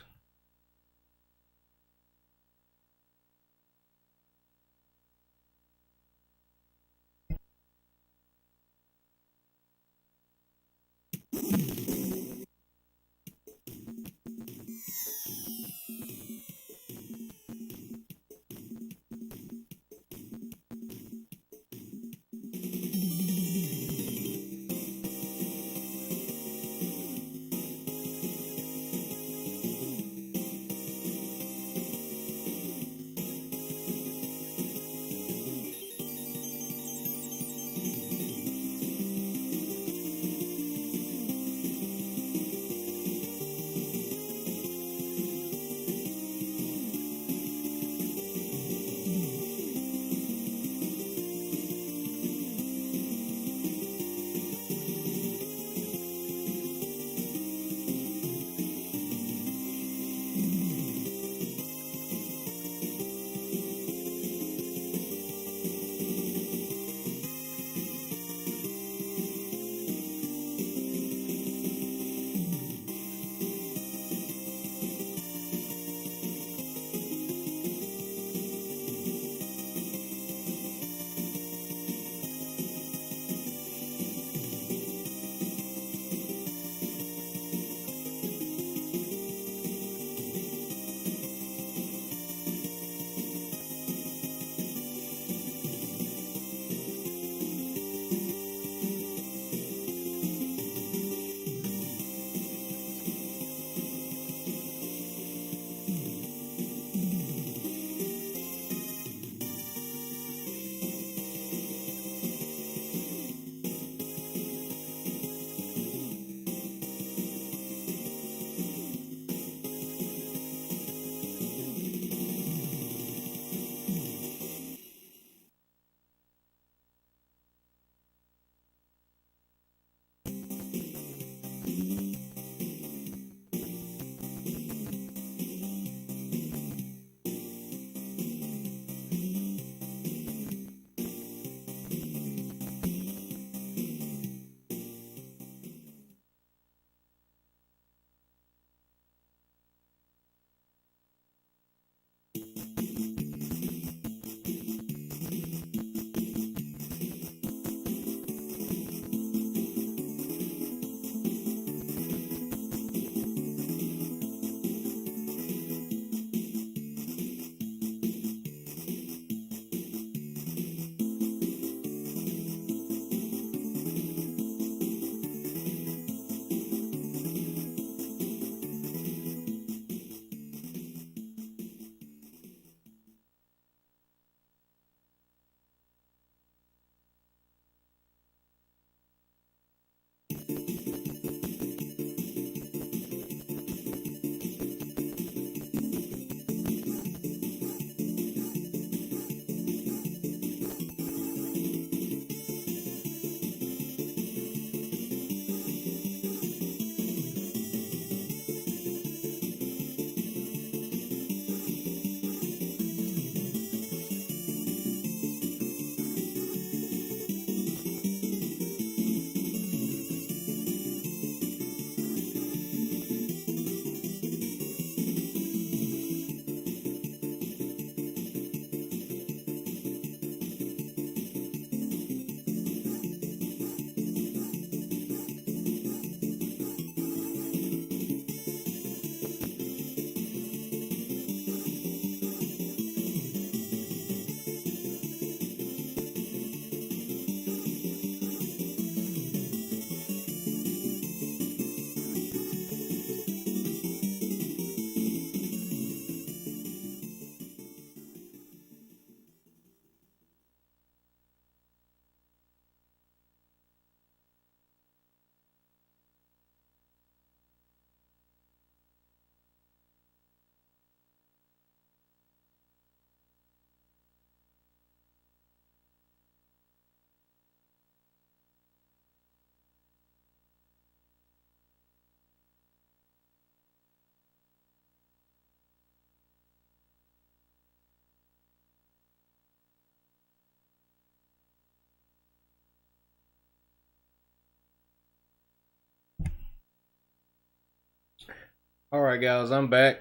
Alright guys, I'm back.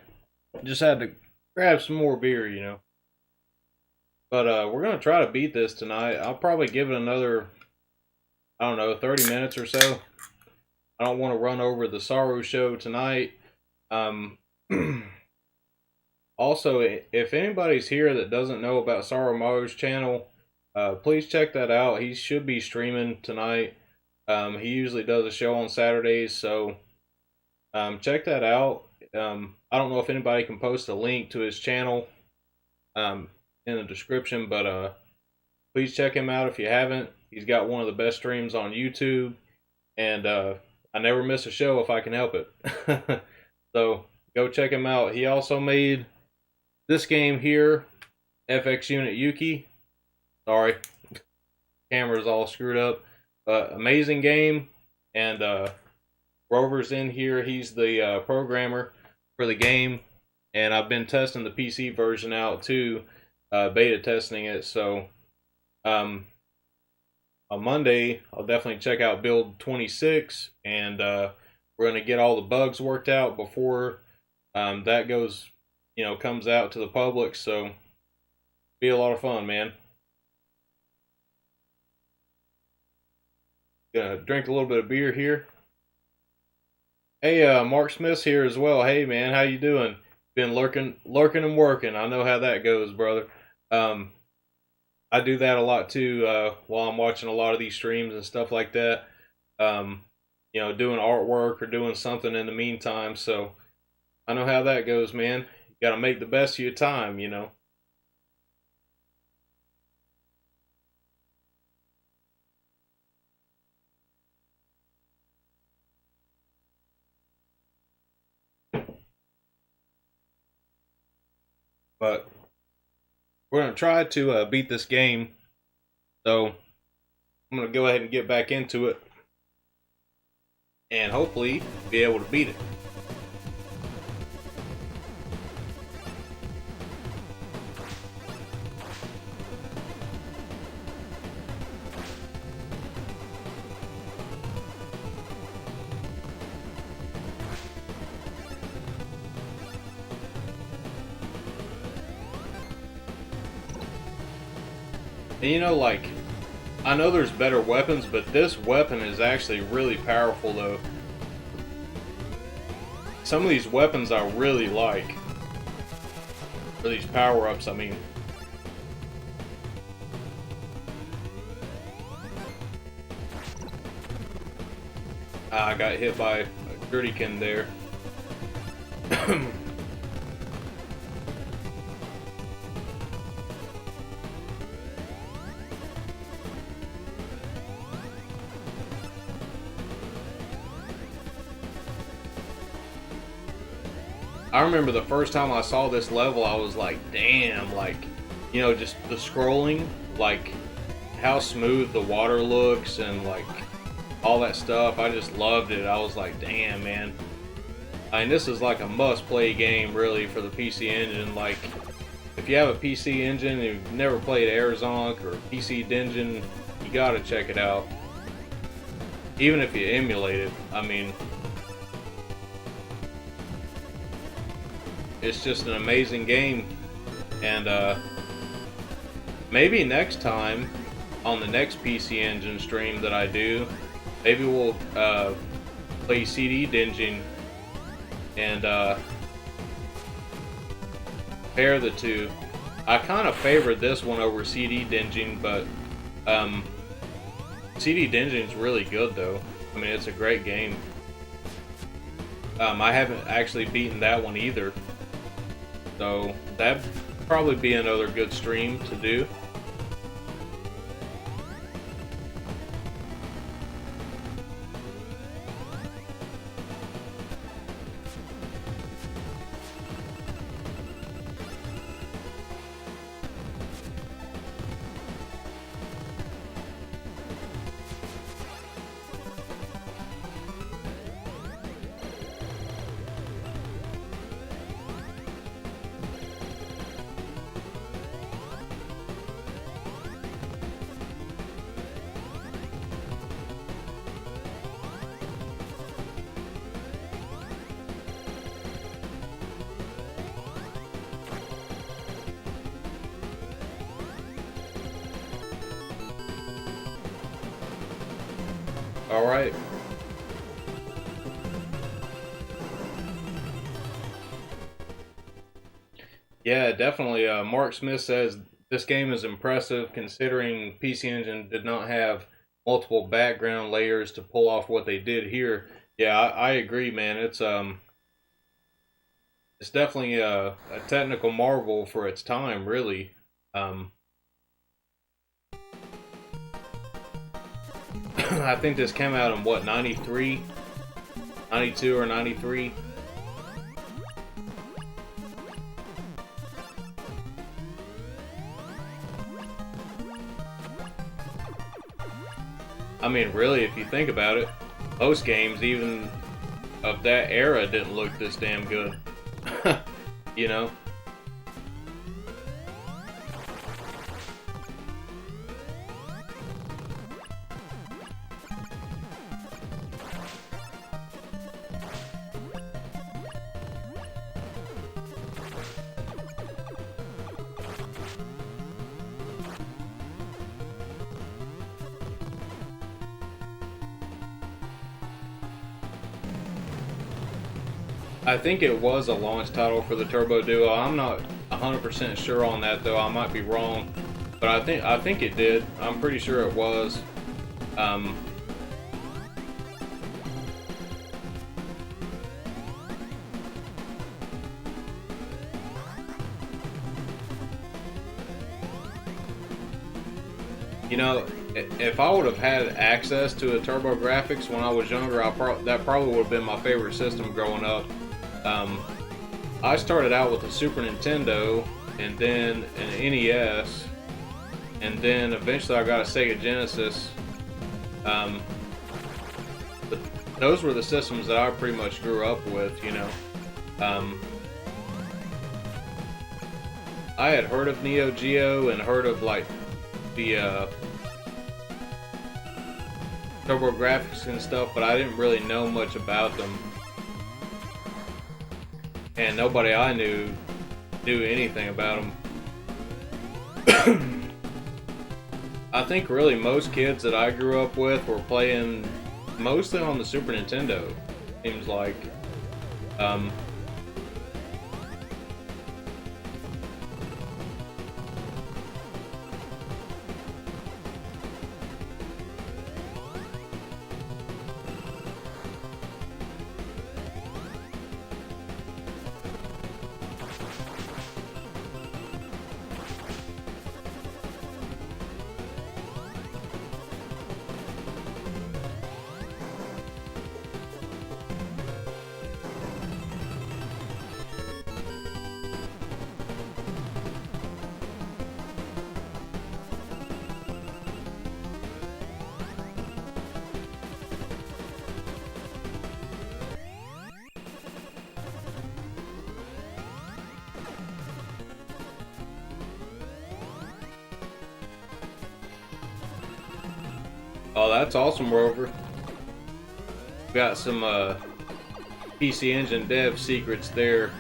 Just had to grab some more beer, you know. But we're gonna try to beat this tonight. I'll probably give it another, I don't know, 30 minutes or so. I don't want to run over the Sorrow show tonight. Also, if anybody's here that doesn't know about Sorrow Mo's channel, please check that out. He should be streaming tonight. He usually does a show on Saturdays, so check that out. I don't know if anybody can post a link to his channel in the description, but please check him out if you haven't. He's got one of the best streams on YouTube, and I never miss a show if I can help it. So go check him out. He also made this game here, FX Unit Yuki. Sorry, camera's all screwed up. Amazing game, and Rover's in here. He's the programmer for the game, and I've been testing the PC version out too, beta testing it. So on Monday I'll definitely check out build 26, and we're going to get all the bugs worked out before that goes, comes out to the public. So be a lot of fun, man. Gonna drink a little bit of beer here. Hey, Mark Smith's here as well. Hey, man, how you doing? Been lurking and working. I know how that goes, brother. I do that a lot too while I'm watching a lot of these streams and stuff like that. Doing artwork or doing something in the meantime. So I know how that goes, man. You got to make the best of your time, But we're going to try to beat this game. So I'm going to go ahead and get back into it, and hopefully be able to beat it. And like, I know there's better weapons, but this weapon is actually really powerful though. Some of these weapons I really like. Or these power-ups, I mean. I got hit by a shuriken there. I remember the first time I saw this level, I was like, damn, like, just the scrolling, like, how smooth the water looks and, like, all that stuff. I just loved it. I was like, damn, man. I mean, this is like a must-play game, really, for the PC Engine. Like, if you have a PC Engine and you've never played Air Zonk or PC Engine, you gotta check it out. Even if you emulate it, I mean, it's just an amazing game. And maybe next time on the next PC Engine stream that I do, maybe we'll play CD Engine and pair the two. I kind of favored this one over CD Engine, but CD Engine's really good though. I mean, it's a great game. I haven't actually beaten that one either. So that'd probably be another good stream to do. All right. Yeah, definitely. Mark Smith says this game is impressive considering PC Engine did not have multiple background layers to pull off what they did here. Yeah, I agree, man. It's definitely a technical marvel for its time, really. Um, I think this came out in what, 93, 92 or 93. I mean, really, if you think about it, most games, even of that era, didn't look this damn good. You know? I think it was a launch title for the Turbo Duo. I'm not 100% sure on that though. I might be wrong, but I think it did. I'm pretty sure it was. Um, you know, if I would have had access to a TurboGrafx when I was younger, that probably would have been my favorite system growing up. I started out with a Super Nintendo and then an NES, and then eventually I got a Sega Genesis. But those were the systems that I pretty much grew up with, you know. I had heard of Neo Geo and heard of like the TurboGrafx and stuff, but I didn't really know much about them. And nobody I knew anything about them. I think really most kids that I grew up with were playing mostly on the Super Nintendo. Seems like. Oh, that's awesome, Rover. Got some PC Engine dev secrets there.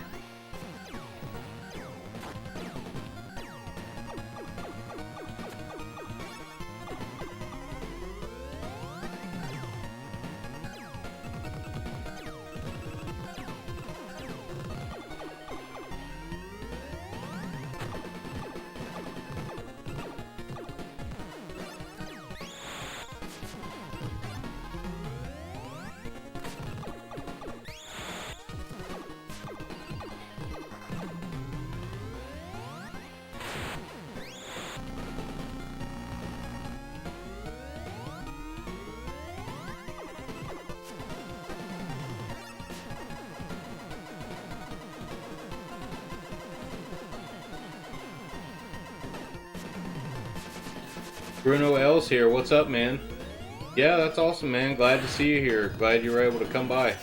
Bruno L's here. What's up, man? Yeah, that's awesome, man. Glad to see you here. Glad you were able to come by.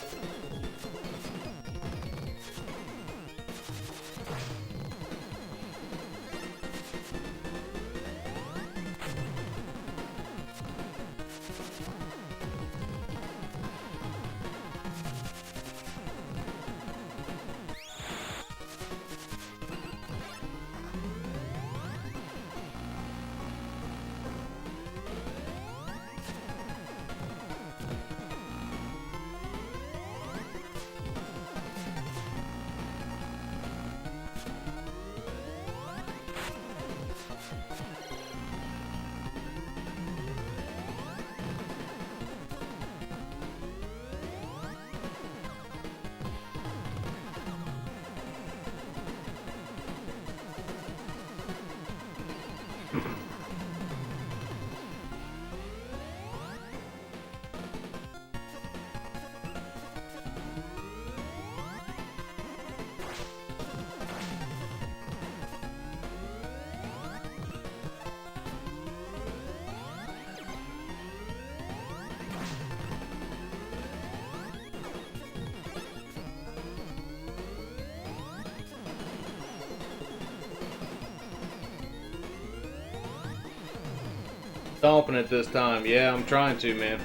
Stomping it this time. Yeah, I'm trying to, man.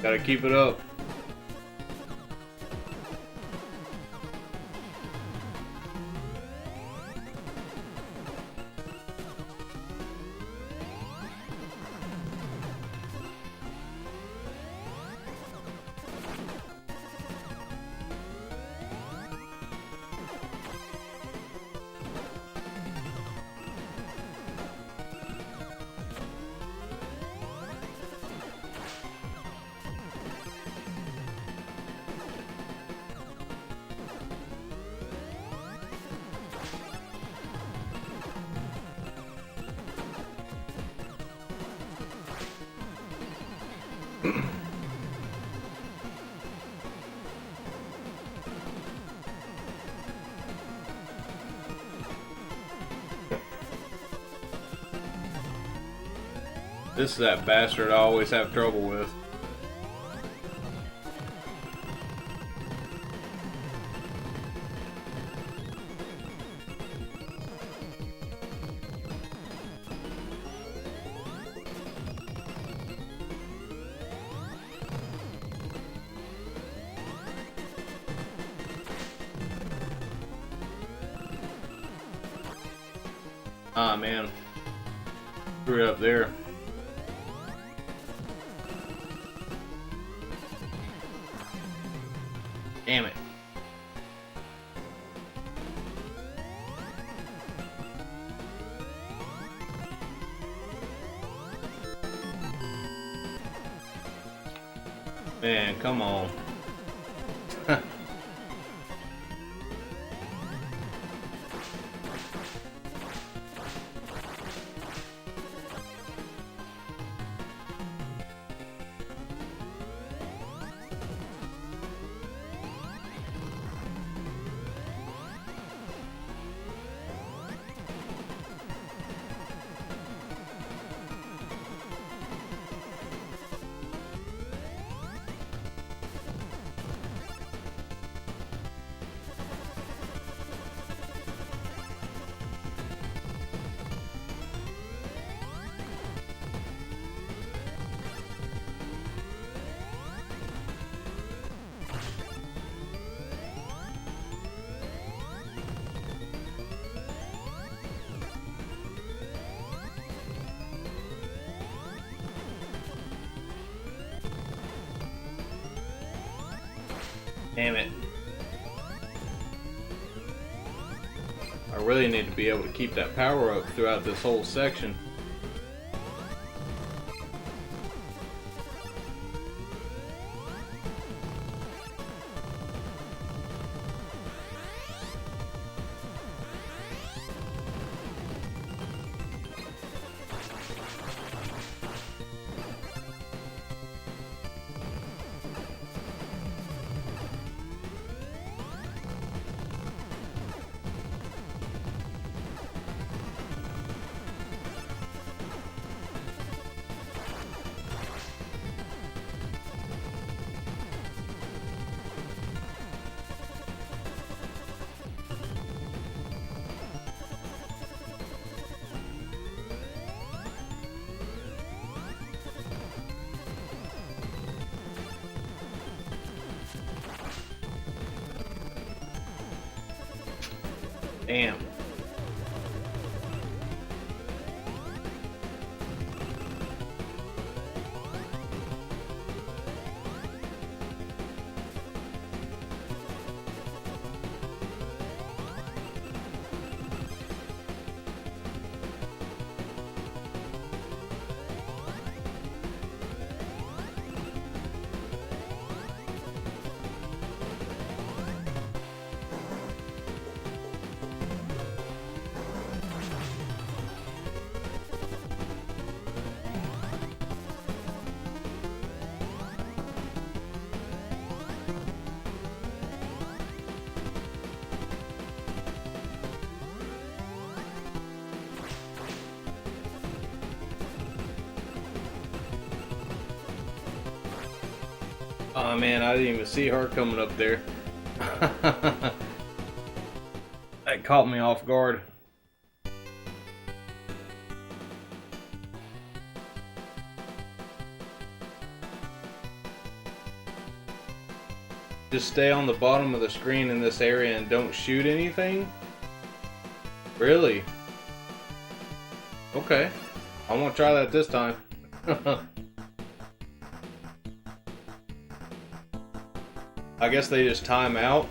Gotta keep it up. This is that bastard I always have trouble with. Ah, man. Screw it up there. Damn it. Man, come on. Damn it. I really need to be able to keep that power up throughout this whole section. Damn. Oh man, I didn't even see her coming up there. That caught me off guard. just stay on the bottom of the screen in this area and don't shoot anything? Really? Okay. I won't try that this time. I guess they just time out.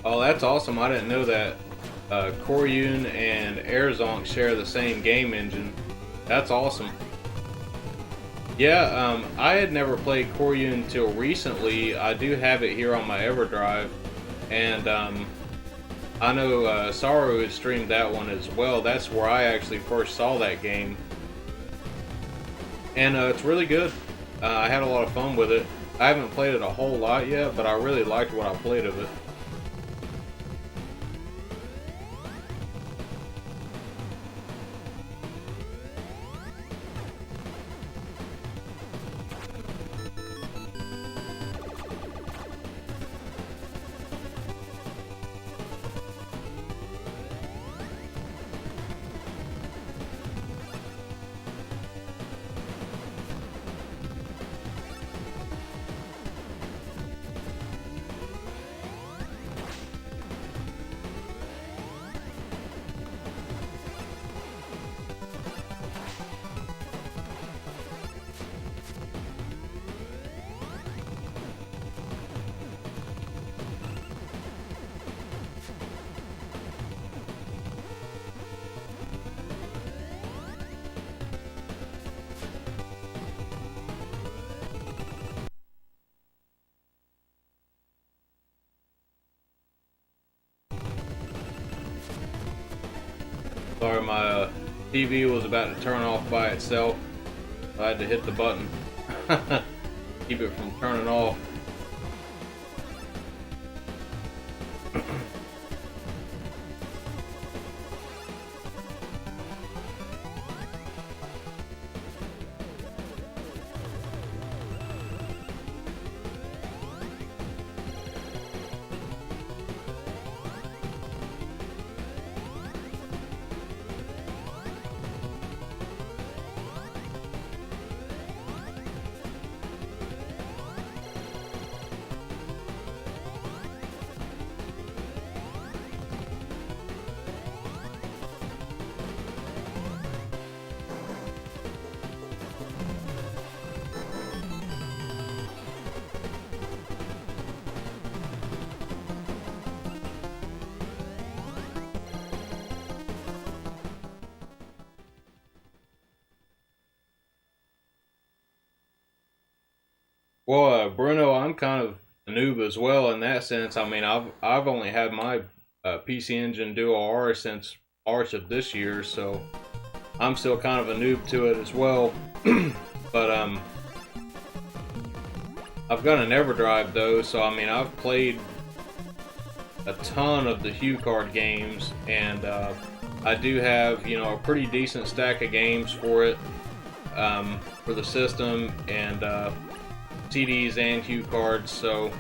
Oh, that's awesome. I didn't know that Koryun and Air Zonk share the same game engine. That's awesome. Yeah, I had never played Koryun until recently. I do have it here on my EverDrive, and I know Saru had streamed that one as well. That's where I actually first saw that game, and it's really good. I had a lot of fun with it. I haven't played it a whole lot yet, but I really liked what I played of it. Sorry, my TV was about to turn off by itself. I had to hit the button. Keep it from turning off. Well, Bruno, I'm kind of a noob as well in that sense. I mean, I've only had my PC Engine Duo R since March of this year, so I'm still kind of a noob to it as well. But I've got an EverDrive though, so I mean, I've played a ton of the HuCard games, and I do have, you know, a pretty decent stack of games for it, for the system, and CDs and HuCards, so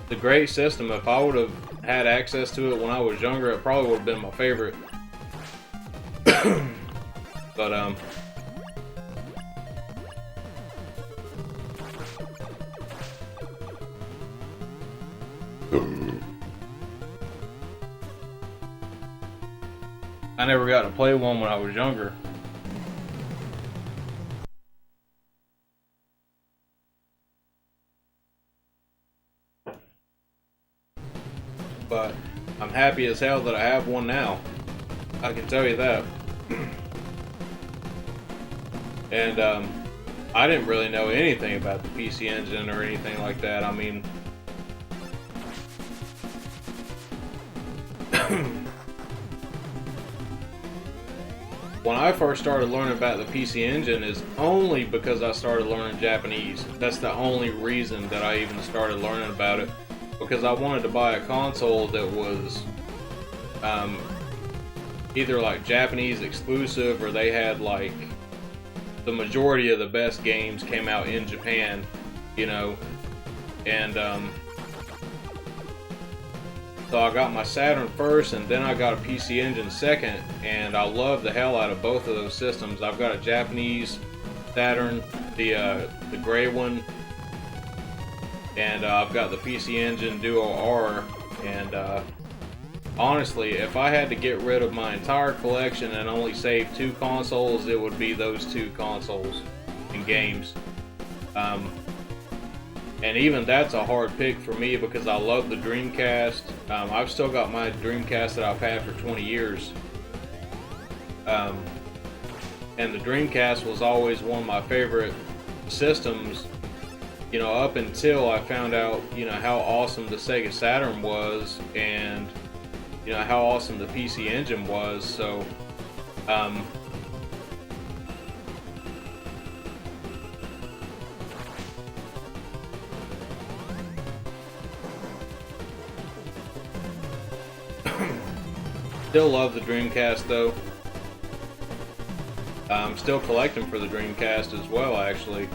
the great system. If I would have had access to it when I was younger, it probably would have been my favorite. But I never got to play one when I was younger. But I'm happy as hell that I have one now. I can tell you that. And I didn't really know anything about the PC Engine or anything like that. I mean, when I first started learning about the PC Engine is only because I started learning Japanese. That's the only reason that I even started learning about it, because I wanted to buy a console that was either like Japanese exclusive, or they had like the majority of the best games came out in Japan, you know. And so I got my Saturn first, and then I got a PC Engine second, and I love the hell out of both of those systems. I've got a Japanese Saturn, the gray one, and I've got the PC Engine Duo R. And honestly, if I had to get rid of my entire collection and only save 2 consoles, it would be those 2 consoles and games. And even that's a hard pick for me because I love the Dreamcast. I've still got my Dreamcast that I've had for 20 years. And the Dreamcast was always one of my favorite systems, you know, up until I found out, you know, how awesome the Sega Saturn was, and, you know, how awesome the PC Engine was. So, still love the Dreamcast though. I'm still collecting for the Dreamcast as well, actually.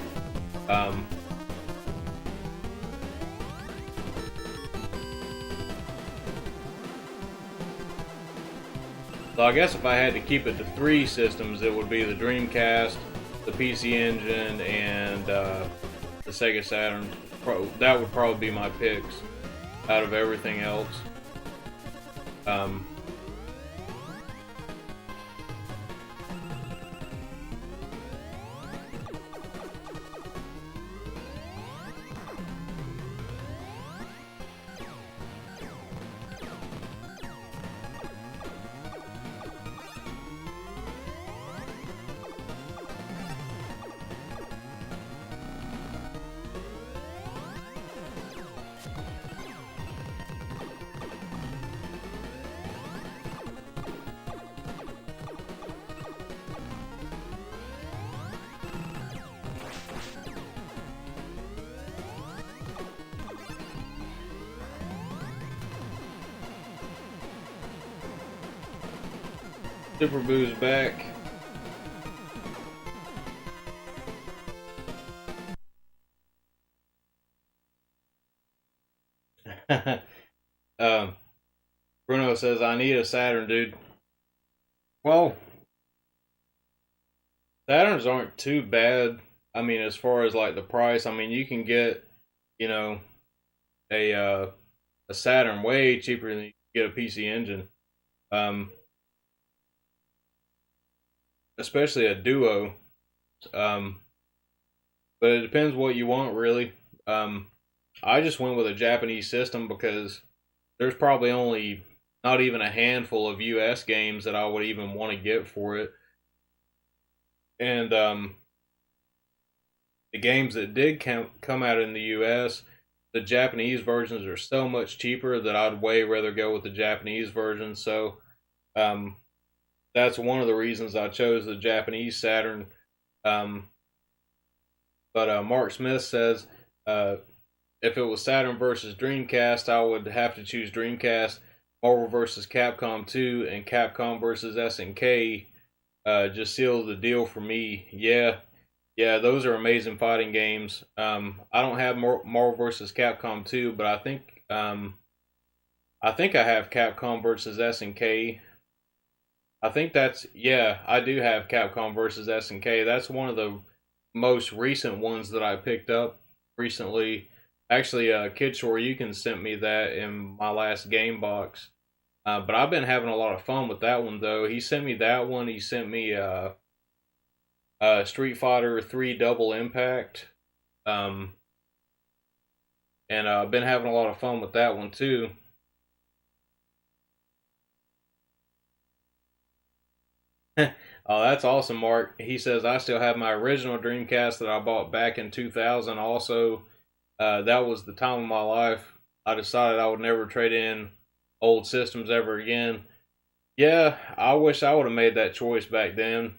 So I guess if I had to keep it to 3 systems, it would be the Dreamcast, the PC Engine, and the Sega Saturn. That would probably be my picks out of everything else. Super Boo's back. um, Bruno says, I need a Saturn, dude. Well, Saturns aren't too bad. I mean, as far as like the price, I mean, you can get, you know, a Saturn way cheaper than you can get a PC Engine. Especially a Duo. But it depends what you want, really. I just went with a Japanese system because there's probably only not even a handful of US games that I would even want to get for it. And the games that did come out in the US, the Japanese versions are so much cheaper that I'd way rather go with the Japanese version. So that's one of the reasons I chose the Japanese Saturn. But Mark Smith says, if it was Saturn versus Dreamcast, I would have to choose Dreamcast. Marvel versus Capcom 2 and Capcom versus SNK just seal the deal for me. Yeah, those are amazing fighting games. I don't have Marvel versus Capcom 2, but I think I have Capcom versus SNK. I think I do have Capcom versus SNK. That's one of the most recent ones that I picked up recently. Actually, Kid Shore, you can sent me that in my last game box. But I've been having a lot of fun with that one, though. He sent me that one. He sent me Street Fighter 3 Double Impact. And I've been having a lot of fun with that one, too. Oh, that's awesome, Mark. He says I still have my original Dreamcast that I bought back in 2000. Also, that was the time of my life. I decided I would never trade in old systems ever again. Yeah, I wish I would have made that choice back then.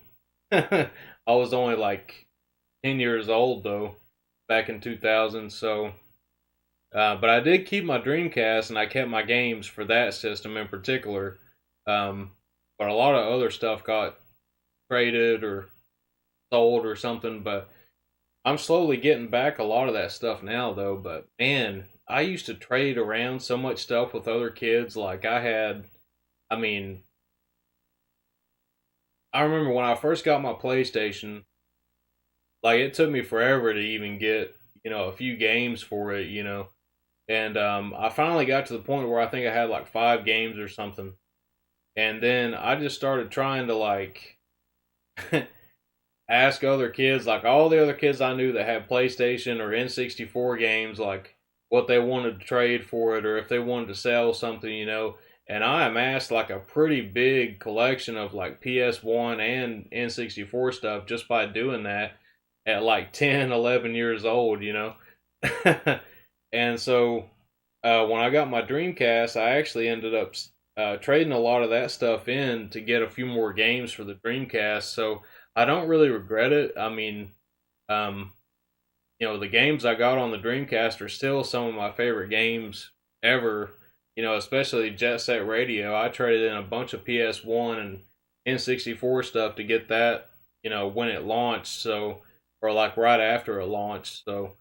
I was only like 10 years old though, back in 2000. So, but I did keep my Dreamcast and I kept my games for that system in particular. Um, but a lot of other stuff got traded or sold or something. But I'm slowly getting back a lot of that stuff now though. But man, I used to trade around so much stuff with other kids. Like I mean, I remember when I first got my PlayStation, like it took me forever to even get, a few games for it, And I finally got to the point where I think I had like 5 games or something. And then I just started trying to like ask other kids, like all the other kids I knew that had PlayStation or N64 games, like what they wanted to trade for it or if they wanted to sell something. And I amassed like a pretty big collection of like PS1 and N64 stuff just by doing that at like 10, 11 years old. And so when I got my Dreamcast, I actually ended up trading a lot of that stuff in to get a few more games for the Dreamcast. So I don't really regret it. I mean, um, the games I got on the Dreamcast are still some of my favorite games ever. Especially Jet Set Radio. I traded in a bunch of PS1 and N64 stuff to get that, when it launched. So, or like right after it launched. So,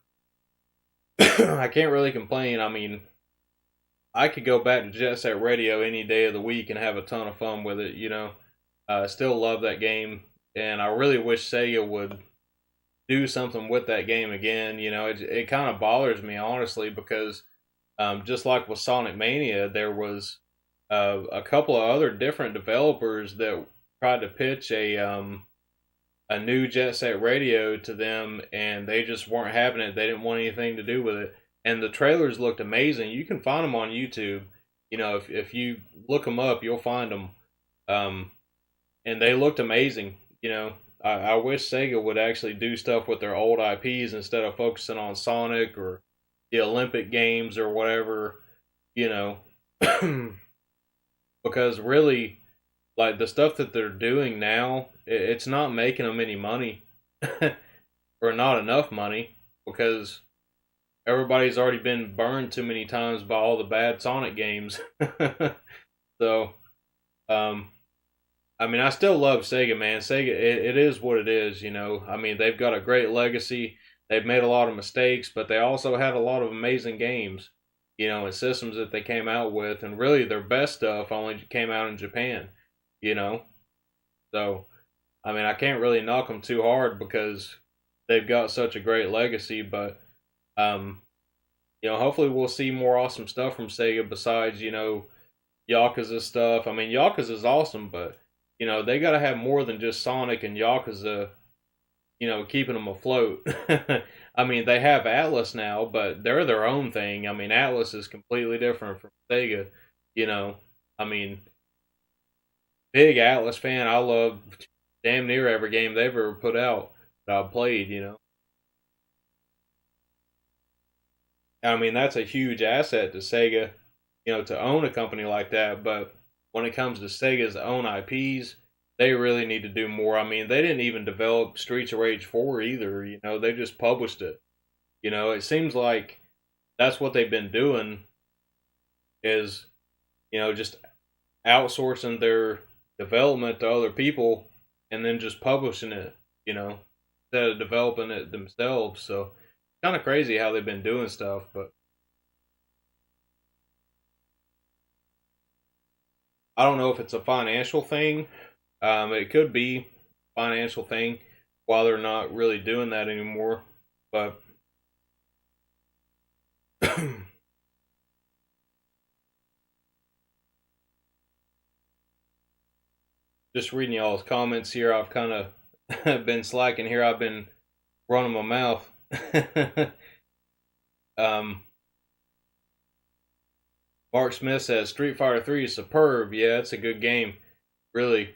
I can't really complain. I mean, I could go back to Jet Set Radio any day of the week and have a ton of fun with it. I still love that game, and I really wish Sega would do something with that game again. It kind of bothers me honestly because just like with Sonic Mania, there was a couple of other different developers that tried to pitch a new Jet Set Radio to them, and they just weren't having it. They didn't want anything to do with it. And the trailers looked amazing. You can find them on YouTube. If you look them up, you'll find them. Um, and they looked amazing. I wish Sega would actually do stuff with their old IPs instead of focusing on Sonic or the Olympic Games or whatever. You know, because really, like the stuff that they're doing now, it's not making them any money, or not enough money, because everybody's already been burned too many times by all the bad Sonic games. So, um, I mean, I still love Sega, man. Sega, it is what it is. I mean, they've got a great legacy. They've made a lot of mistakes, but they also had a lot of amazing games, and systems that they came out with. And really, their best stuff only came out in Japan, you know? So, I mean, I can't really knock them too hard because they've got such a great legacy. But, um, hopefully we'll see more awesome stuff from Sega besides, Yakuza stuff. I mean, Yakuza is awesome, but they got to have more than just Sonic and Yakuza, keeping them afloat. I mean, they have Atlas now, but they're their own thing. I mean, Atlas is completely different from Sega. You know, I mean, big Atlas fan. I love damn near every game they've ever put out that I've played. I mean, that's a huge asset to Sega, to own a company like that. But when it comes to Sega's own IPs, they really need to do more. I mean, they didn't even develop Streets of Rage 4 either. They just published it. It seems like that's what they've been doing is, just outsourcing their development to other people and then just publishing it, instead of developing it themselves. So, kind of crazy how they've been doing stuff, but I don't know if it's a financial thing. It could be a financial thing while they're not really doing that anymore. But just reading y'all's comments here, I've kind of been slacking here. I've been running my mouth. um, Mark Smith says Street Fighter 3 is superb. Yeah, it's a good game. Really.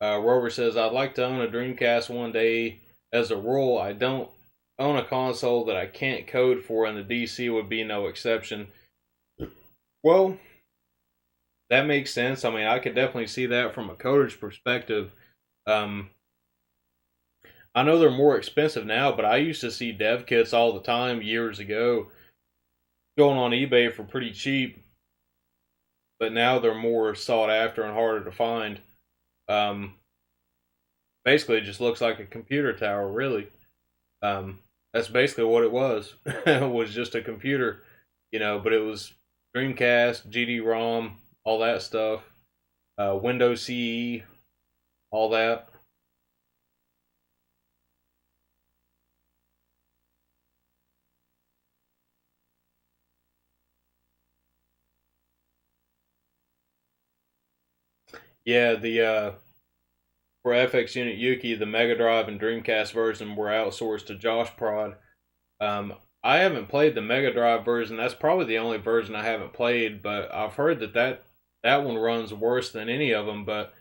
Rover says, I'd like to own a Dreamcast one day. As a rule, I don't own a console that I can't code for, and the DC would be no exception. Well, that makes sense. I mean, I could definitely see that from a coder's perspective. Um, I know they're more expensive now, but I used to see dev kits all the time years ago going on eBay for pretty cheap, but now they're more sought after and harder to find. Um, Basically, it just looks like a computer tower, really. That's basically what it was. It was just a computer, but it was Dreamcast, GD-ROM, all that stuff, Windows CE, all that. Yeah, the for FX Unit Yuki, the Mega Drive and Dreamcast version were outsourced to Josh Prod. I haven't played the Mega Drive version. That's probably the only version I haven't played, but I've heard that one runs worse than any of them. But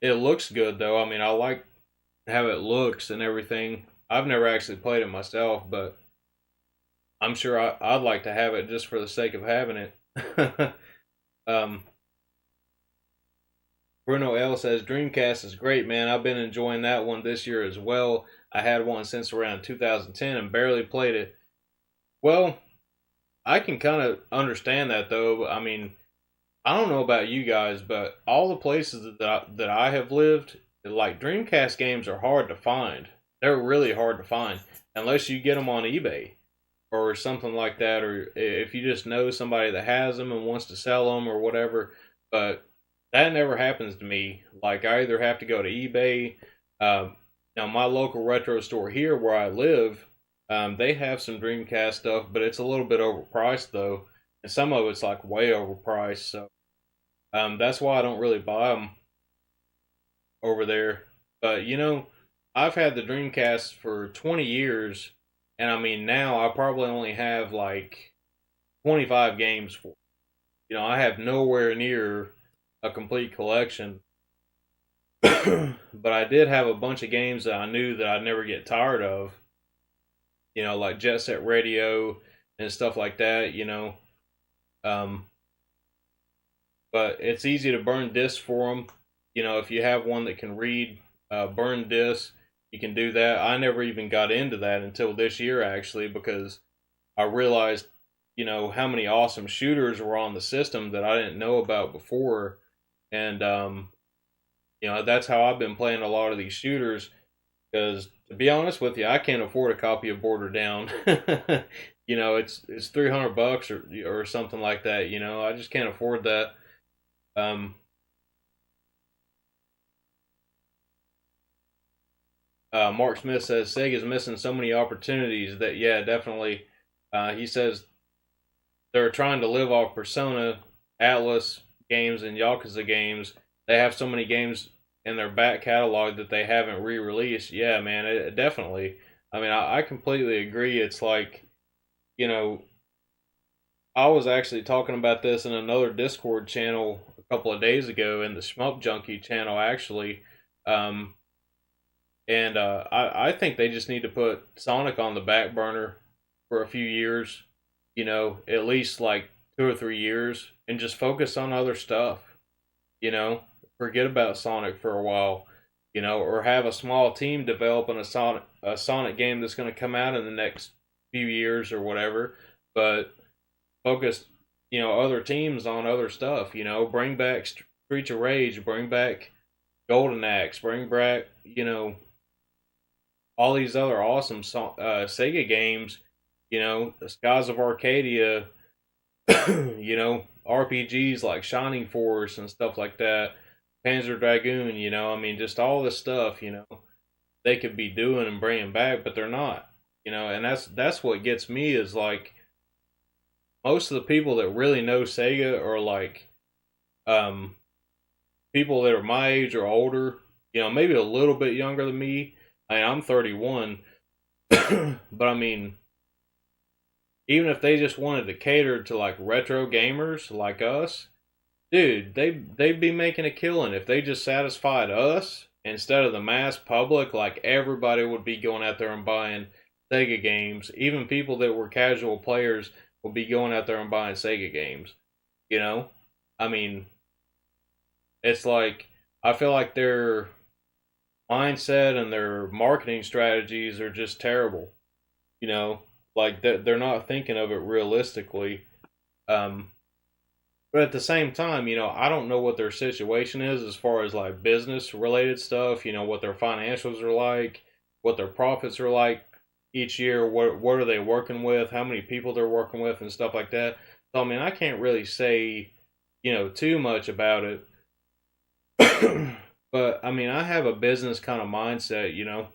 it looks good though. I mean, I like how it looks and everything. I've never actually played it myself, but I'm sure I'd like to have it just for the sake of having it. um, Bruno L says Dreamcast is great, man. I've been enjoying that one this year as well. I had one since around 2010 and barely played it. Well, I can kind of understand that though. I mean, I don't know about you guys, but all the places that I have lived, like Dreamcast games are hard to find. They're really hard to find unless you get them on eBay or something like that, or if you just know somebody that has them and wants to sell them or whatever. But that never happens to me. Like I either have to go to eBay. Now my local retro store here where I live, they have some Dreamcast stuff, but it's a little bit overpriced though, and some of it's like way overpriced. So that's why I don't really buy them over there. But I've had the Dreamcast for 20 years, and I mean now I probably only have like 25 games for. I have nowhere near a complete collection. But I did have a bunch of games that I knew that I'd never get tired of. Like Jet Set Radio and stuff like that. Um, but it's easy to burn discs for them. If you have one that can read burn discs, you can do that. I never even got into that until this year actually, because I realized how many awesome shooters were on the system that I didn't know about before, and that's how I've been playing a lot of these shooters. Because to be honest with you, I can't afford a copy of Border Down. It's $300 or something like that. I just can't afford that. Um, Mark Smith says Sega's missing so many opportunities that yeah, definitely. He says they're trying to live off Persona, Atlas games, and Yakuza games. They have so many games in their back catalog that they haven't re-released. Yeah, man, definitely. I mean, I completely agree. It's like, you know, I was actually talking about this in another Discord channel a couple of days ago, in the Shmup Junkie channel, actually. Um, and I think they just need to put Sonic on the back burner for a few years, at least like 2 or 3 years, and just focus on other stuff, you know, forget about Sonic for a while, or have a small team developing a Sonic game that's going to come out in the next few years or whatever, but focus, other teams on other stuff, bring back Streets of Rage, bring back Golden Axe, bring back, all these other awesome Sega games, the Skies of Arcadia, RPGs like Shining Force and stuff like that, Panzer Dragoon, I mean, just all this stuff, they could be doing and bringing back, but they're not, and that's what gets me is like most of the people that really know Sega are like people that are my age or older, maybe a little bit younger than me. I mean, I'm 31, but I mean, even if they just wanted to cater to like retro gamers like us, dude, they'd be making a killing if they just satisfied us instead of the mass public, like everybody would be going out there and buying Sega games. Even people that were casual players would be going out there and buying Sega games. You know, I mean, it's like I feel like their mindset and their marketing strategies are just terrible. You know, like they're not thinking of it realistically. Um, but at the same time, I don't know what their situation is as far as like business related stuff. What their financials are like, what their profits are like each year. What are they working with? How many people they're working with, and stuff like that. So I mean, I can't really say too much about it. But I mean, I have a business kind of mindset.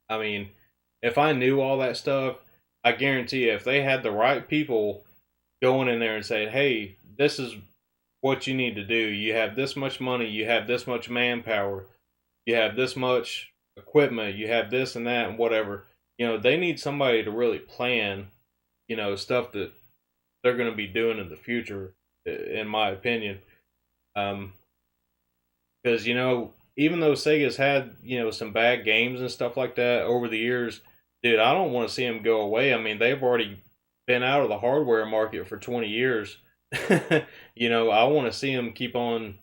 I mean, if I knew all that stuff, I guarantee you, if they had the right people going in there and saying, "Hey, this is what you need to do. You have this much money, you have this much manpower, you have this much equipment, you have this and that and whatever." They need somebody to really plan, stuff that they're going to be doing in the future, in my opinion. Because even though Sega's had some bad games and stuff like that over the years, dude, I don't want to see them go away. I mean, they've already been out of the hardware market for 20 years. I want to see them keep on,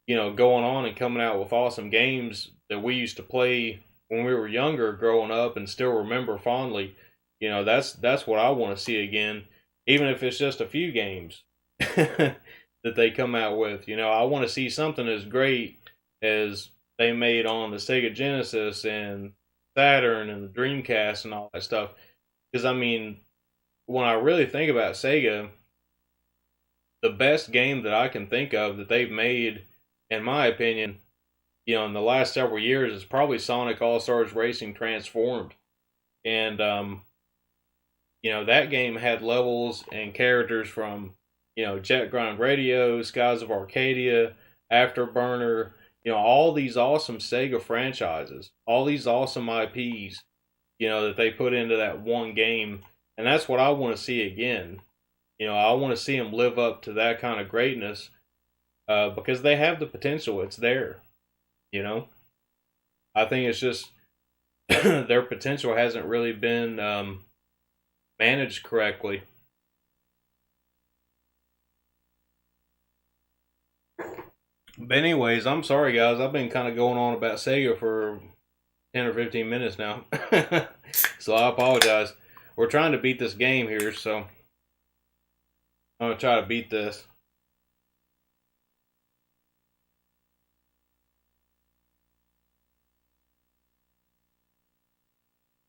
going on and coming out with awesome games that we used to play when we were younger, growing up, and still remember fondly. That's what I want to see again, even if it's just a few games that they come out with. I want to see something as great as they made on the Sega Genesis and Saturn and the Dreamcast and all that stuff. Because I mean, when I really think about Sega, the best game that I can think of that they've made, in my opinion, in the last several years is probably Sonic All-Stars Racing Transformed. And that game had levels and characters from Jet Grind Radio, Skies of Arcadia, Afterburner, all these awesome Sega franchises, all these awesome IPs, that they put into that one game. And that's what I want to see again. I want to see them live up to that kind of greatness, because they have the potential. It's there. I think it's just their potential hasn't really been managed correctly. But anyways, I'm sorry guys. I've been kind of going on about Sega for 10 or 15 minutes now. So I apologize. We're trying to beat this game here, so I'm going to try to beat this.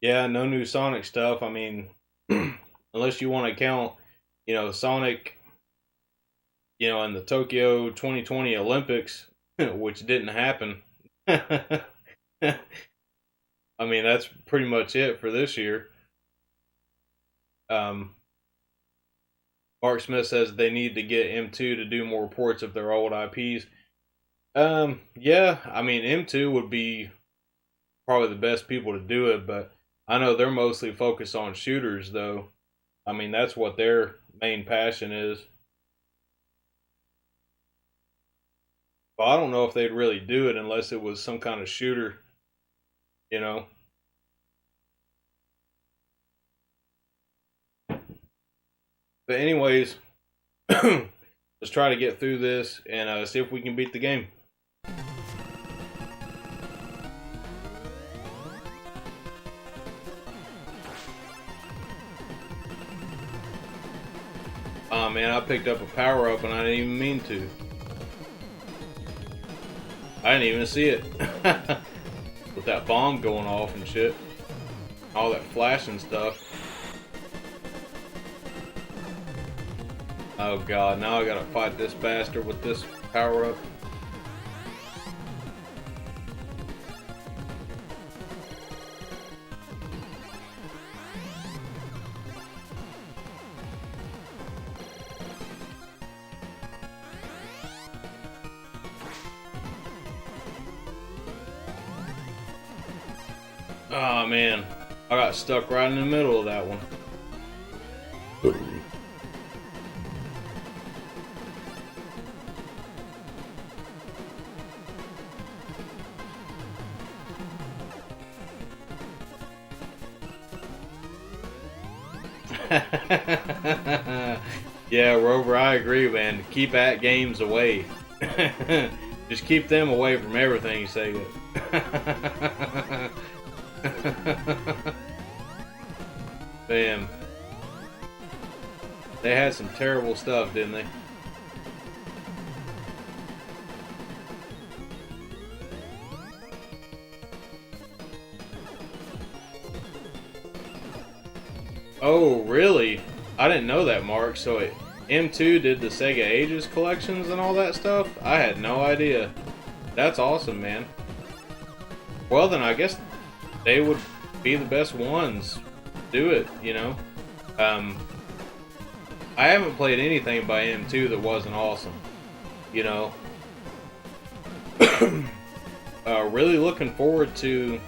Yeah, no new Sonic stuff. I mean, unless you want to count, Sonic, in the Tokyo 2020 Olympics, which didn't happen. I mean, that's pretty much it for this year. Mark Smith says they need to get M2 to do more ports of their old IPs. Yeah, I mean, M2 would be probably the best people to do it, but I know they're mostly focused on shooters, though. I mean, that's what their main passion is. But I don't know if they'd really do it unless it was some kind of shooter, you know. But anyways, let's try to get through this and see if we can beat the game. Oh man, I picked up a power up and I didn't even mean to. I didn't even see it. With that bomb going off and shit. All that flashing stuff. Oh god, now I gotta fight this bastard with this power up. Oh man, I got stuck right in the middle of that one. Yeah, Rover, I agree, man. Keep at games away. Just keep them away from everything, Sega. Damn. They had some terrible stuff, didn't they? Oh, really? I didn't know that, Mark. So M2 did the Sega Ages collections and all that stuff? I had no idea. That's awesome, man. Well, then I guess they would be the best ones. Do it, you know? I haven't played anything by M2 that wasn't awesome. You know? Really looking forward to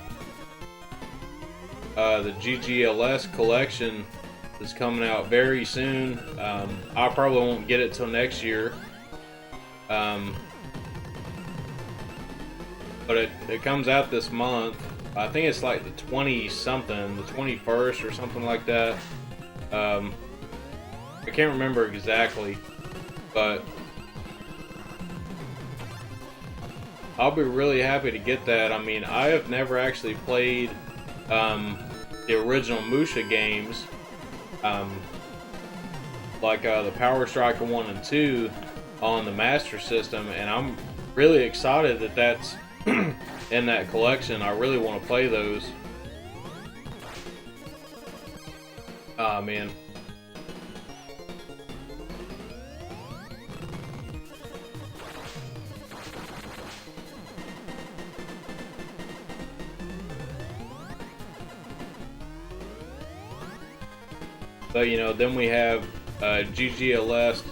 the GGLS collection that's coming out very soon. I probably won't get it till next year. But it comes out this month. I think it's like the 20-something, the 21st or something like that. I can't remember exactly, but I'll be really happy to get that. I mean, I have never actually played the original Musha games, like the Power Striker 1 and 2 on the Master System, and I'm really excited that that's in that collection. I really want to play those. Ah, man. But you know, then we have GGLS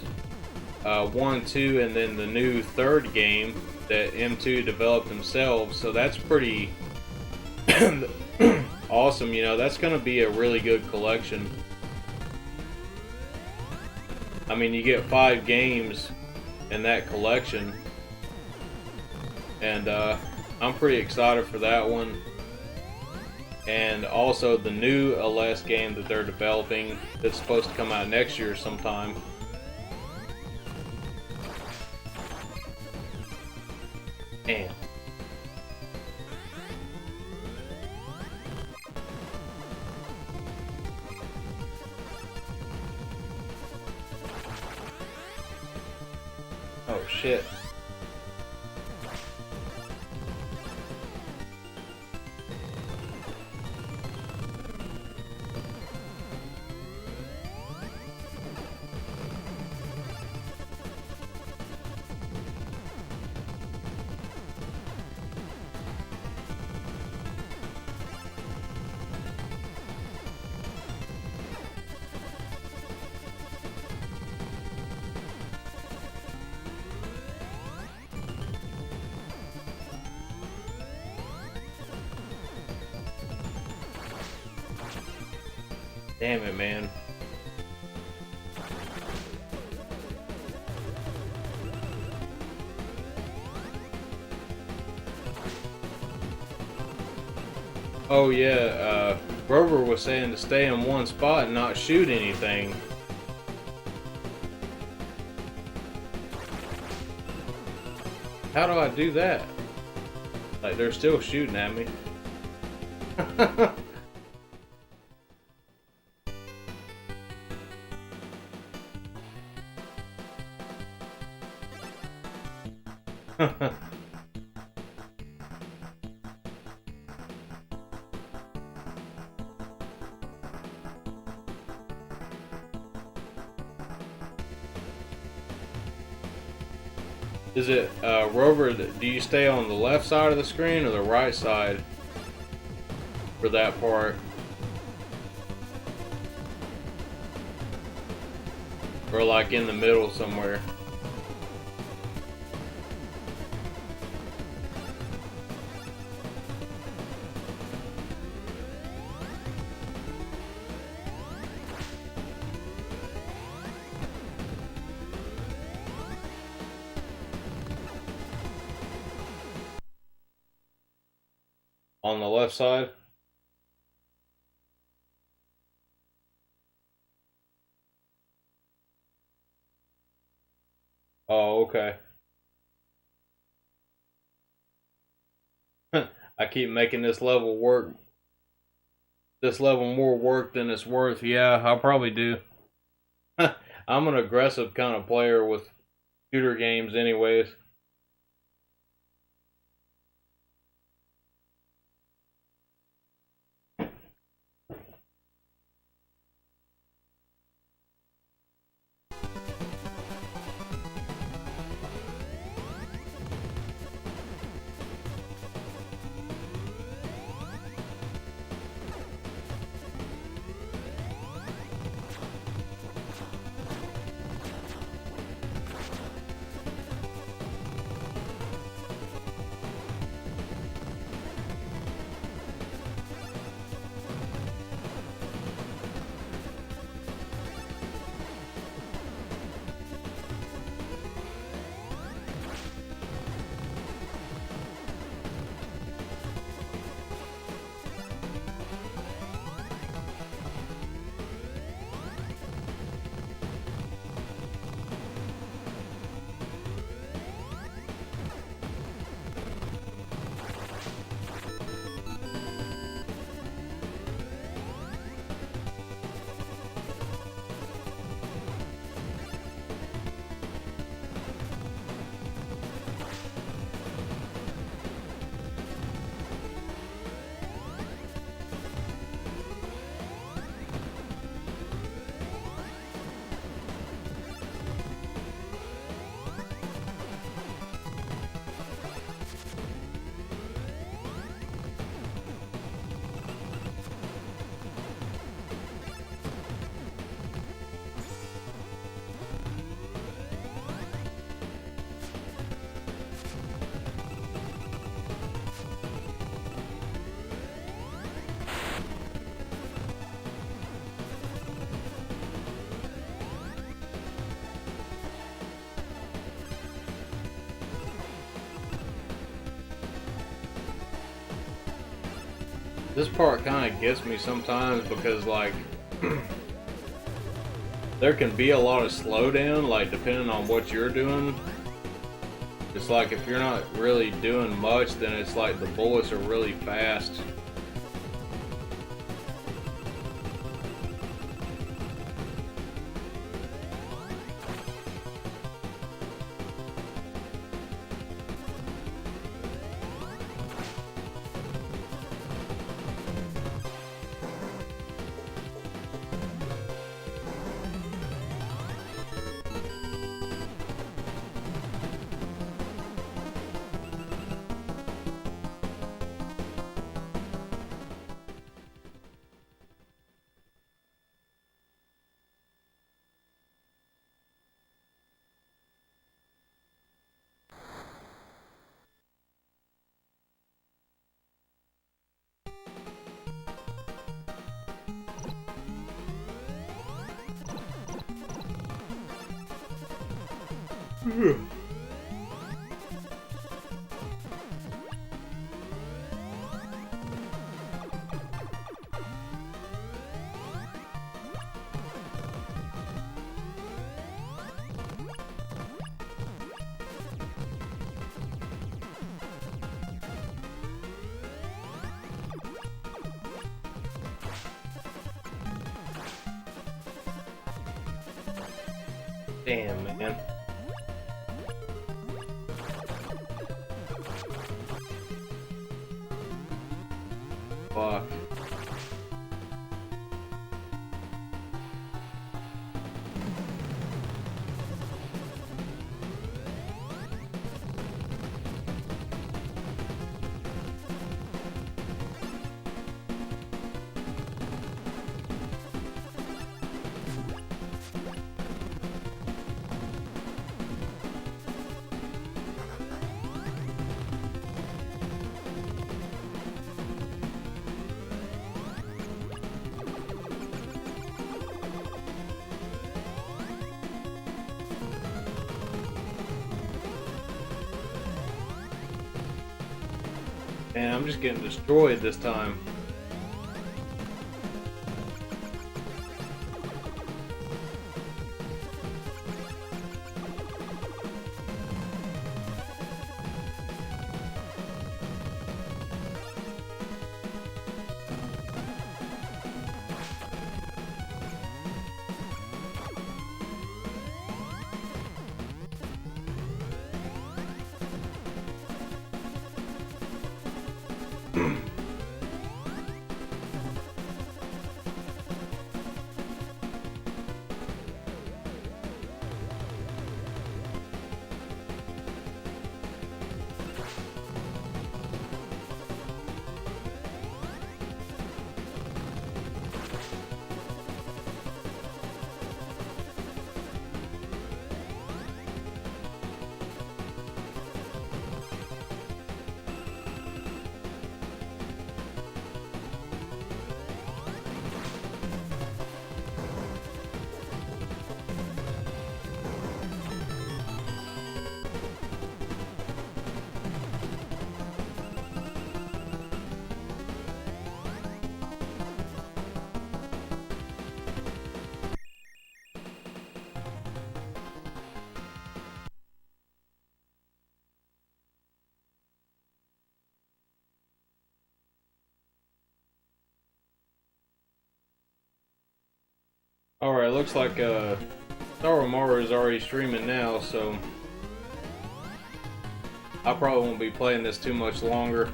1, 2, and then the new third game that M2 developed themselves. So that's pretty awesome. You know, that's going to be a really good collection. I mean, you get 5 games in that collection, and I'm pretty excited for that one. And also the new LS game that they're developing that's supposed to come out next year sometime. Damn. Oh shit. Damn it, man. Oh yeah, Rover was saying to stay in one spot and not shoot anything. How do I do that? Like, they're still shooting at me. Is it, Rover, do you stay on the left side of the screen or the right side for that part? Or like in the middle somewhere? On the left side? Oh, okay. I keep making this level more work than it's worth. Yeah, I'll probably do. I'm an aggressive kind of player with shooter games, anyways. This part kind of gets me sometimes because, like, there can be a lot of slowdown, like, depending on what you're doing. It's like if you're not really doing much, then it's like the bullets are really fast. Damn, man. Fuck. Man, I'm just getting destroyed this time. Alright, looks like Star Mario is already streaming now, so I probably won't be playing this too much longer.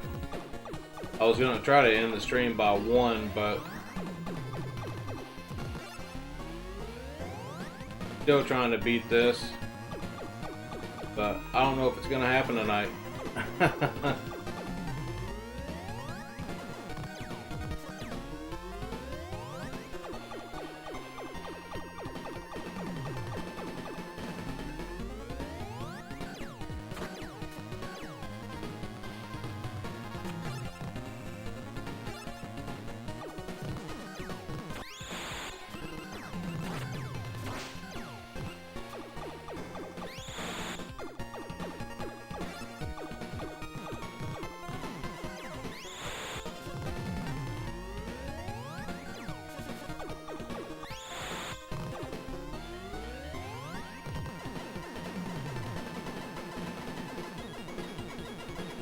I was gonna try to end the stream by 1, but still trying to beat this. But I don't know if it's gonna happen tonight.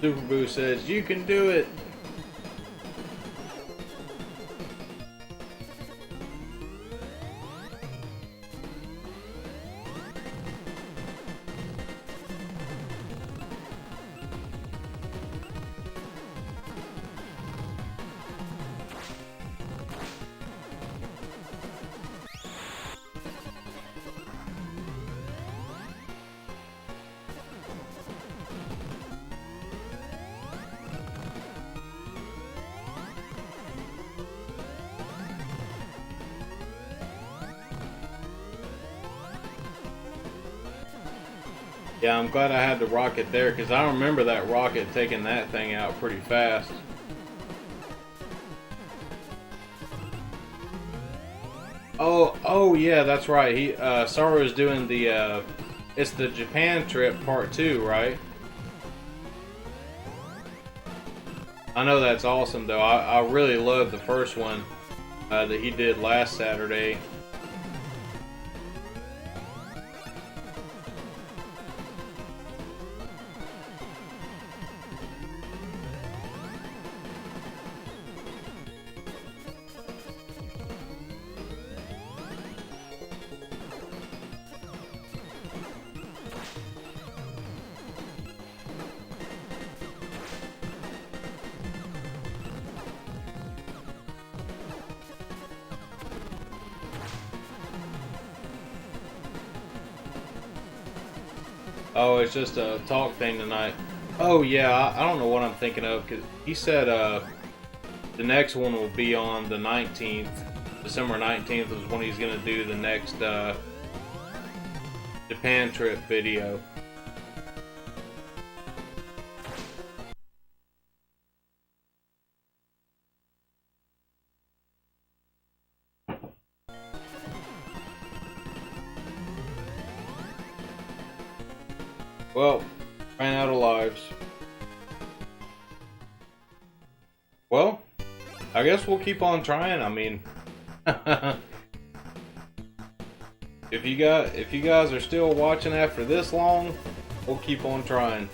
Super Boo says, "You can do it." Yeah, I'm glad I had the rocket there, because I remember that rocket taking that thing out pretty fast. Oh yeah, that's right. Saru's doing the, it's the Japan trip part 2, right? I know that's awesome, though. I really love the first one that he did last Saturday. Oh, it's just a talk thing tonight. Oh yeah, I don't know what I'm thinking of, because he said the next one will be on the 19th. December 19th is when he's going to do the next Japan trip video. Well, ran out of lives. Well, I guess we'll keep on trying. I mean, if you guys are still watching after this long, we'll keep on trying.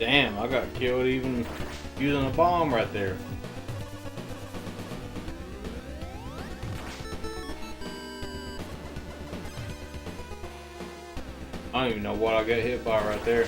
Damn, I got killed even using a bomb right there. I don't even know what I got hit by right there.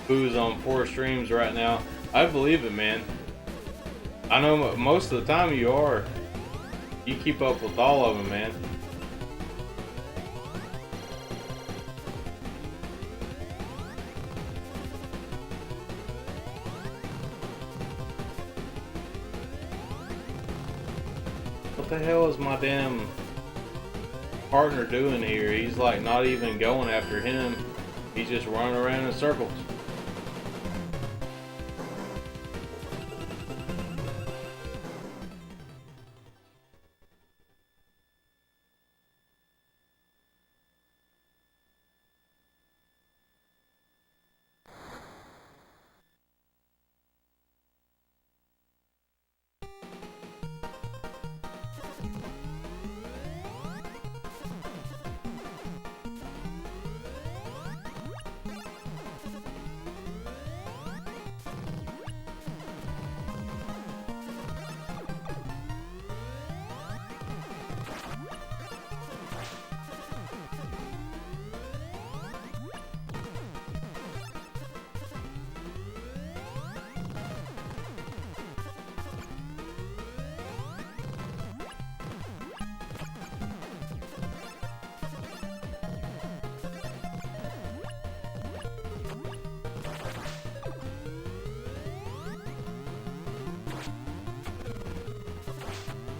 Boo's on 4 streams right now. I believe it, man. I know most of the time you are. You keep up with all of them, man. What the hell is my damn partner doing here? He's like not even going after him. He's just running around in circles.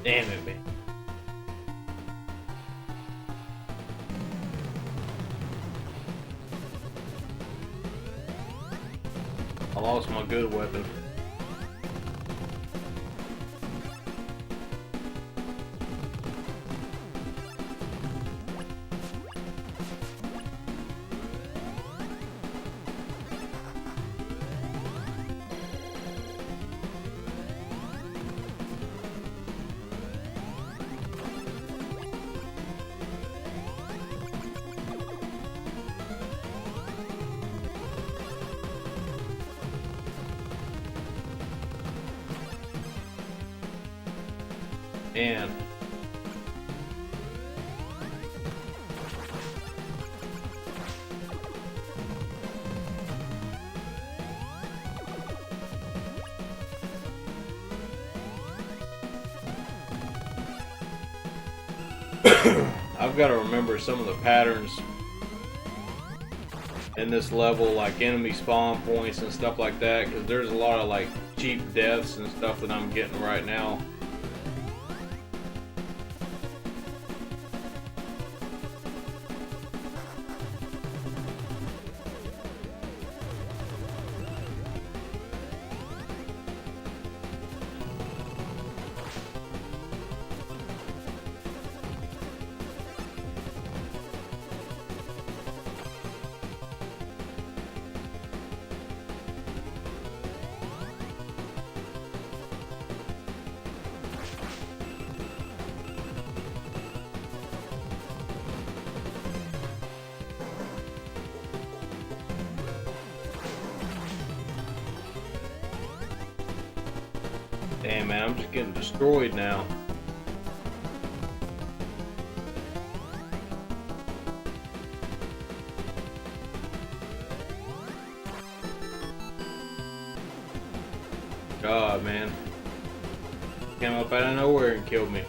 Damn it, man. I lost my good weapon. And I've got to remember some of the patterns in this level, like enemy spawn points and stuff like that, because there's a lot of like cheap deaths and stuff that I'm getting right now. Damn, man, I'm just getting destroyed now. God, man. Came up out of nowhere and killed me.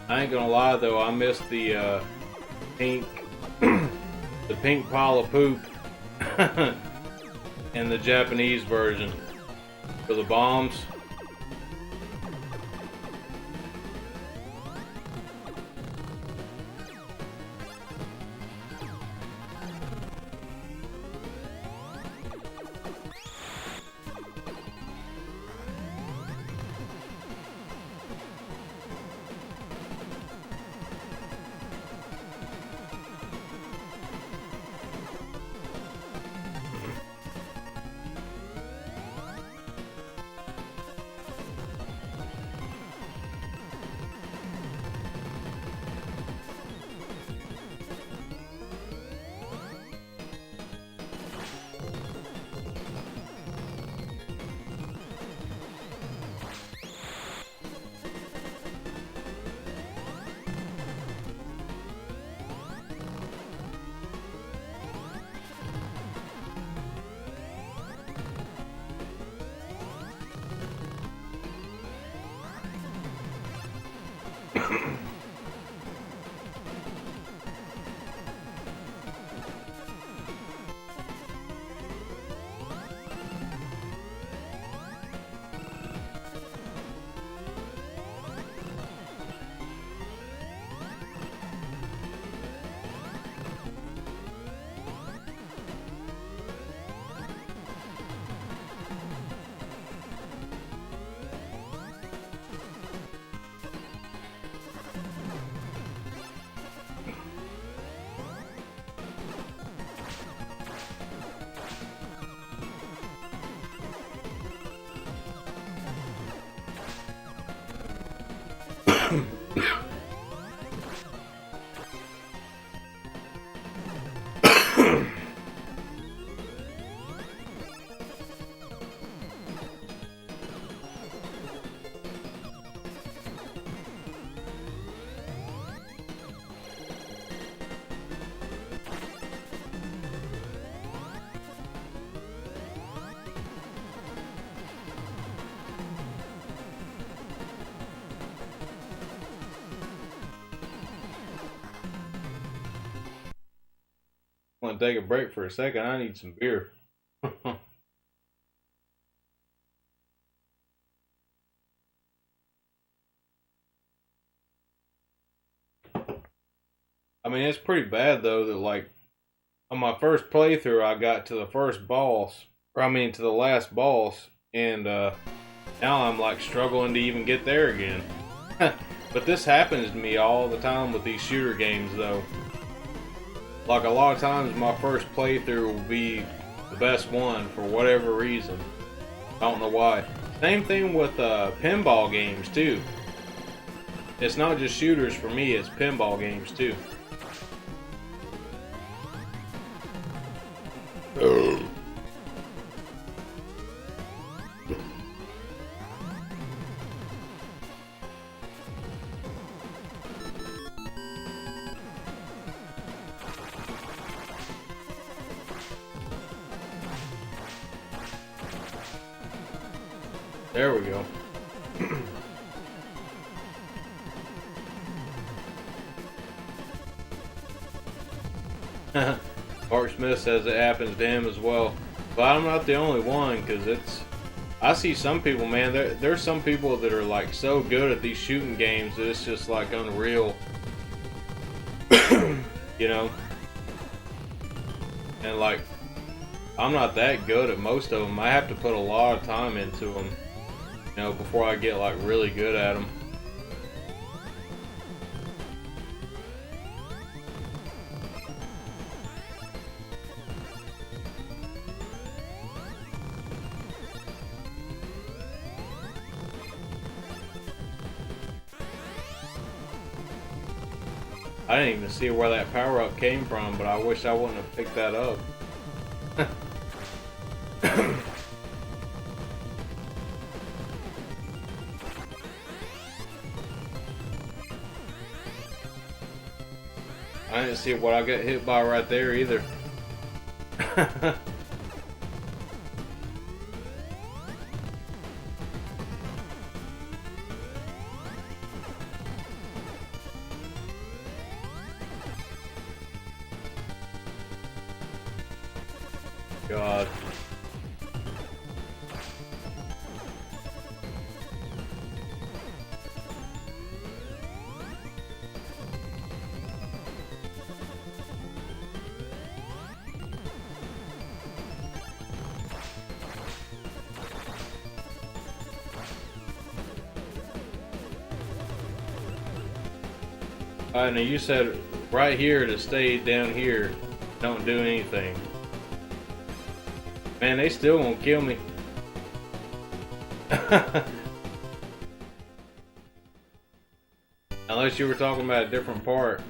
I ain't gonna lie though, I missed the pink, the pink pile of poop in the Japanese version for the bombs. I want to take a break for a second. I need some beer. I mean, it's pretty bad though that like on my first playthrough I got to the first boss, or I mean to the last boss, and now I'm like struggling to even get there again. But this happens to me all the time with these shooter games though. Like a lot of times my first playthrough will be the best one for whatever reason. I don't know why. Same thing with pinball games too. It's not just shooters for me, it's pinball games too. There we go. Mark Smith says it happens to him as well. But I'm not the only one, because I see some people, man, there's some people that are like so good at these shooting games that it's just like unreal. You know? And like, I'm not that good at most of them. I have to put a lot of time into them, you know, before I get like really good at them. I didn't even see where that power up came from, but I wish I wouldn't have picked that up. I didn't see what I got hit by right there either. God. Now you said right here to stay down here, don't do anything. Man, they still won't kill me. Unless you were talking about a different part.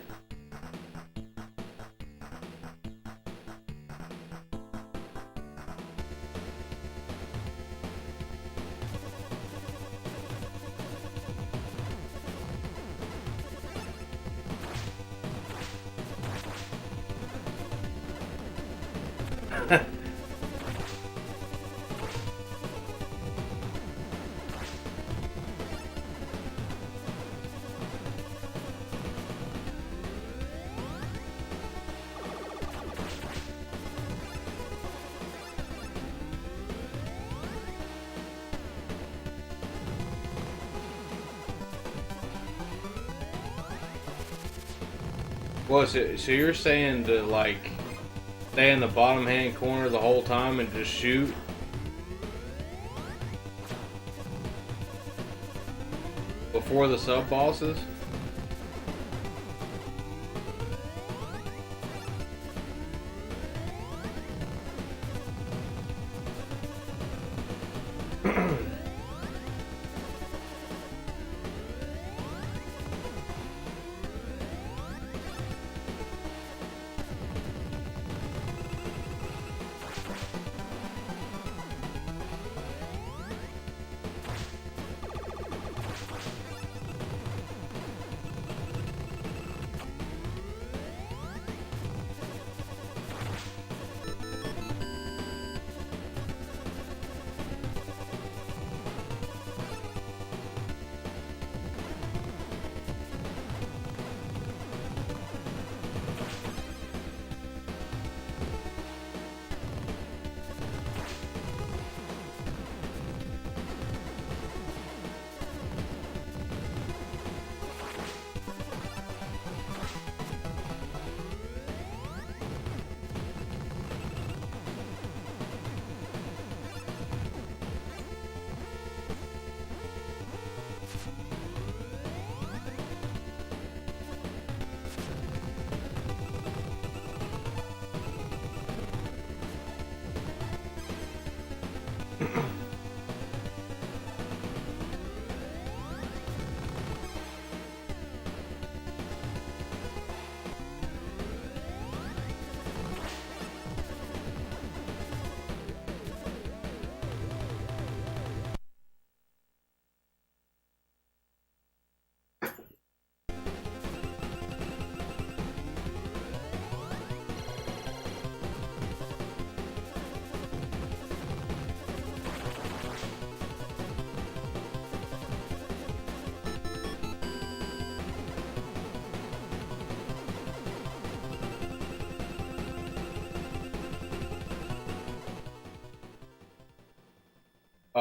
Well, so you're saying to like stay in the bottom hand corner the whole time and just shoot? Before the sub bosses?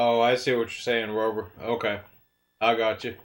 Oh, I see what you're saying, Rover. Okay, I got you.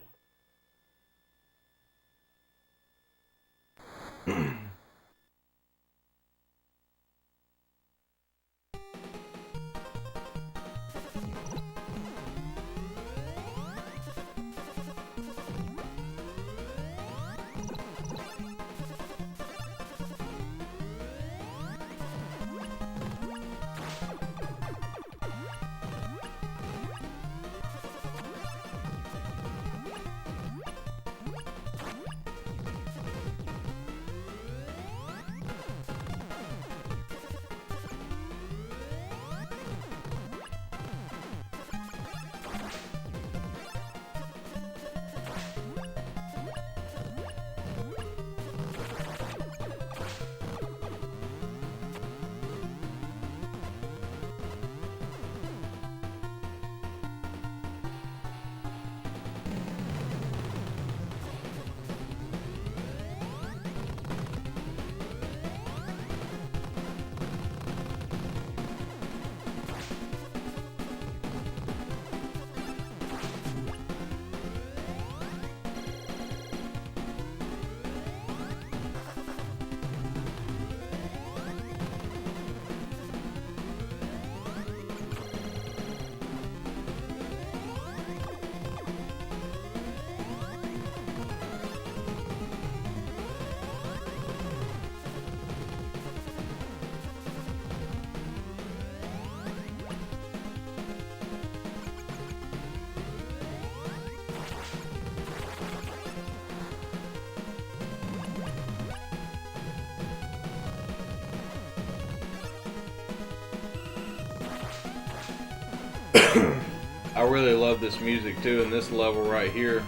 really love this music too in this level right here.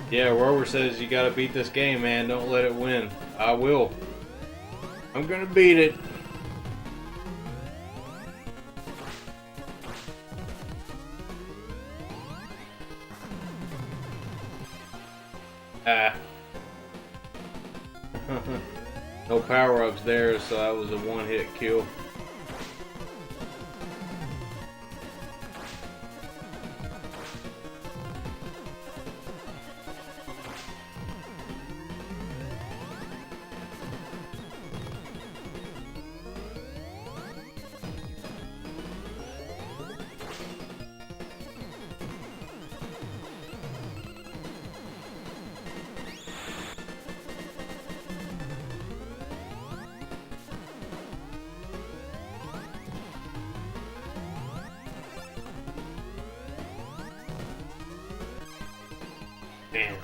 Yeah, Rover says you gotta beat this game, man. Don't let it win. I will. I'm gonna beat it. Ah. No power-ups there, so that was a one-hit kill. Damn.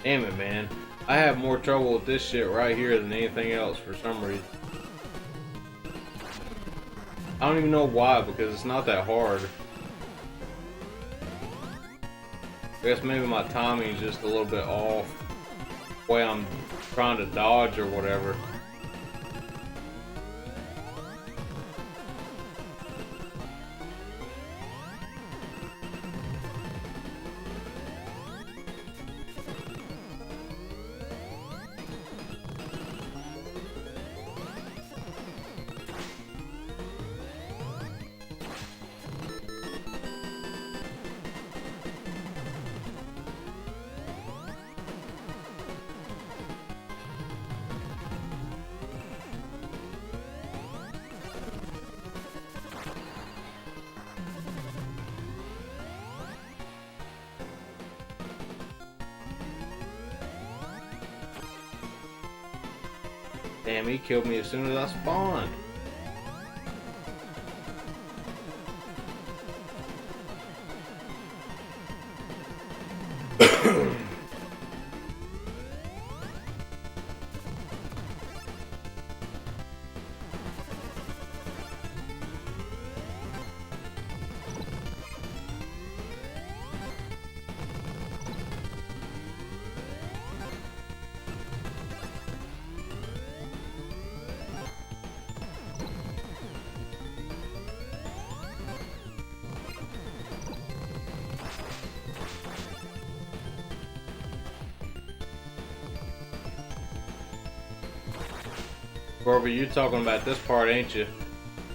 Damn it, man. I have more trouble with this shit right here than anything else for some reason. I don't even know why, because it's not that hard. I guess maybe my timing is just a little bit off. The way I'm trying to dodge or whatever. Damn, he killed me as soon as I spawned. Corby, you're talking about this part, ain't you?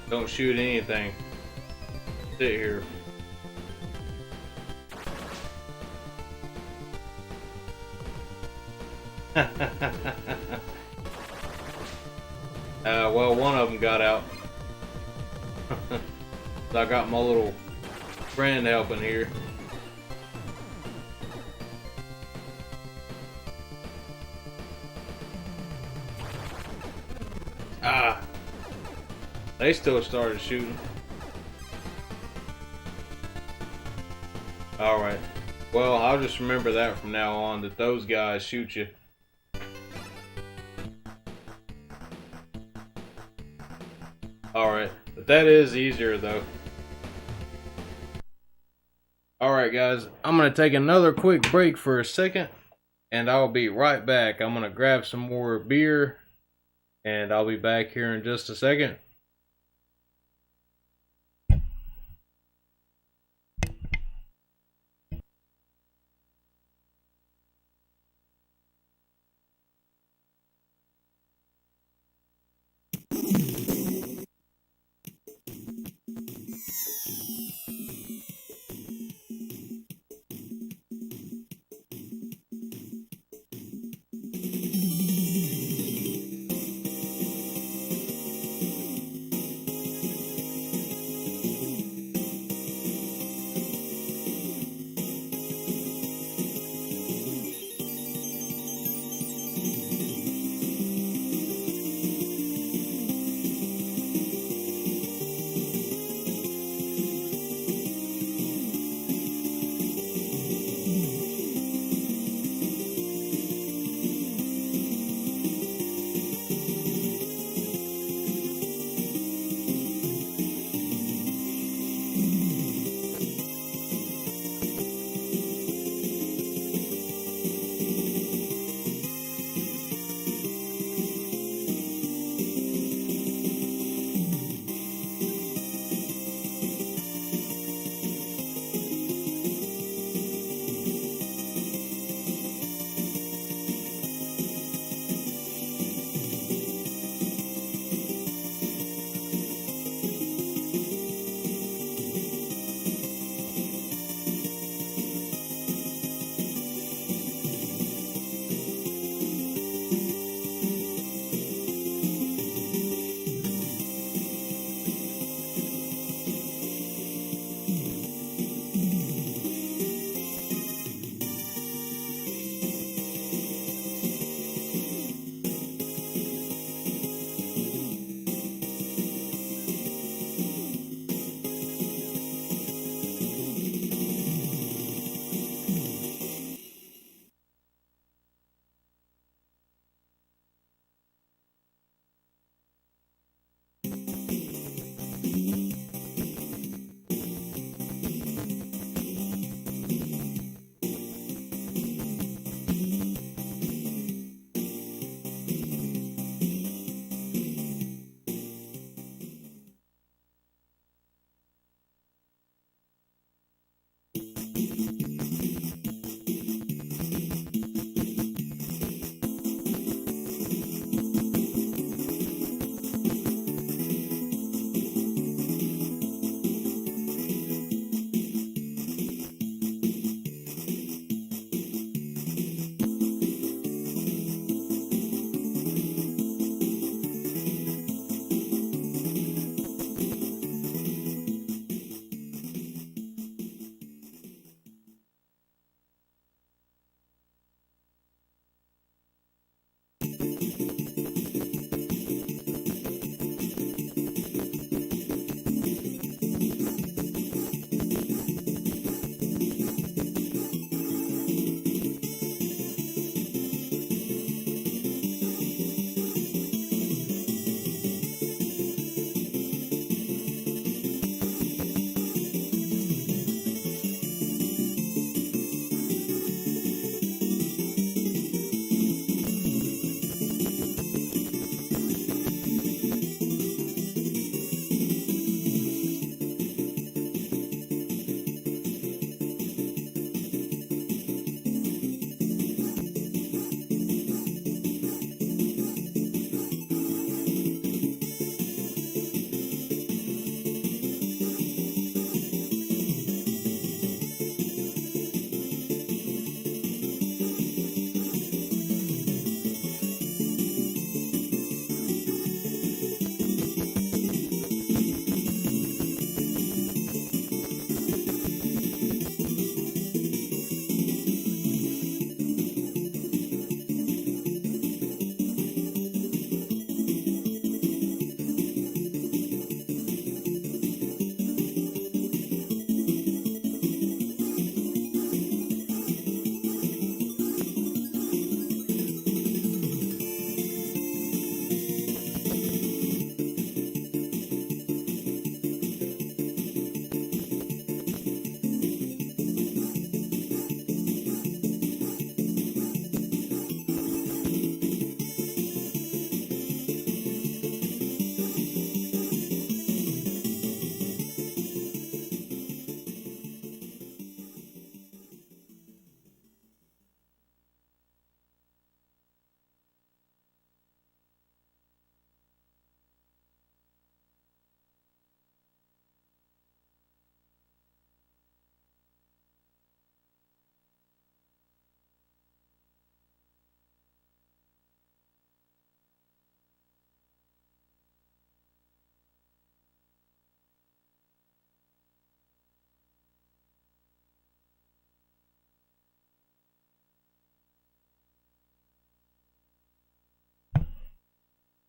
Don't shoot anything. Sit here. Well, one of them got out. So I got my little friend helping here. Ah, they still started shooting. Alright. Well, I'll just remember that from now on, that those guys shoot you. Alright, but that is easier though. Alright guys, I'm going to take another quick break for a second, and I'll be right back. I'm going to grab some more beer, and I'll be back here in just a second.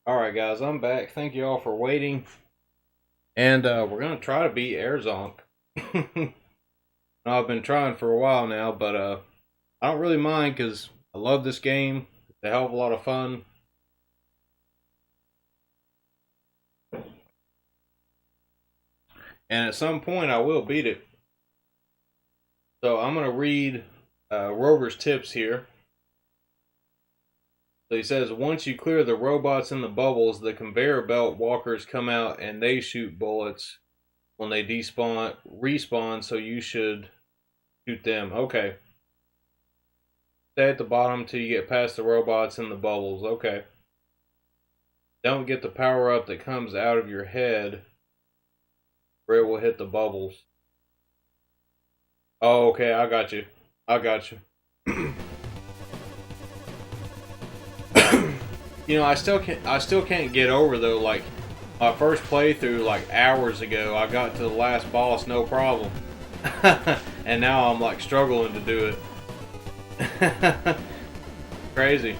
Alright guys, I'm back. Thank you all for waiting. And we're going to try to beat Air Zonk. I've been trying for a while now, but I don't really mind because I love this game. It's a hell of a lot of fun. And at some point I will beat it. So I'm going to read Rover's tips here. So he says, once you clear the robots in the bubbles, the conveyor belt walkers come out and they shoot bullets when they respawn, so you should shoot them. Okay. Stay at the bottom till you get past the robots in the bubbles. Okay. Don't get the power up that comes out of your head, or it will hit the bubbles. Oh, okay, I got you. I got you. You know, I still can't get over though. Like my first playthrough, like hours ago, I got to the last boss, no problem, and now I'm like struggling to do it. Crazy.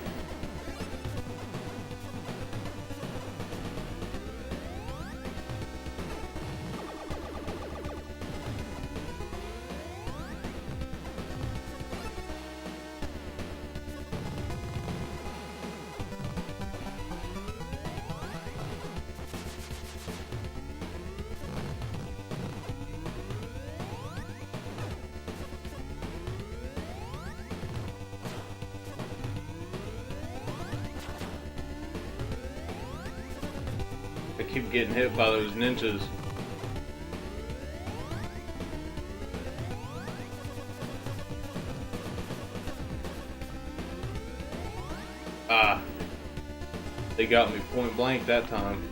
I keep getting hit by those ninjas. Ah, they got me point blank that time.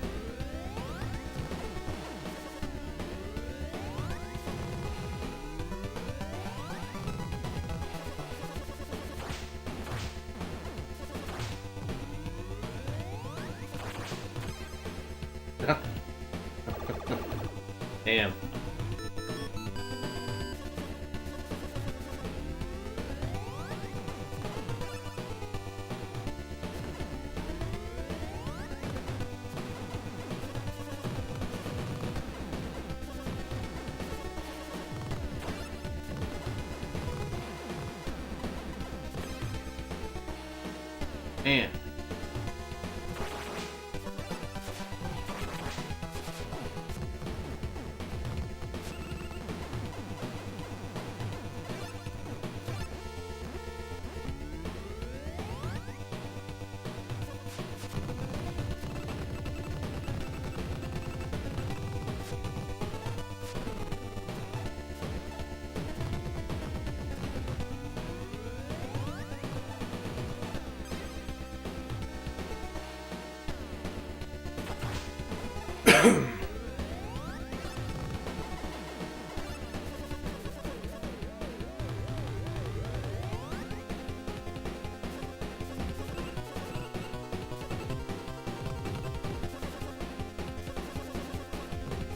Damn. Man.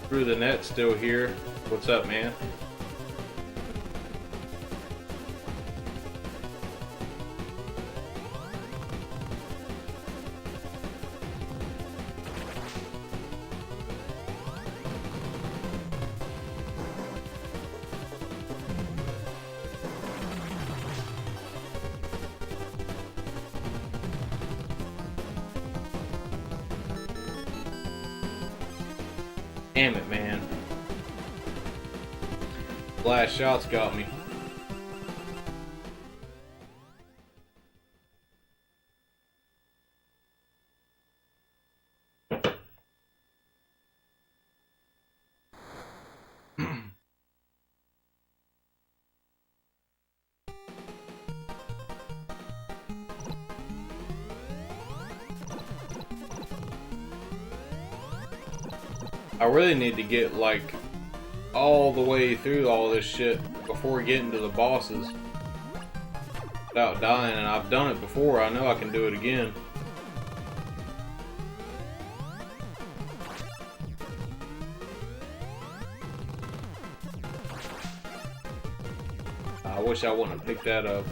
Through the net still here. What's up, man? Damn it, man. Last shots got me. I really need to get like all the way through all this shit before getting to the bosses without dying, and I've done it before. I know I can do it again. I wish I wouldn't have picked that up.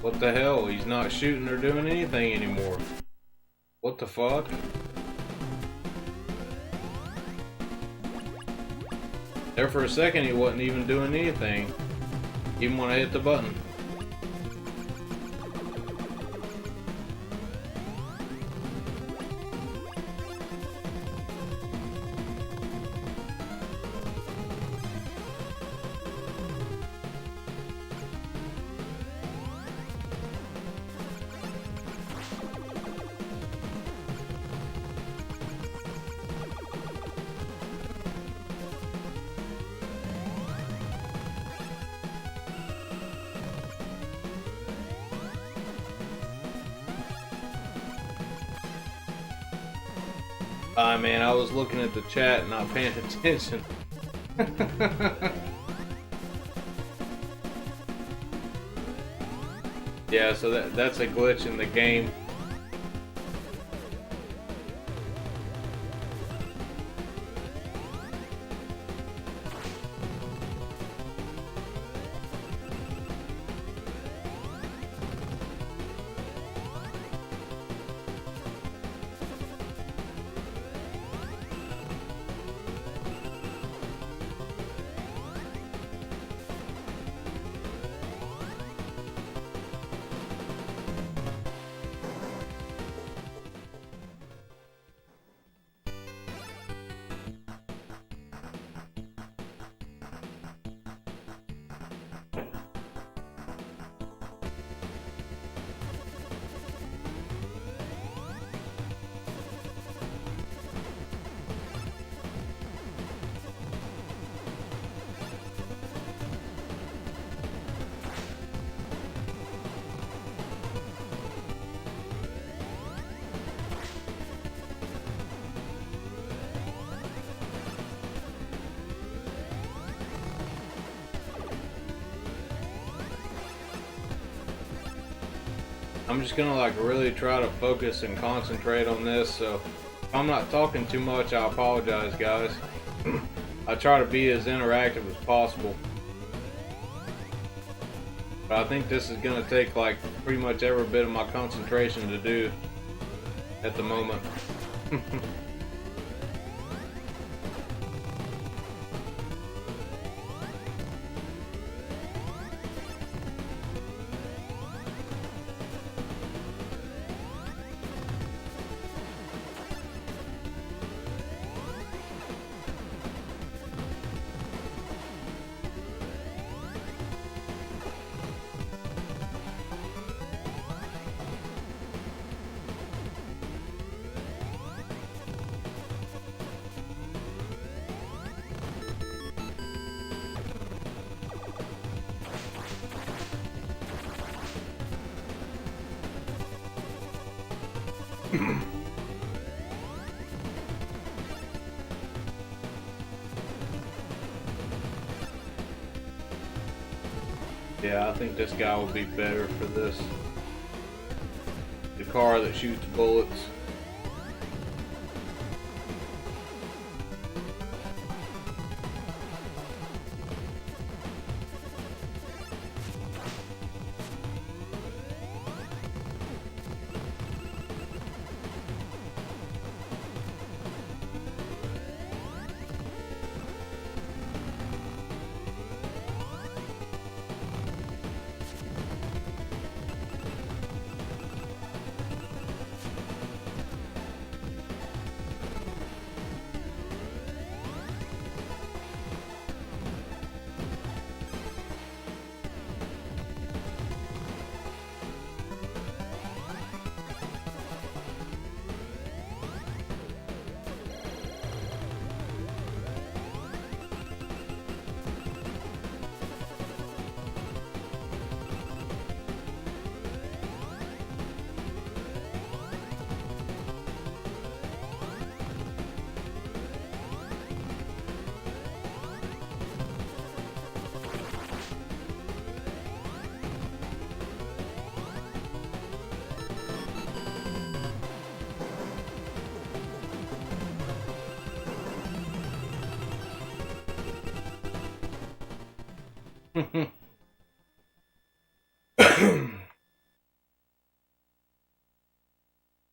What the hell? He's not shooting or doing anything anymore. What the fuck? There for a second he wasn't even doing anything. Even when I hit the button. Man, I was looking at the chat and not paying attention. Yeah, so that's a glitch in the game. I'm just gonna like really try to focus and concentrate on this, so if I'm not talking too much, I apologize, guys. I try to be as interactive as possible. But I think this is gonna take like pretty much every bit of my concentration to do at the moment. Yeah, I think this guy will be better for this. The car that shoots bullets.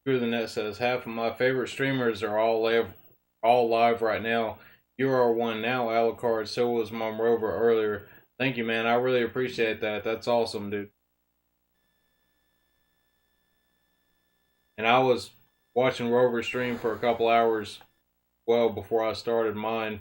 Through the Net says half of my favorite streamers are all live right now. You are one now, Alucard. So was Mom Rover earlier. Thank you, man. I really appreciate that. That's awesome, dude. And I was watching Rover stream for a couple hours well before I started mine.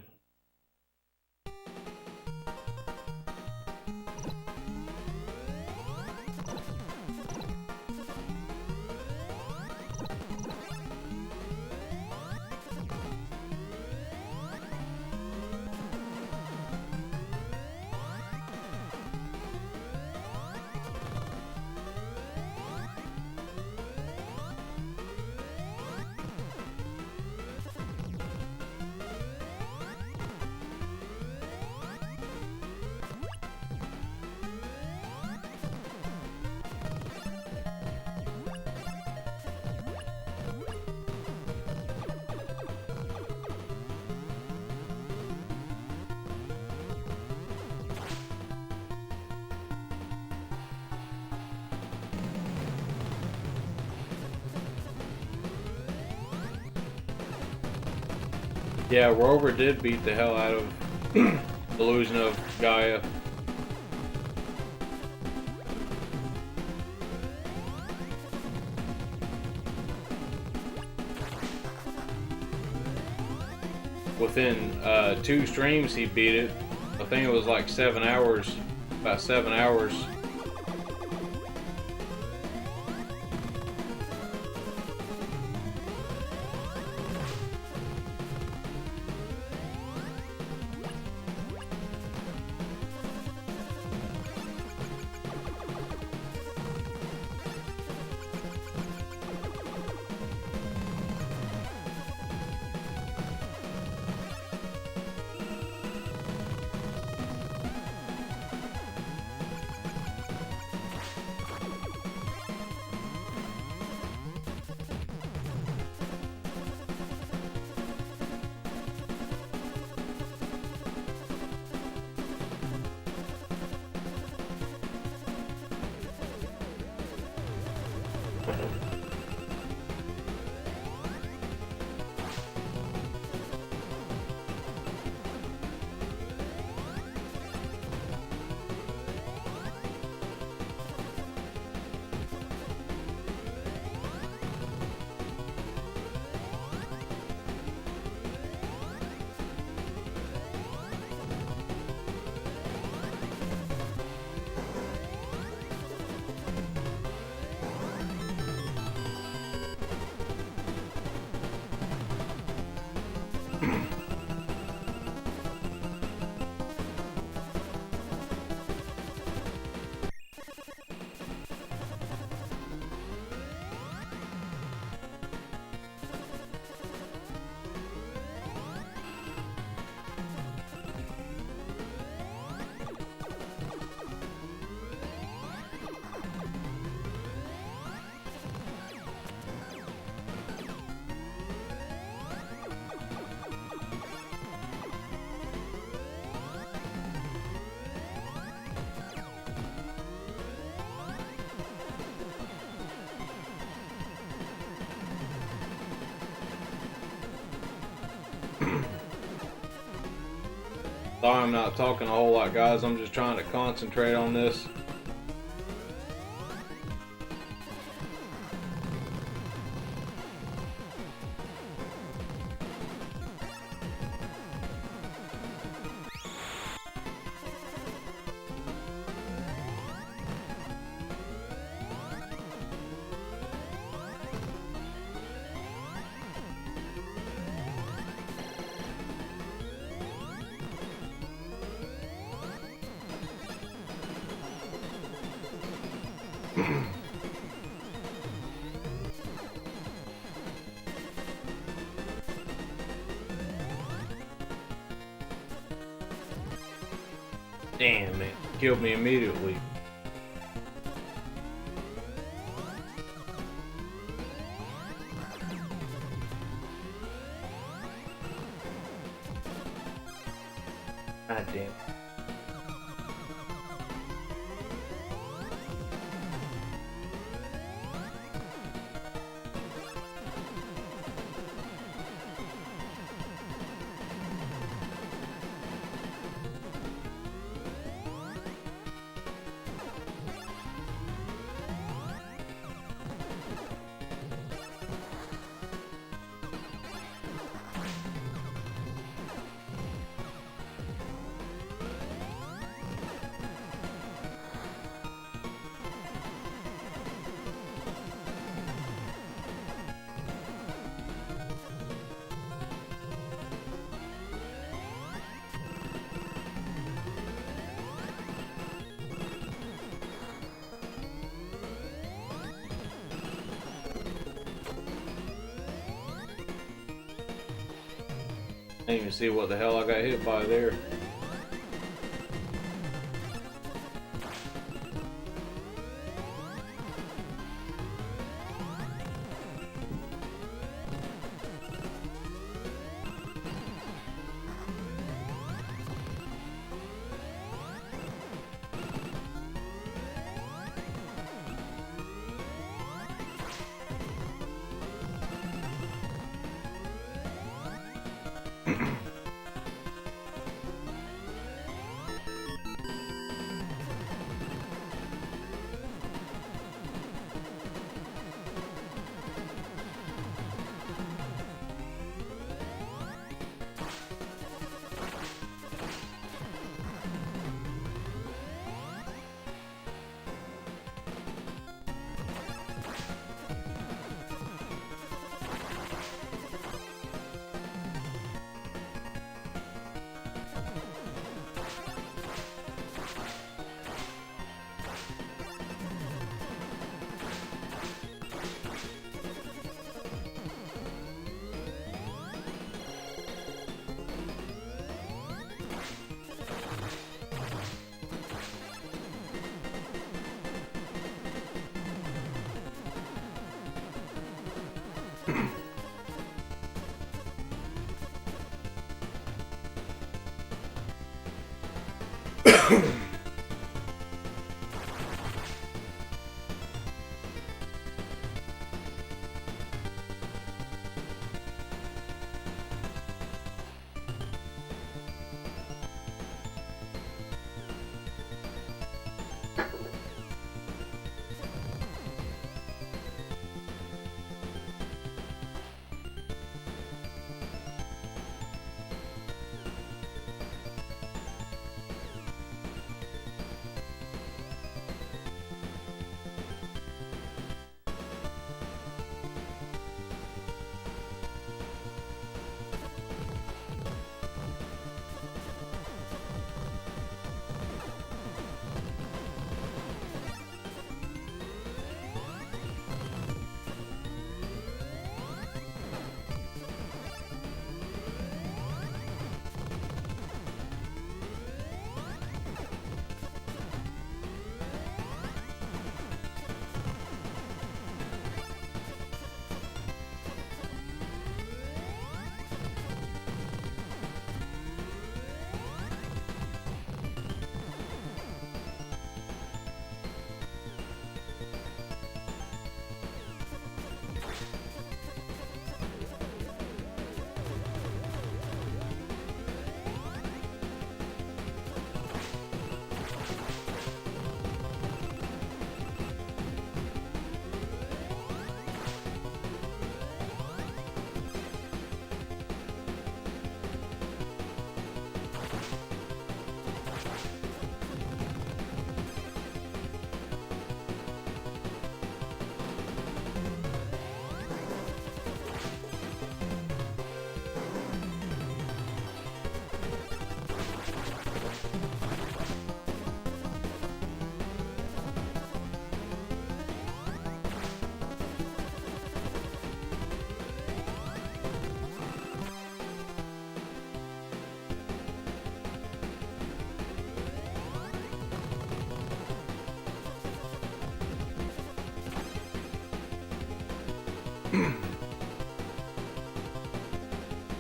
Yeah, Rover did beat the hell out of Illusion of Gaia. Within 2 streams he beat it. I think it was like 7 hours, about 7 hours. Sorry I'm not talking a whole lot, guys. I'm just trying to concentrate on this. Damn, it killed me immediately. God damn. Can't even see what the hell I got hit by there.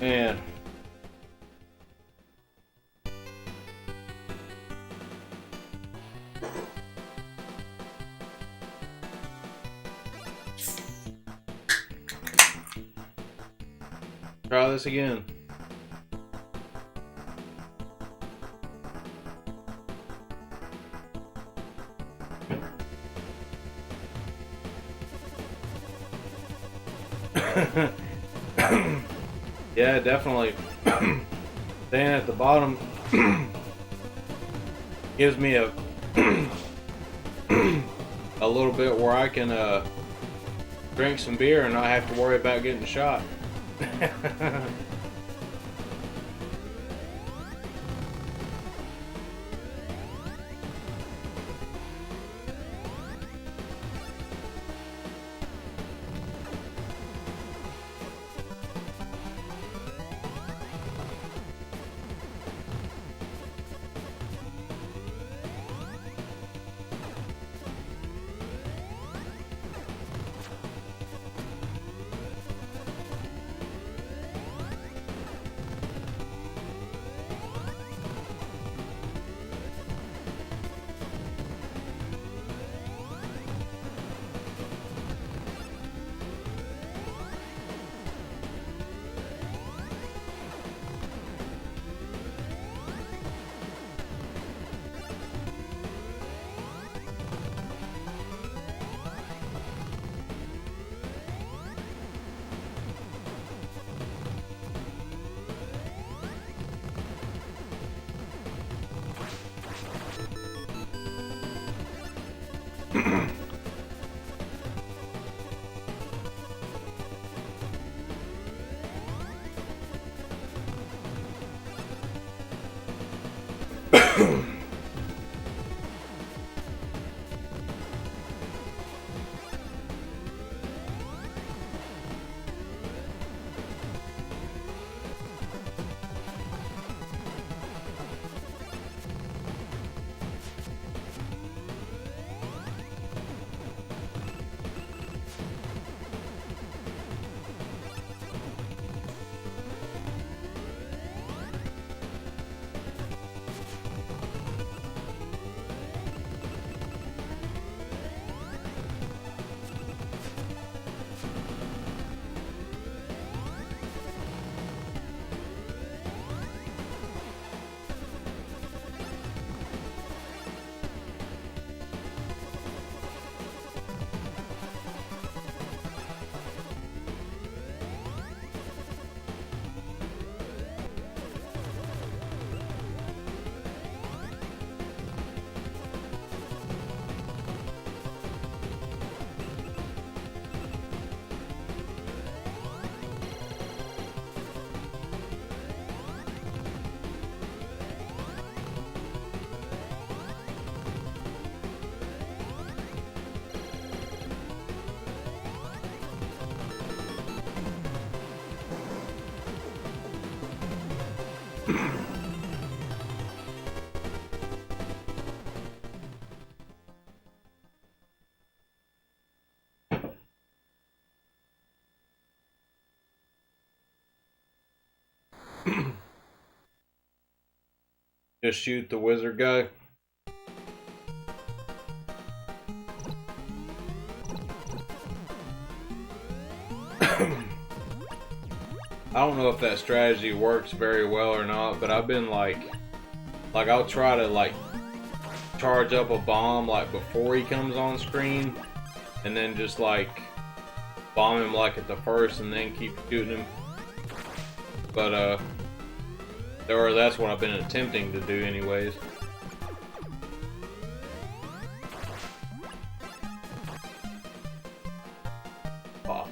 Man. Try this again. Yeah, definitely. Staying at the bottom gives me a a little bit where I can drink some beer and not have to worry about getting shot. Just shoot the wizard guy. I don't know if that strategy works very well or not, but I've been like I'll try to like charge up a bomb like before he comes on screen, and then just like bomb him like at the first, and then keep shooting him. But or that's what I've been attempting to do, anyways. Fuck.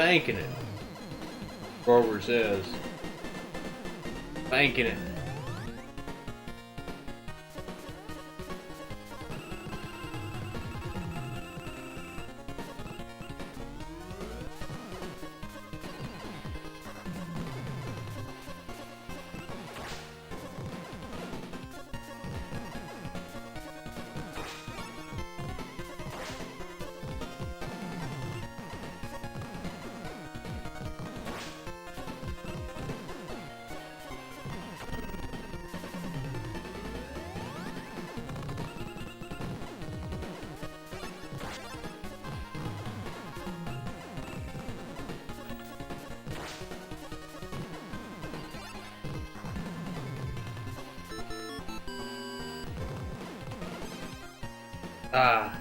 banking it. Grover says. Banking it. Ah,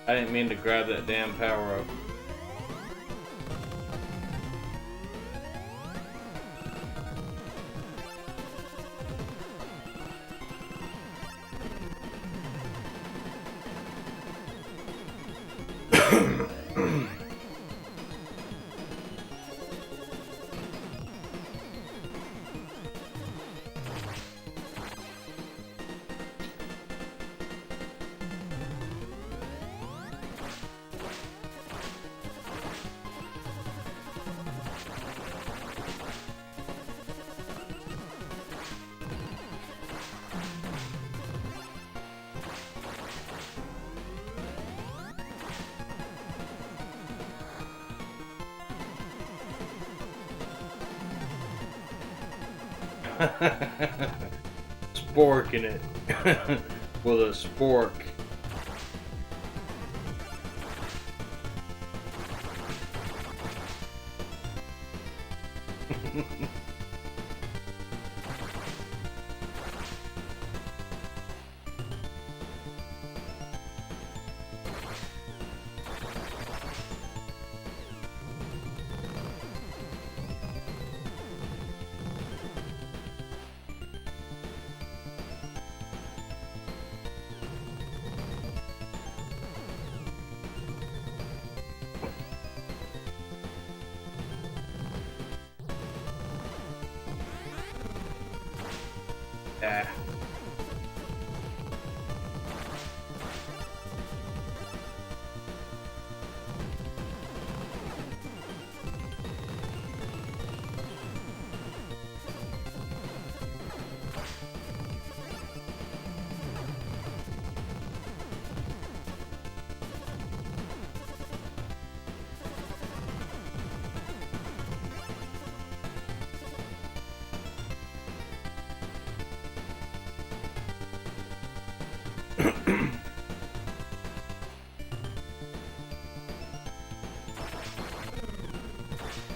I didn't mean to grab that damn power up. Sporking it with a spork.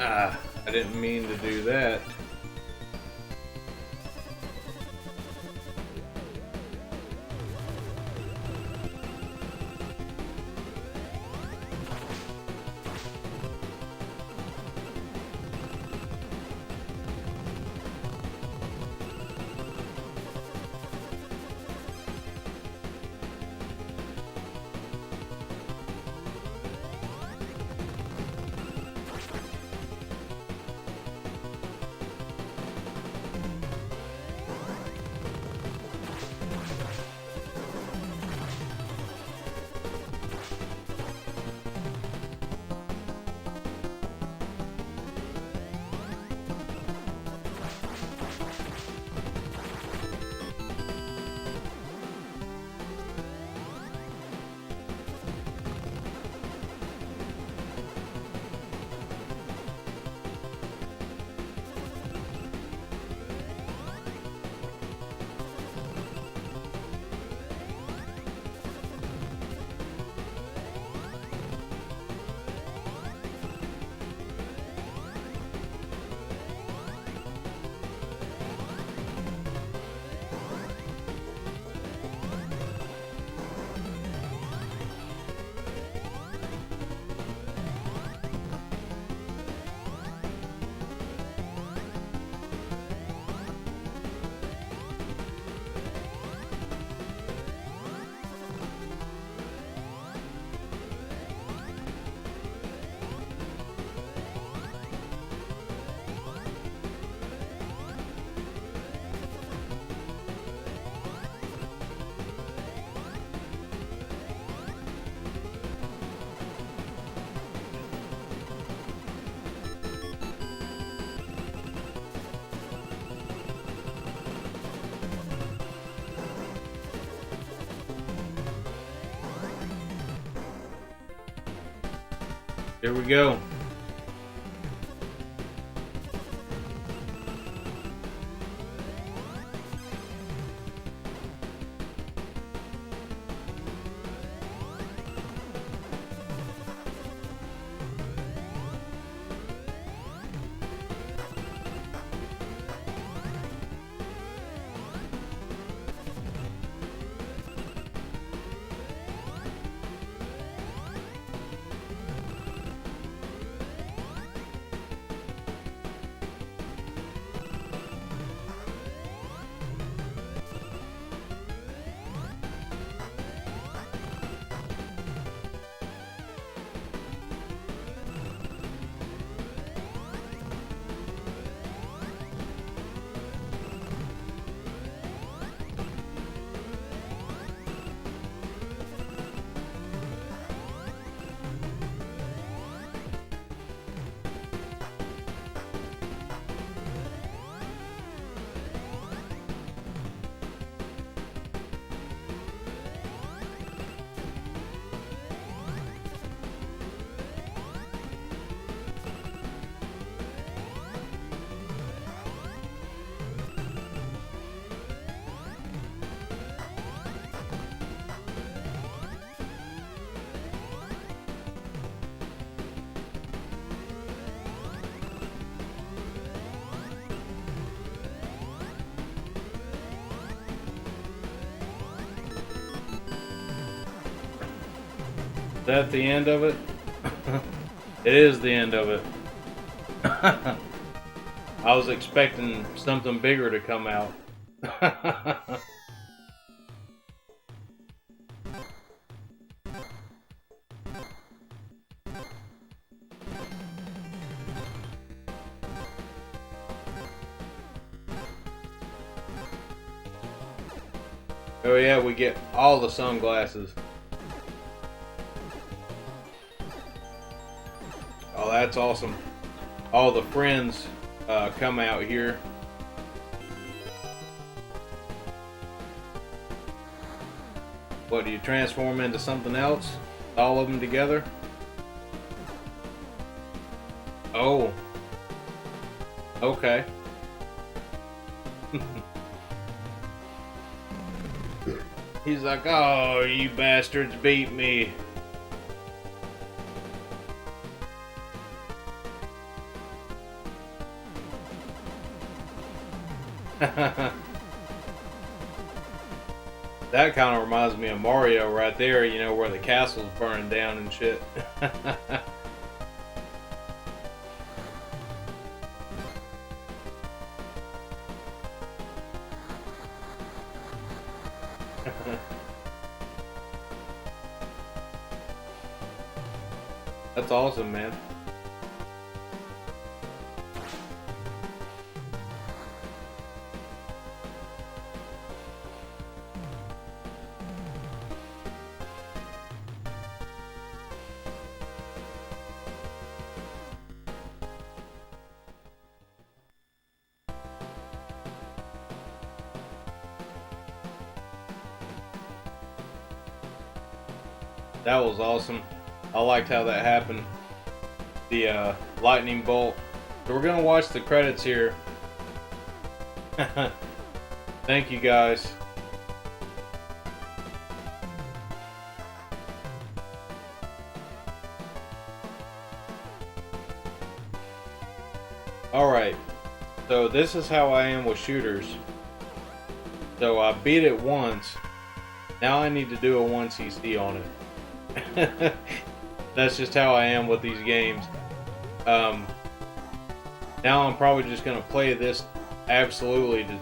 Ah, I didn't mean to do that. Here we go. Is that the end of it? It is the end of it. I was expecting something bigger to come out. Oh yeah, we get all the sunglasses. Oh, that's awesome. All the friends come out here. What, do you transform into something else? All of them together? Oh. Okay. He's like, oh, you bastards beat me. That kind of reminds me of Mario right there, you know, where the castle's burning down and shit. That's awesome, man. That was awesome. I liked how that happened. The lightning bolt. So we're gonna watch the credits here. Thank you guys. Alright, so this is how I am with shooters. So I beat it once. Now I need to do a 1cc on it. That's just how I am with these games. Now I'm probably just going to play this absolutely to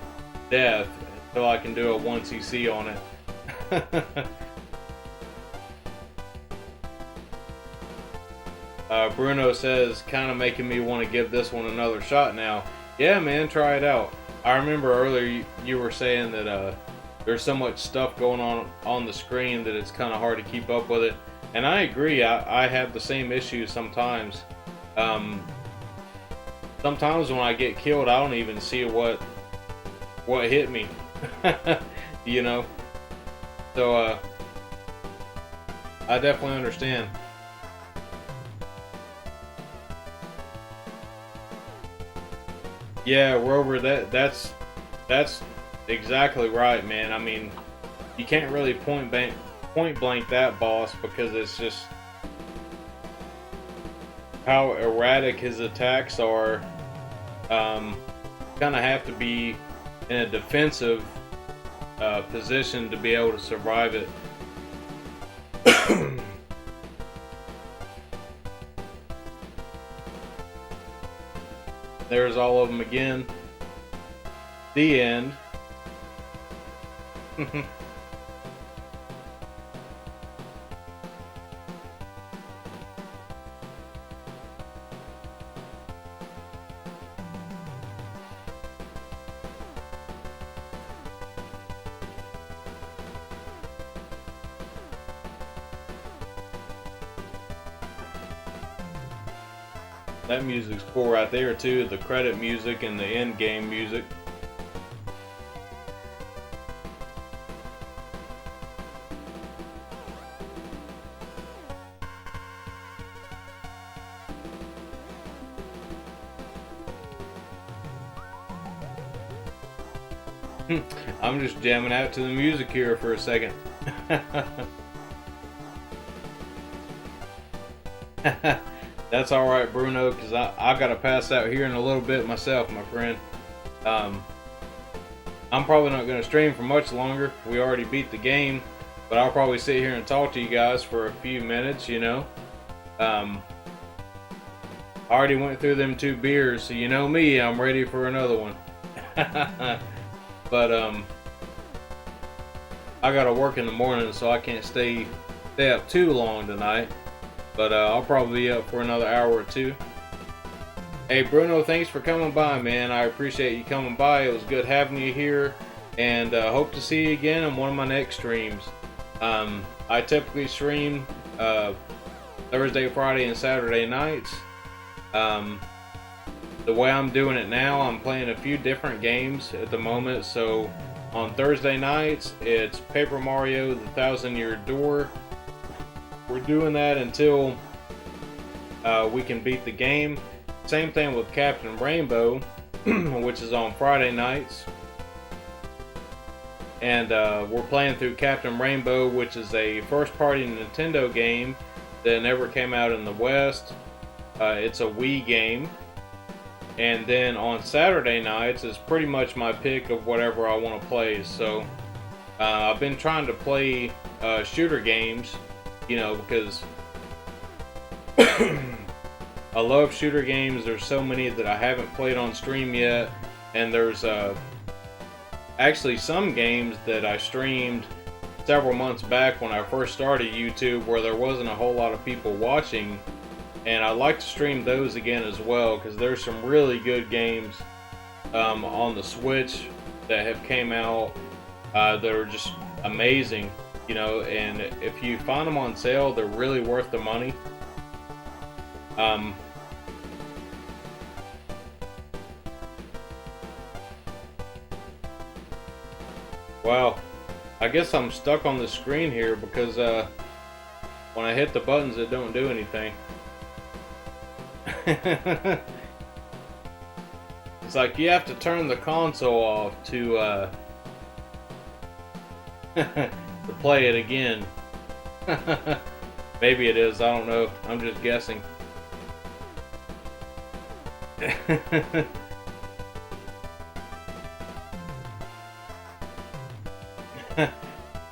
death until I can do a 1cc on it. Bruno says, kind of making me want to give this one another shot now. Yeah, man, try it out. I remember earlier you were saying that there's so much stuff going on the screen that it's kind of hard to keep up with it. And I agree, I have the same issue sometimes. Sometimes when I get killed, I don't even see what hit me. You know? So, I definitely understand. Yeah, we're over that. That's exactly right, man. I mean, you can't really point blank that boss because it's just how erratic his attacks are. Kind of have to be in a defensive position to be able to survive it. There's all of them again. The end. That music's cool right there too, the credit music and the end game music. I'm just jamming out to the music here for a second. That's alright, Bruno, because I got to pass out here in a little bit myself, my friend. I'm probably not going to stream for much longer. We already beat the game, but I'll probably sit here and talk to you guys for a few minutes, you know. I already went through them 2 beers, so you know me, I'm ready for another one. But I gotta work in the morning, so I can't stay up too long tonight. But I'll probably be up for another hour or 2. Hey Bruno, thanks for coming by, man. I appreciate you coming by. It was good having you here, and hope to see you again on one of my next streams. I typically stream Thursday, Friday, and Saturday nights. The way I'm doing it now, I'm playing a few different games at the moment. So on Thursday nights, it's Paper Mario: The Thousand-Year Door. We're doing that until we can beat the game. Same thing with Captain Rainbow, which is on Friday nights. And we're playing through Captain Rainbow, which is a first-party Nintendo game that never came out in the West. It's a Wii game. And then on Saturday nights is pretty much my pick of whatever I want to play. So I've been trying to play shooter games, you know, because I love shooter games. There's so many that I haven't played on stream yet. And there's actually some games that I streamed several months back when I first started YouTube where there wasn't a whole lot of people watching. And I'd like to stream those again as well, because there's some really good games on the Switch that have came out that are just amazing, you know. And if you find them on sale, they're really worth the money. Wow, I guess I'm stuck on the screen here because when I hit the buttons, it don't do anything. It's like you have to turn the console off to to play it again. Maybe it is, I don't know. I'm just guessing.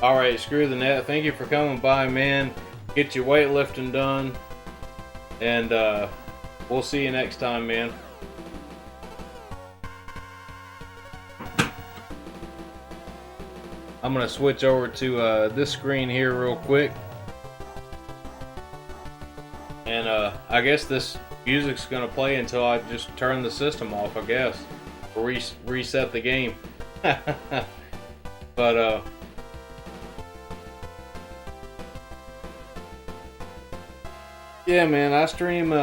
Alright, screw the net. Thank you for coming by, man. Get your weightlifting done. And we'll see you next time, man. I'm gonna switch over to this screen here real quick. And I guess this music's gonna play until I just turn the system off, I guess. Or reset the game. But yeah, man, I stream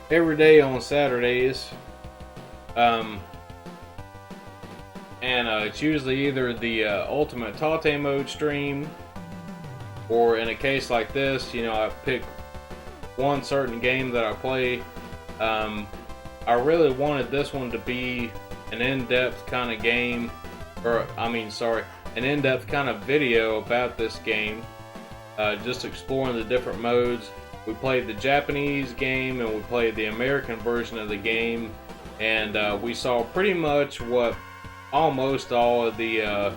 every day on Saturdays. And it's usually either the Ultimate Tate mode stream, or in a case like this, you know, I pick one certain game that I play. I really wanted this one to be an in-depth kind of game, or I mean, sorry, an in-depth kind of video about this game, just exploring the different modes. We played the Japanese game and we played the American version of the game, and we saw pretty much what almost all of the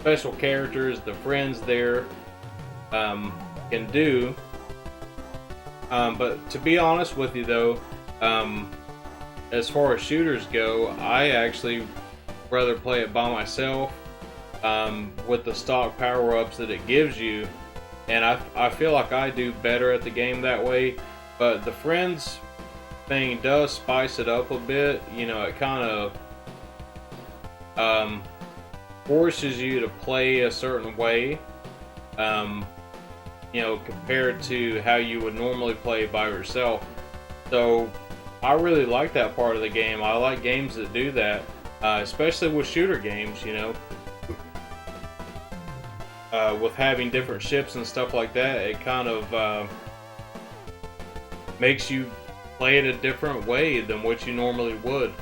special characters, the friends there, can do. But to be honest with you though, as far as shooters go, I actually rather play it by myself, with the stock power-ups that it gives you, and I feel like I do better at the game that way. But the friends thing does spice it up a bit. You know, it kind of forces you to play a certain way, you know, compared to how you would normally play by yourself. So I really like that part of the game. I like games that do that, especially with shooter games, you know. With having different ships and stuff like that, it kind of makes you play it a different way than what you normally would.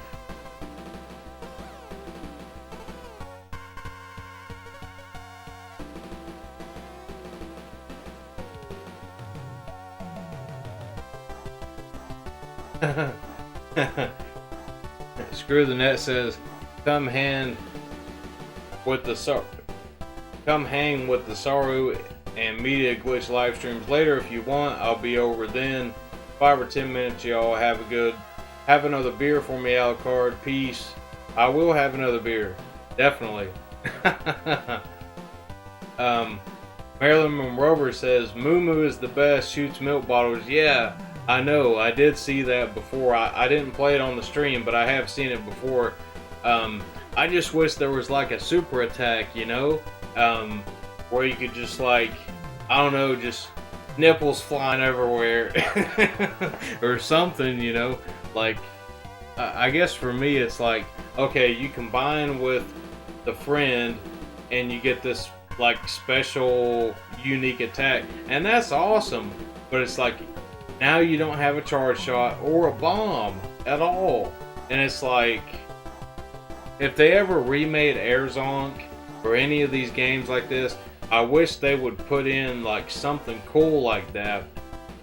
Screw the Net says, come hang with the Saru and Media Glitch live streams later if you want. I'll be over then. 5 or 10 minutes, y'all. Have another beer for me, Alucard. Peace. I will have another beer, definitely. Marilyn Monroe says Moo Moo is the best, shoots milk bottles. Yeah, I know, I did see that before. I didn't play it on the stream, but I have seen it before. I just wish there was like a super attack, you know, where you could just like, I don't know, just nipples flying everywhere or something, you know. Like, I guess for me it's like, okay, you combine with the friend and you get this like special unique attack, and that's awesome. But it's like, now you don't have a charge shot or a bomb at all. And it's like, if they ever remade Air Zonk or any of these games like this, I wish they would put in like something cool like that,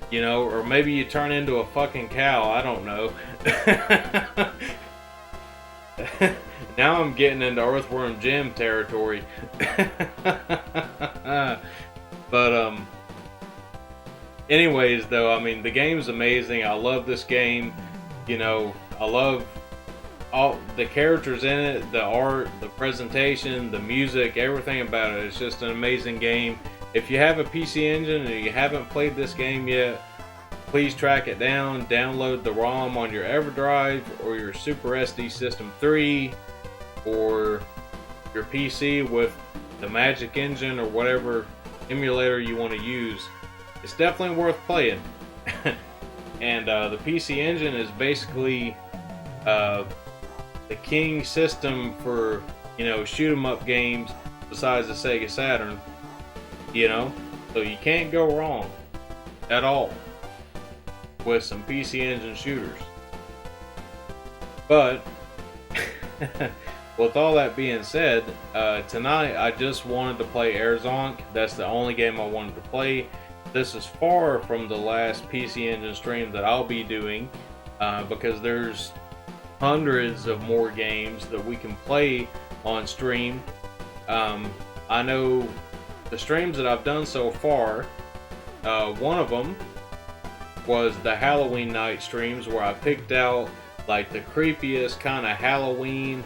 you know, or maybe you turn into a fucking cow, I don't know. Now I'm getting into Earthworm Jim territory. But anyways though, I mean, the game's amazing. I love this game, you know. I love all the characters in it, the art, the presentation, the music, everything about it. It's just an amazing game. If you have a PC Engine and you haven't played this game yet, please track it down, download the ROM on your EverDrive or your Super SD System 3 or your PC with the Magic Engine or whatever emulator you want to use. It's definitely worth playing. And the PC Engine is basically the king system for, you know, shoot 'em up games besides the Sega Saturn, you know. So you can't go wrong at all with some PC Engine shooters. But with all that being said, tonight I just wanted to play Air Zonk. That's the only game I wanted to play. This is far from the last PC Engine stream that I'll be doing, because there's hundreds of more games that we can play on stream. I know the streams that I've done so far, one of them was the Halloween night streams where I picked out like the creepiest kind of Halloween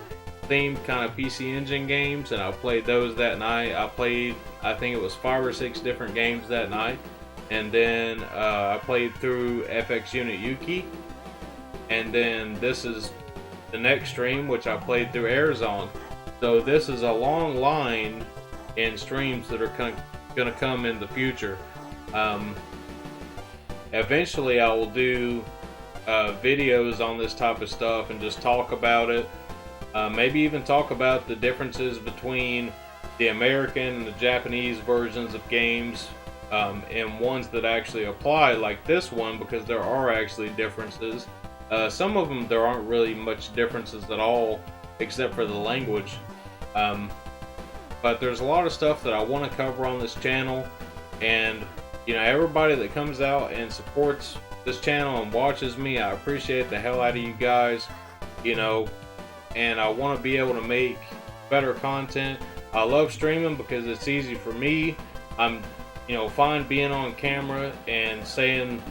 themed kind of PC Engine games, and I played those that night. I played, I think it was 5 or 6 different games that night, and then I played through FX Unit Yuki, and then this is the next stream which I played through Air Zonk. So this is a long line in streams that are gonna come in the future. Eventually I will do videos on this type of stuff and just talk about it. Maybe even talk about the differences between the American and the Japanese versions of games, and ones that actually apply, like this one, because there are actually differences. Some of them there aren't really much differences at all, except for the language. But there's a lot of stuff that I want to cover on this channel, and you know, everybody that comes out and supports this channel and watches me, I appreciate the hell out of you guys, you know, and I want to be able to make better content. I love streaming because it's easy for me. I'm, you know, fine being on camera and saying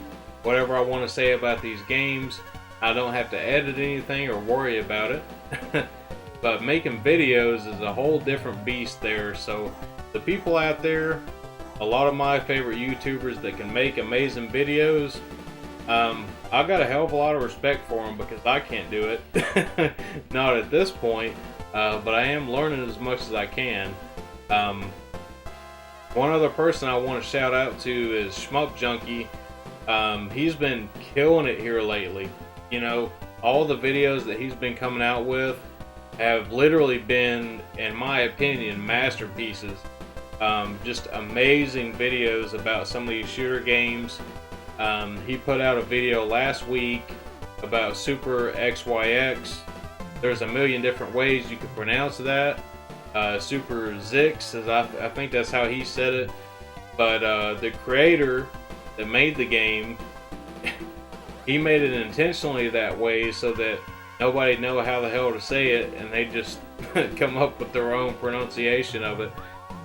whatever I want to say about these games. I don't have to edit anything or worry about it. But making videos is a whole different beast there. So the people out there, a lot of my favorite YouTubers that can make amazing videos, I've got a hell of a lot of respect for them because I can't do it. Not at this point, but I am learning as much as I can. One other person I want to shout out to is Shmup Junkie. He's been killing it here lately. You know, all the videos that he's been coming out with have literally been, in my opinion, masterpieces. Just amazing videos about some of these shooter games. He put out a video last week about Super XYX. There's a million different ways you could pronounce that. Super Zix, as I think that's how he said it. But the creator that made the game, he made it intentionally that way so that nobody know how the hell to say it, and they just come up with their own pronunciation of it.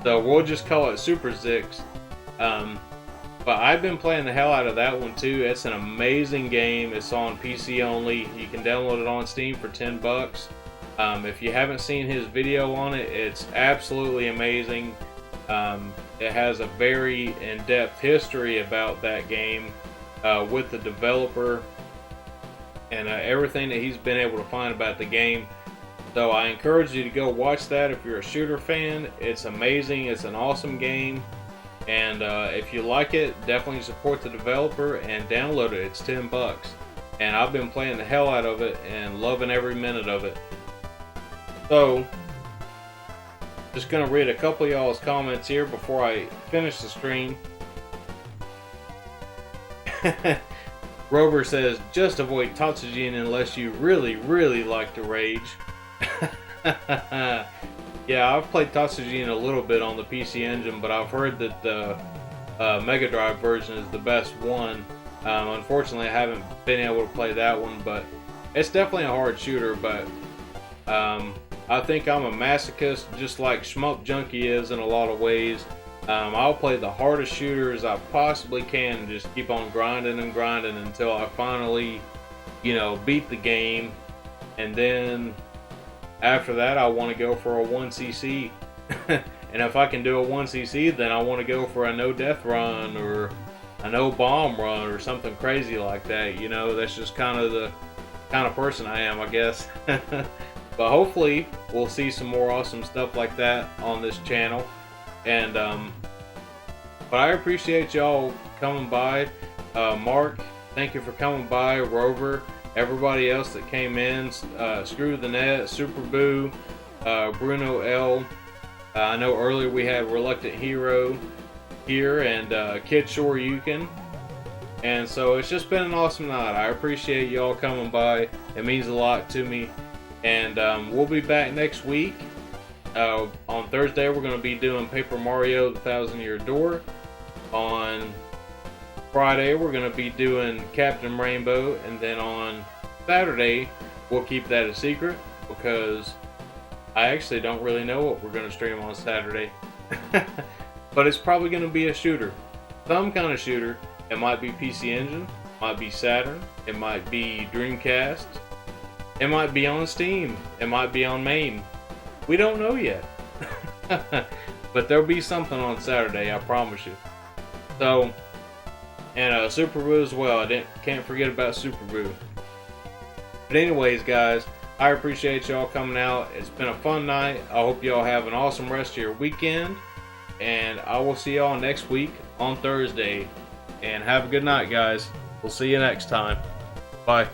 So we'll just call it Super Zix. But I've been playing the hell out of that one too. It's an amazing game. It's on PC only. You can download it on Steam for $10. If you haven't seen his video on it, it's absolutely amazing. It has a very in-depth history about that game with the developer and everything that he's been able to find about the game. So I encourage you to go watch that if you're a shooter fan. It's amazing. It's an awesome game. And if you like it, definitely support the developer and download it. It's $10. And I've been playing the hell out of it and loving every minute of it. So, just going to read a couple of y'all's comments here before I finish the stream. Rover says, just avoid Tatsujin unless you really, really like to rage. Yeah, I've played Tatsujin a little bit on the PC Engine, but I've heard that the Mega Drive version is the best one. Unfortunately, I haven't been able to play that one, but it's definitely a hard shooter. But I think I'm a masochist, just like Shmup Junkie is in a lot of ways. I'll play the hardest shooters I possibly can and just keep on grinding and grinding until I finally, you know, beat the game. And then after that, I want to go for a 1cc. And if I can do a 1cc, then I want to go for a no death run or a no bomb run or something crazy like that. You know, that's just kind of the kind of person I am, I guess. But hopefully we'll see some more awesome stuff like that on this channel. And but I appreciate y'all coming by. Mark, thank you for coming by. Rover, everybody else that came in, Screw the Net, Super Boo, Bruno L. I know earlier we had Reluctant Hero here, and Kid Shore Yukon. And so it's just been an awesome night. I appreciate y'all coming by. It means a lot to me. And we'll be back next week. On Thursday, we're going to be doing Paper Mario: The Thousand Year Door. On Friday, we're going to be doing Captain Rainbow. And then on Saturday, we'll keep that a secret because I actually don't really know what we're going to stream on Saturday. But it's probably going to be a shooter. Some kind of shooter. It might be PC Engine. Might be Saturn. It might be Dreamcast. It might be on Steam. It might be on MAME. We don't know yet. But there'll be something on Saturday, I promise you. So, and Super Boo as well. I can't forget about Super Boo. But anyways, guys, I appreciate y'all coming out. It's been a fun night. I hope y'all have an awesome rest of your weekend. And I will see y'all next week on Thursday. And have a good night, guys. We'll see you next time. Bye.